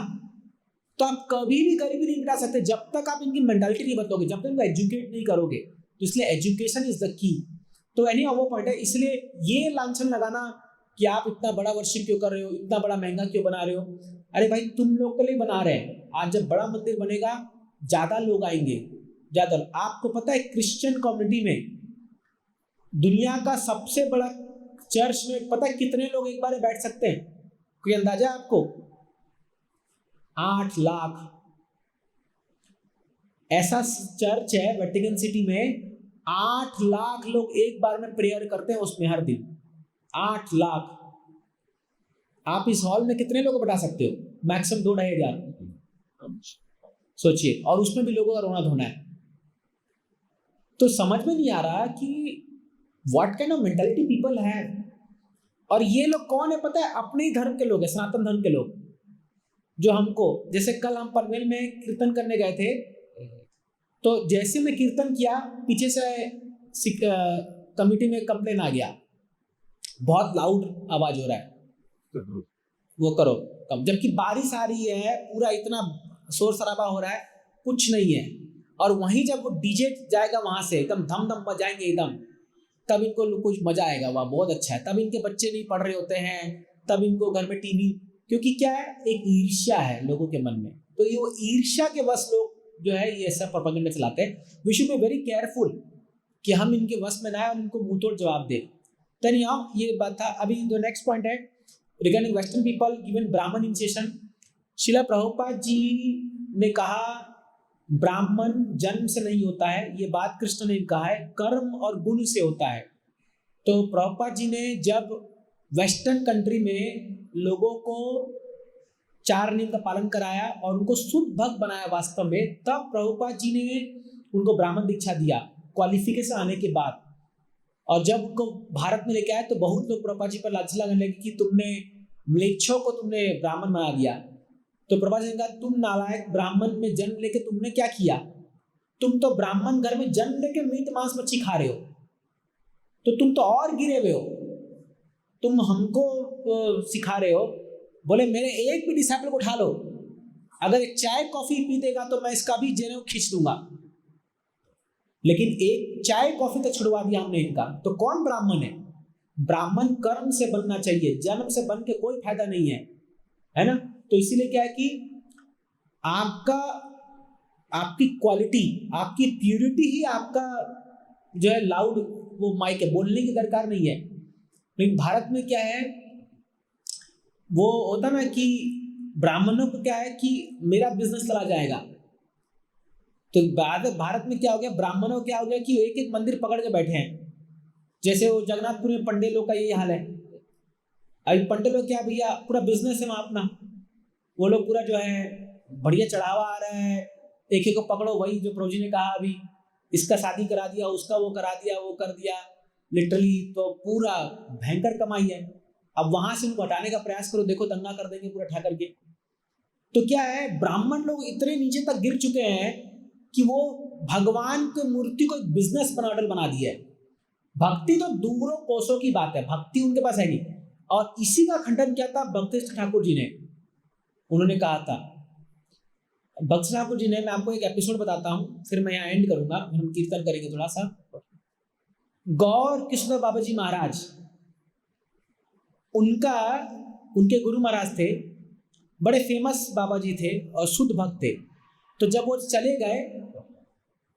तो आप कभी भी गरीबी नहीं मिटा सकते जब तक आप इनकी मेंटालिटी नहीं बदलोगे, जब तक इनको एजुकेट नहीं करोगे। तो इसलिए एजुकेशन इज द की। तो एनी वो पॉइंट है। इसलिए ये लांछन लगाना कि आप इतना बड़ा वर्शिप क्यों कर रहे हो, इतना बड़ा महंगा क्यों बना रहे हो, अरे भाई तुम लोग के लिए बना रहे हैं। आज जब बड़ा मंदिर बनेगा ज्यादा लोग आएंगे, ज्यादा। आपको पता है क्रिश्चियन कम्युनिटी में दुनिया का सबसे बड़ा चर्च में पता है कितने लोग एक बार में बैठ सकते हैं? कोई अंदाजा है आपको? 8 लाख। ऐसा चर्च है वेटिकन सिटी में, 8 लाख लोग एक बार में प्रेयर करते हैं उसमें हर दिन। 8 लाख। आप इस हॉल में कितने लोग बैठा सकते हो? मैक्सिमम 2-2.5 हजार। सोचिए, और उसमें भी लोगों का रोना धोना है। तो समझ में नहीं आ रहा कि what kind of mentality people है। और ये लोग कौन है पता है? अपने ही धर्म के लोग हैं, सनातन धर्म के लोग, जो हमको, जैसे कल हम पनवेल में कीर्तन करने गए थे, तो जैसे मैं कीर्तन किया पीछे से कमिटी में कंप्लेन आ गया, बहुत लाउड आवाज हो रहा है, वो करो कम। जबकि बारिश आ रही है, पूरा इतना शोर शराबा हो रहा है, कुछ नहीं है। और वहीं जब वो डीजे जाएगा वहां से एकदम धम धम बजाएंगे एकदम, तब इनको कुछ मजा आएगा, वह बहुत अच्छा है। तब इनके बच्चे नहीं पढ़ रहे होते हैं, तब इनको घर में टीवी, क्योंकि क्या है, एक ईर्ष्या है लोगों के मन में। तो ये वो ईर्ष्या के वश लोग जो है ये ऐसा प्रोपेगेंडा चलाते हैं। We should be very careful कि हम इनके वश में ना आए और इनको मुंह तोड़ जवाब दें। तो यहाँ ये बात था। अभी जो नेक्स्ट पॉइंट है regarding western people given Brahmin initiation, Srila Prabhupada ji ने कहा ब्राह्मण जन्म से नहीं होता है, ये बात कृष्ण ने कहा है, कर्म और गुण से होता है। तो प्रभुपाद जी ने जब वेस्टर्न कंट्री में लोगों को 4 नियम का पालन कराया और उनको शुद्ध भक्त बनाया वास्तव में, तब प्रभुपाद जी ने उनको ब्राह्मण दीक्षा दिया क्वालिफिकेशन आने के बाद। और जब उनको भारत में लेके आए तो बहुत लोग प्रभुपाद जी पर लांछन लगाने लगे कि तुमने म्लेच्छों को तुमने ब्राह्मण बना दिया। तो प्रभुपाद जी ने कहा तुम नालायक, ब्राह्मण में जन्म लेके तुमने क्या किया? तुम तो ब्राह्मण घर में जन्म लेके मीट मांस मच्छी खा रहे हो, तो तुम तो और गिरे हुए हो, तुम हमको सिखा रहे हो। बोले मेरे एक भी डिसाइपल को उठा लो, अगर एक चाय कॉफी पी देगा तो मैं इसका भी जेनेऊ खींच दूंगा। लेकिन एक चाय कॉफी तो छुड़वा दिया हमने इनका। तो कौन ब्राह्मण है? ब्राह्मण कर्म से बनना चाहिए, जन्म से बन के कोई फायदा नहीं है ना। तो इसीलिए क्या है कि आपकी क्वालिटी, आपकी प्यूरिटी ही आपका जो है लाउड वो माइक है, बोलने की दरकार नहीं है। लेकिन भारत में क्या है, वो होता ना कि ब्राह्मणों को क्या है कि मेरा बिजनेस चला जाएगा। तो भारत में क्या हो गया, ब्राह्मणों क्या हो गया कि एक एक मंदिर पकड़ के बैठे हैं। जैसे वो जगन्नाथपुर में पंडे लोग का यही हाल है। अभी पंडे लोग क्या भैया, पूरा बिजनेस है वहाँ अपना, वो लोग पूरा जो है बढ़िया चढ़ावा आ रहा है, एक एक को पकड़ो। वही जो प्रभु जी ने कहा अभी, इसका शादी करा दिया, उसका वो करा दिया, वो कर दिया, लिटरली तो पूरा भयंकर कमाई है। अब वहां से उनको हटाने का प्रयास करो, देखो दंगा कर देंगे पूरा ठा करके। तो क्या है, ब्राह्मण लोग इतने नीचे तक गिर चुके हैं कि वो भगवान की मूर्ति को एक बिजनेस मॉडल बना दिया है। भक्ति तो दूरों कोसों की बात है, भक्ति उनके पास है नहीं। और इसी का खंडन क्या था भक्तेश ठाकुर जी ने, उन्होंने कहा था, भक्त ठाकुर जी ने, मैं आपको एक एपिसोड बताता हूँ, फिर मैं यहाँ एंड करूंगा, हम कीर्तन करेंगे थोड़ा सा। गौर कृष्ण बाबा जी महाराज, उनके गुरु महाराज थे, बड़े फेमस बाबा जी थे और शुद्ध भक्त थे। तो जब वो चले गए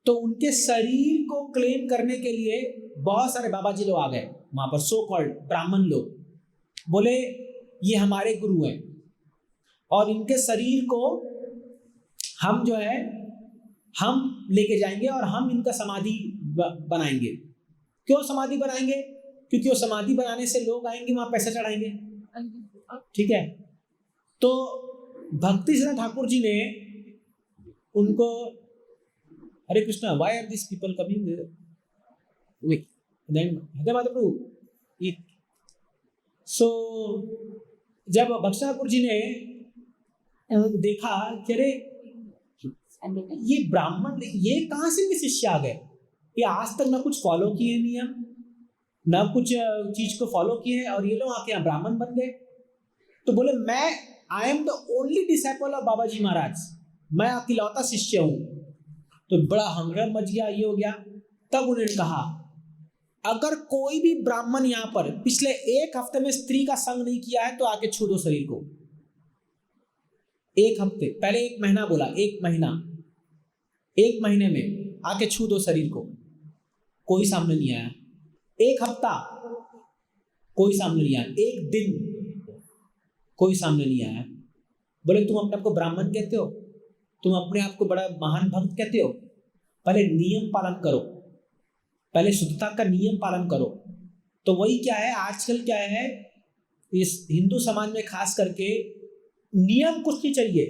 तो उनके शरीर को क्लेम करने के लिए बहुत सारे बाबा जी लोग आ गए वहां पर, सो कॉल्ड ब्राह्मण लोग। बोले ये हमारे गुरु हैं और इनके शरीर को हम जो है हम लेके जाएंगे और हम इनका समाधि बनाएंगे। क्यों समाधि बनाएंगे? क्योंकि वो समाधि बनाने से लोग आएंगे वहां पैसा चढ़ाएंगे। ठीक है, तो भक्ति सिद्धांत ठाकुर जी ने उनको, Hare Krishna, why are this people coming with then Hyderabad Prabhu. सो जब भक्ति ठाकुर जी ने देखा कि अरे ये ब्राह्मण, ये कहाँ से इनके शिष्य आ गए, ये आज तक ना कुछ फॉलो किए नियम, ना कुछ चीज को फॉलो किए, और ये लोग आके यहाँ ब्राह्मण बन गए। तो बोले मैं I am the only disciple of Baba ji Maharaj, मैं अकेलौता शिष्य हूँ। तो बड़ा हंगरम मच गया, ये हो गया। तब उन्होंने कहा अगर कोई भी ब्राह्मण यहाँ पर पिछले 1 हफ्ते में स्त्री का संग नहीं किया है तो आके छू दो शरीर को। 1 हफ्ते, पहले 1 महीना बोला, 1 महीना, 1 महीने में आके छू दो शरीर को। कोई सामने नहीं आया। 1 हफ्ता कोई सामने नहीं आया। 1 दिन कोई सामने नहीं आया। बोले तुम अपने आप को ब्राह्मण कहते हो, तुम अपने आप को बड़ा महान भक्त कहते हो, पहले नियम पालन करो, पहले शुद्धता का नियम पालन करो। तो वही क्या है आजकल, क्या है इस हिंदू समाज में खास करके, नियम कुछ नहीं चाहिए।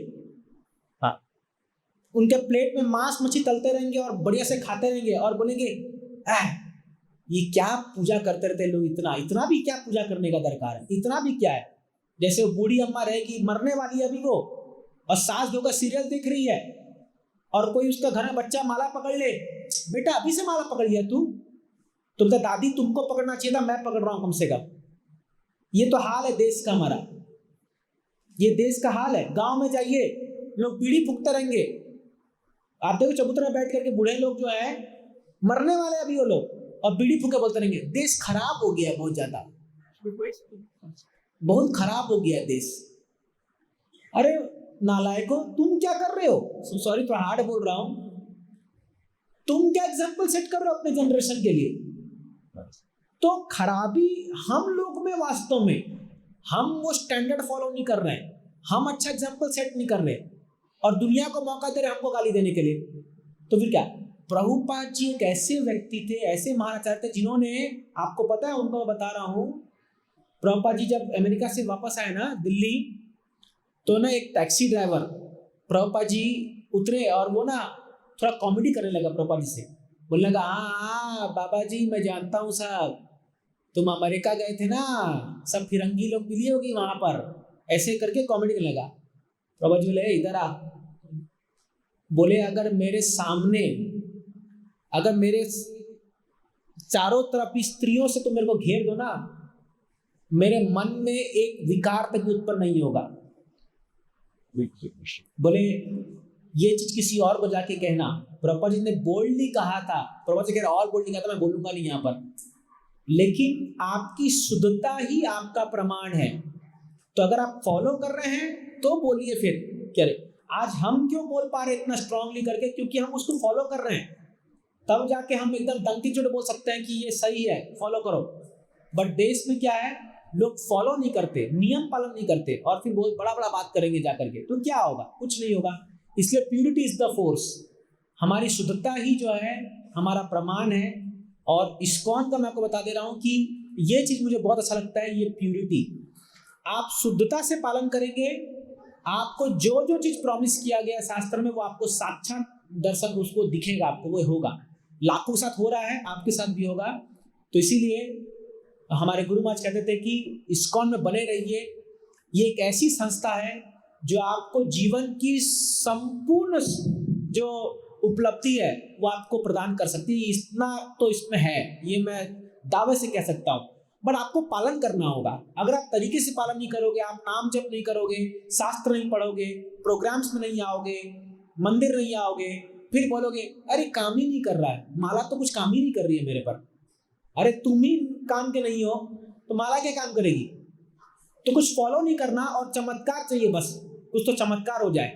हाँ, उनके प्लेट में मांस मछली तलते रहेंगे और बढ़िया से खाते रहेंगे और बोलेंगे ये क्या पूजा करते रहते लोग, इतना भी क्या पूजा करने का दरकार है, इतना भी क्या है। जैसे वो बूढ़ी अम्मा रहेगी, मरने वाली है अभी वो, और सास जो का सीरियल देख रही है, और कोई उसका घर में बच्चा माला पकड़ ले, बेटा अभी से माला पकड़ लिया तू, तो बोलता दादी तुमको पकड़ना चाहिए था, मैं पकड़ रहा हूं कम से कम। ये तो हाल है देश का हमारा, ये देश का हाल है। गांव में जाइए लोग बीड़ी फूकते रहेंगे, आप देखो चबूतरे में बैठ करके बूढ़े लोग जो है मरने वाले अभी वो लोग, और बीड़ी फूके बोलते रहेंगे। देश खराब हो गया है बहुत ज्यादा, बहुत खराब हो गया है देश। अरे नालायको, तुम क्या कर रहे हो, सॉरी थोड़ा हार्ड बोल रहा हूं, तुम क्या एग्जाम्पल सेट कर रहे हो अपने जनरेशन के लिए। तो खराबी हम लोग में, वास्तव में हम वो स्टैंडर्ड फॉलो नहीं कर रहे हैं, हम अच्छा एग्जाम्पल सेट नहीं कर रहे, और दुनिया को मौका दे रहे हमको गाली देने के लिए। तो फिर क्या, प्रभुपाद जी एक ऐसे व्यक्ति थे, ऐसे महाराचार्य थे, जिन्होंने, आपको पता है उनको मैं बता रहा हूं, प्रभुपाद जी जब अमेरिका से वापस आए ना दिल्ली, तो ना एक टैक्सी ड्राइवर प्रभुपाद जी उतरे और वो ना थोड़ा कॉमेडी करने लगा प्रभुपाद जी से, बोलने लगा हाँ बाबा जी मैं जानता हूँ साहब, तुम अमेरिका गए थे ना, सब फिरंगी लोग मिली होगी वहां पर, ऐसे करके कॉमेडी करने लगा। प्रभुपाद जी बोले इधर आ, बोले अगर मेरे सामने, अगर मेरे चारों तरफ स्त्रियों से तुम मेरे को घेर दो ना, मेरे मन में एक विकार तक उत्पन्न नहीं होगा। बोले ये चीज किसी और को जाके कहना। प्रभुपाद जी ने बोल्डली कहा था, प्रभुपाद जी कह रहे और बोल्डली कहा था, मैं बोलूंगा नहीं यहाँ पर, लेकिन आपकी शुद्धता ही आपका प्रमाण है। तो अगर आप फॉलो कर रहे हैं तो बोलिए फिर, क्या रे आज हम क्यों बोल पा रहे इतना स्ट्रांगली करके, क्योंकि हम उसको फॉलो कर रहे हैं, तब जाके हम एकदम डंकी चोट बोल सकते हैं कि ये सही है, फॉलो करो। बट देश में क्या है, लोग फॉलो नहीं करते, नियम पालन नहीं करते, और फिर बहुत बड़ा बड़ा बात करेंगे जाकर के, तो क्या होगा, कुछ नहीं होगा। इसलिए प्यूरिटी इज द फोर्स, हमारी शुद्धता ही जो है हमारा प्रमाण है। और इस्कॉन का मैं आपको बता दे रहा हूं कि ये चीज मुझे बहुत अच्छा लगता है, ये प्यूरिटी। आप शुद्धता से पालन करेंगे, आपको जो जो चीज प्रॉमिस किया गया शास्त्र में, वो आपको साक्षात दर्शन उसको दिखेगा, आपको वो होगा। लाखों के साथ हो रहा है, आपके साथ भी होगा। तो इसीलिए हमारे गुरु महाराज कहते थे कि इस्कॉन में बने रहिए। ये एक ऐसी संस्था है जो आपको जीवन की संपूर्ण जो उपलब्धि है वो आपको प्रदान कर सकती है। इतना तो इसमें है, ये मैं दावे से कह सकता हूँ, बट आपको पालन करना होगा। अगर आप तरीके से पालन नहीं करोगे, आप नाम जप नहीं करोगे, शास्त्र नहीं पढ़ोगे, प्रोग्राम्स में नहीं आओगे, मंदिर नहीं आओगे, फिर बोलोगे अरे काम ही नहीं कर रहा है, माला तो कुछ काम ही नहीं कर रही है मेरे पर। अरे तुम ही काम के नहीं हो तो माला क्या काम करेगी। तो कुछ फॉलो नहीं करना और चमत्कार चाहिए, बस कुछ तो चमत्कार हो जाए।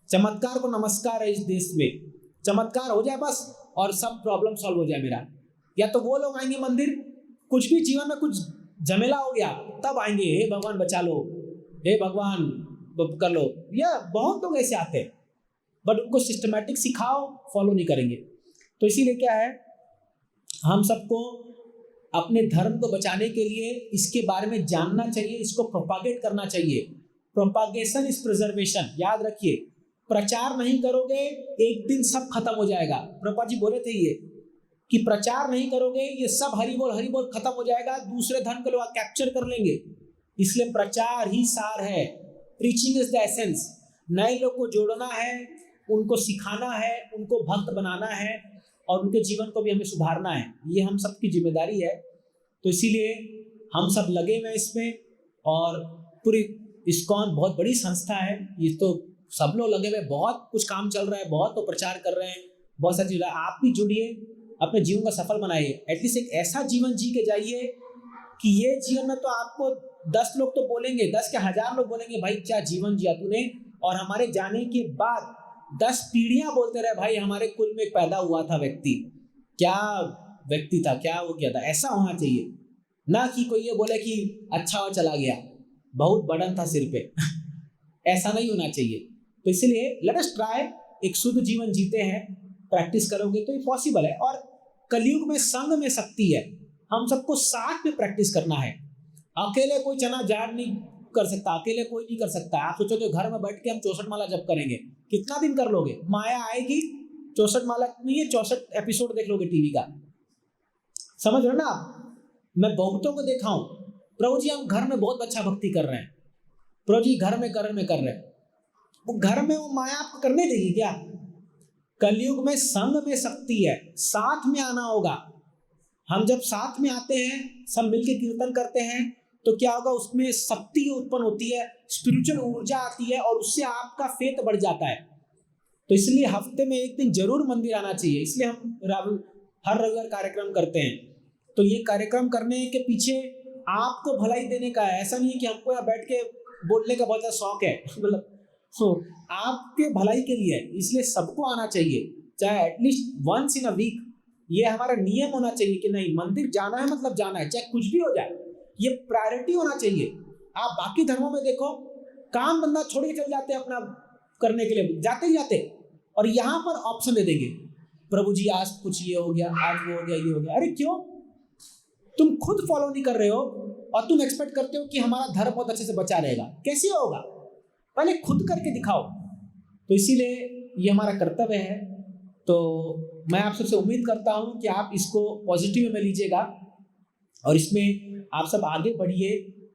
चमत्कार को नमस्कार है इस देश में, चमत्कार हो जाए बस और सब प्रॉब्लम सॉल्व हो जाए मेरा। या तो वो लोग आएंगे मंदिर, कुछ भी जीवन में कुछ झमेला हो गया तब आएंगे, हे भगवान बचा लो, हे भगवान कर लो। या बहुत लोग ऐसे आते हैं, बट उनको सिस्टमैटिक सिखाओ, फॉलो नहीं करेंगे। तो इसीलिए क्या है, हम सबको अपने धर्म को बचाने के लिए इसके बारे में जानना चाहिए, इसको प्रोपागेट करना चाहिए। प्रोपागेशन इज प्रिजर्वेशन, याद रखिए। प्रचार नहीं करोगे एक दिन सब खत्म हो जाएगा। प्रभुपाद जी बोले थे ये कि प्रचार नहीं करोगे ये सब हरि बोल खत्म हो जाएगा, दूसरे धर्म के लोग कैप्चर कर लेंगे। इसलिए प्रचार ही सार है, प्रीचिंग इज द एसेंस। नए लोग को जोड़ना है, उनको सिखाना है, उनको भक्त बनाना है और उनके जीवन को भी हमें सुधारना है। ये हम सबकी जिम्मेदारी है। तो इसीलिए हम सब लगे हुए इसमें, और पूरी इस्कॉन बहुत बड़ी संस्था है, ये तो सब लोग लगे हुए, बहुत कुछ काम चल रहा है, बहुत तो प्रचार कर रहे हैं, बहुत सारी चीज़ें। आप भी जुड़िए, अपने जीवन का सफल बनाइए। एटलीस्ट एक ऐसा जीवन जी के जाइए कि ये जीवन में तो आपको 10 लोग तो बोलेंगे, 10 के 1000 लोग बोलेंगे भाई क्या जीवन जिया तूने, और हमारे जाने के बाद 10 पीढ़ियां बोलते रहे भाई हमारे कुल में पैदा हुआ था व्यक्ति, क्या व्यक्ति था, क्या वो किया था। ऐसा होना चाहिए, ना कि कोई ये बोले कि अच्छा हुआ चला गया, बहुत बर्डन था सिर पे ऐसा नहीं होना चाहिए। तो इसलिए लेट अस ट्राई, एक शुद्ध जीवन जीते हैं, प्रैक्टिस करोगे तो ये पॉसिबल है। और कलयुग में संग में शक्ति है, हम सबको साथ में प्रैक्टिस करना है। अकेले कोई चना झाड़ नहीं कर सकता, अकेले कोई नहीं कर सकता। आप सोचोगे घर में बैठ के हम 64 माला जप करेंगे, कितना दिन कर लोगे? माया आएगी, 64 माला नहीं है, 64 एपिसोड देख लोगे टीवी का, समझ रहे हो ना आप? मैं बहुतों को देखा हूं, प्रभु जी हम घर में बहुत अच्छा भक्ति कर रहे हैं, प्रभु जी घर में कर रहे हैं, वो घर में वो माया आपको करने देगी क्या? कलयुग में संग में शक्ति है, साथ में आना होगा। हम जब साथ में आते हैं, सब मिलकर कीर्तन करते हैं, तो क्या होगा, उसमें शक्ति उत्पन्न होती है, स्पिरिचुअल ऊर्जा आती है, और उससे आपका फेथ बढ़ जाता है। तो इसलिए हफ्ते में एक दिन जरूर मंदिर आना चाहिए। इसलिए हम हर रविवार कार्यक्रम करते हैं। तो ये कार्यक्रम करने के पीछे आपको भलाई देने का है, ऐसा नहीं है कि हमको यहाँ बैठ के बोलने का बहुत ज़्यादा शौक है मतलब आपके भलाई के लिए, इसलिए सबको आना चाहिए, चाहे at least once in a week. ये हमारा नियम होना चाहिए कि नहीं, मंदिर जाना है मतलब जाना है, चाहे कुछ भी हो जाए, ये प्रायोरिटी होना चाहिए। आप बाकी धर्मों में देखो, काम धंधा छोड़ के चल जाते हैं अपना करने के लिए, जाते ही जाते, और यहाँ पर ऑप्शन दे देंगे, प्रभु जी आज कुछ ये हो गया, आज वो हो गया, ये हो गया। अरे क्यों? तुम खुद फॉलो नहीं कर रहे हो और तुम एक्सपेक्ट करते हो कि हमारा धर्म बहुत अच्छे से बचा रहेगा, कैसे होगा? पहले खुद करके दिखाओ। तो इसीलिए ये हमारा कर्तव्य है। तो मैं आप सबसे उम्मीद करता हूँ कि आप इसको पॉजिटिव में लीजिएगा और इसमें आप सब आगे बढ़िए।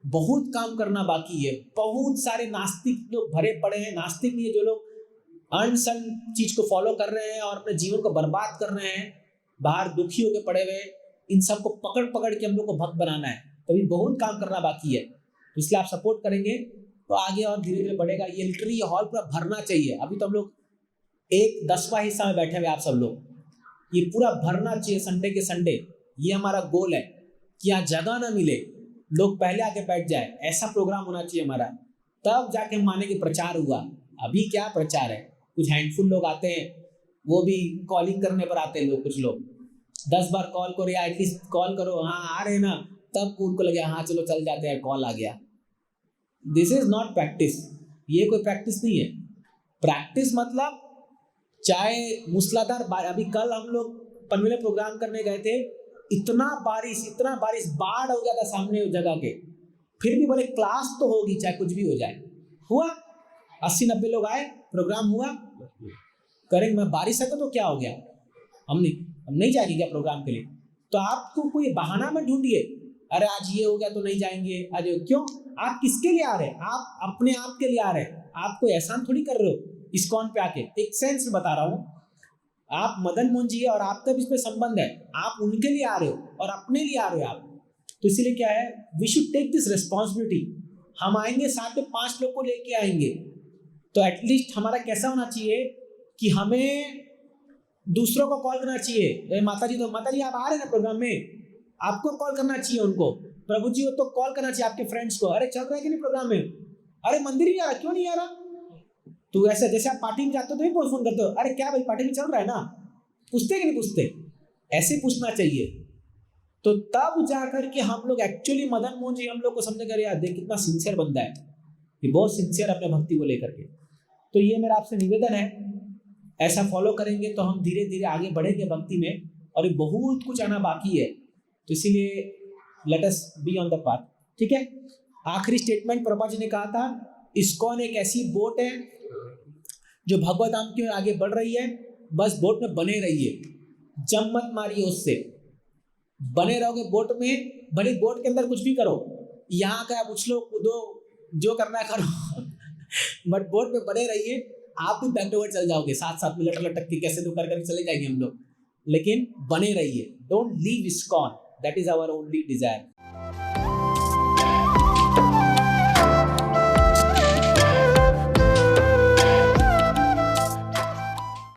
बहुत काम करना बाकी है, बहुत सारे नास्तिक लोग भरे पड़े हैं, नास्तिक नहीं है, जो लोग अनसन चीज को फॉलो कर रहे हैं और अपने जीवन को बर्बाद कर रहे हैं, बाहर दुखी होकर पड़े हुए, इन सबको पकड़ पकड़ के हम लोग को भक्त बनाना है। तो अभी बहुत काम करना बाकी है, तो इसलिए आप सपोर्ट करेंगे तो आगे और धीरे धीरे बढ़ेगा। ये लिटरली हॉल पूरा भरना चाहिए। अभी तो हम लोग 1/10वां हिस्सा में बैठे हुए, आप सब लोग, ये पूरा भरना चाहिए संडे के संडे। ये हमारा गोल है कि यहाँ जगह ना मिले, लोग पहले आके बैठ जाए, ऐसा प्रोग्राम होना चाहिए हमारा, तब जाके हम माने कि प्रचार हुआ। अभी क्या प्रचार है, कुछ हैंडफुल लोग आते हैं, वो भी कॉलिंग करने पर आते हैं लोग, कुछ लोग 10 बार कॉल करो या एटलीस्ट कॉल करो, हाँ आ रहे ना, तब उनको लगे हाँ चलो चल जाते हैं, कॉल आ गया। दिस इज नॉट प्रैक्टिस, ये कोई प्रैक्टिस नहीं है। प्रैक्टिस मतलब चाहे मूसलाधार अभी कल हम लोग पनवेल प्रोग्राम करने गए थे, इतना बारिश बाढ़ हो गया था सामने उस जगह के, फिर भी बोले क्लास तो होगी चाहे कुछ भी हो जाए। हुआ 80-90 लोग आए, प्रोग्राम हुआ, करेंगे। मैं बारिश है तो क्या हो गया, हम नहीं जाएंगे क्या प्रोग्राम के लिए? तो आपको कोई बहाना में ढूंढिए, अरे आज ये हो गया तो नहीं जाएंगे, आज क्यों? आप किसके लिए आ रहे हैं? आप अपने आप के लिए आ रहे हैं, आप कोई एहसान थोड़ी कर रहे हो इस्कॉन पे आके। एक सेंस में बता रहा हूँ, आप मदन मोहन जी है और आपका भी इसमें संबंध है, आप उनके लिए आ रहे हो और अपने लिए आ रहे हो आप। तो इसीलिए क्या है, we should take this responsibility. हम आएंगे साथ में 5 लोग को लेके आएंगे, तो एटलीस्ट हमारा कैसा होना चाहिए कि हमें दूसरों को कॉल करना चाहिए, माता जी आप आ रहे हैं ना प्रोग्राम में, आपको कॉल करना चाहिए उनको। प्रभु जी हो तो कॉल करना चाहिए आपके फ्रेंड्स को, अरे चल रहा है कि नहीं प्रोग्राम में, अरे मंदिर ही आ रहा, क्यों नहीं आ रहा? तो ऐसा जैसे आप पार्टी में जाते हो तो भी फोन करते हो, अरे क्या भाई पार्टी में चल रहा है ना, पूछते कि नहीं पूछते? ऐसे पूछना चाहिए। तो तब जाकर के हम लोग एक्चुअली मदन मोहन जी हम लोग को समझ कर, यार देख कितना सिंसियर बंदा है, ये बहुत सिंसियर अपने भक्ति को लेकर के। तो ये मेरा आपसे निवेदन है, ऐसा फॉलो करेंगे तो हम धीरे धीरे आगे बढ़ेंगे भक्ति में, और ये बहुत कुछ आना बाकी है। तो इसीलिए let us be on the path. ठीक है, आखिरी स्टेटमेंट प्रभुपाद जी ने कहा था, इस्कॉन एक ऐसी बोट है जो भगवत धाम की ओर आगे बढ़ रही है, बस बोट में बने रहिए, जम मत मारिए उससे, बने रहोगे बोट में, भले बोट के अंदर कुछ भी करो, यहाँ का उछलो कूदो जो करना है करो बट बोट में बने रहिए। आप भी बैक टू बैक चल जाओगे, साथ साथ में लटक लटक के कैसे तो कर करके चले जाएंगे हम लोग, लेकिन बने रहिए, don't leave ISKCON, that is our only Dzire.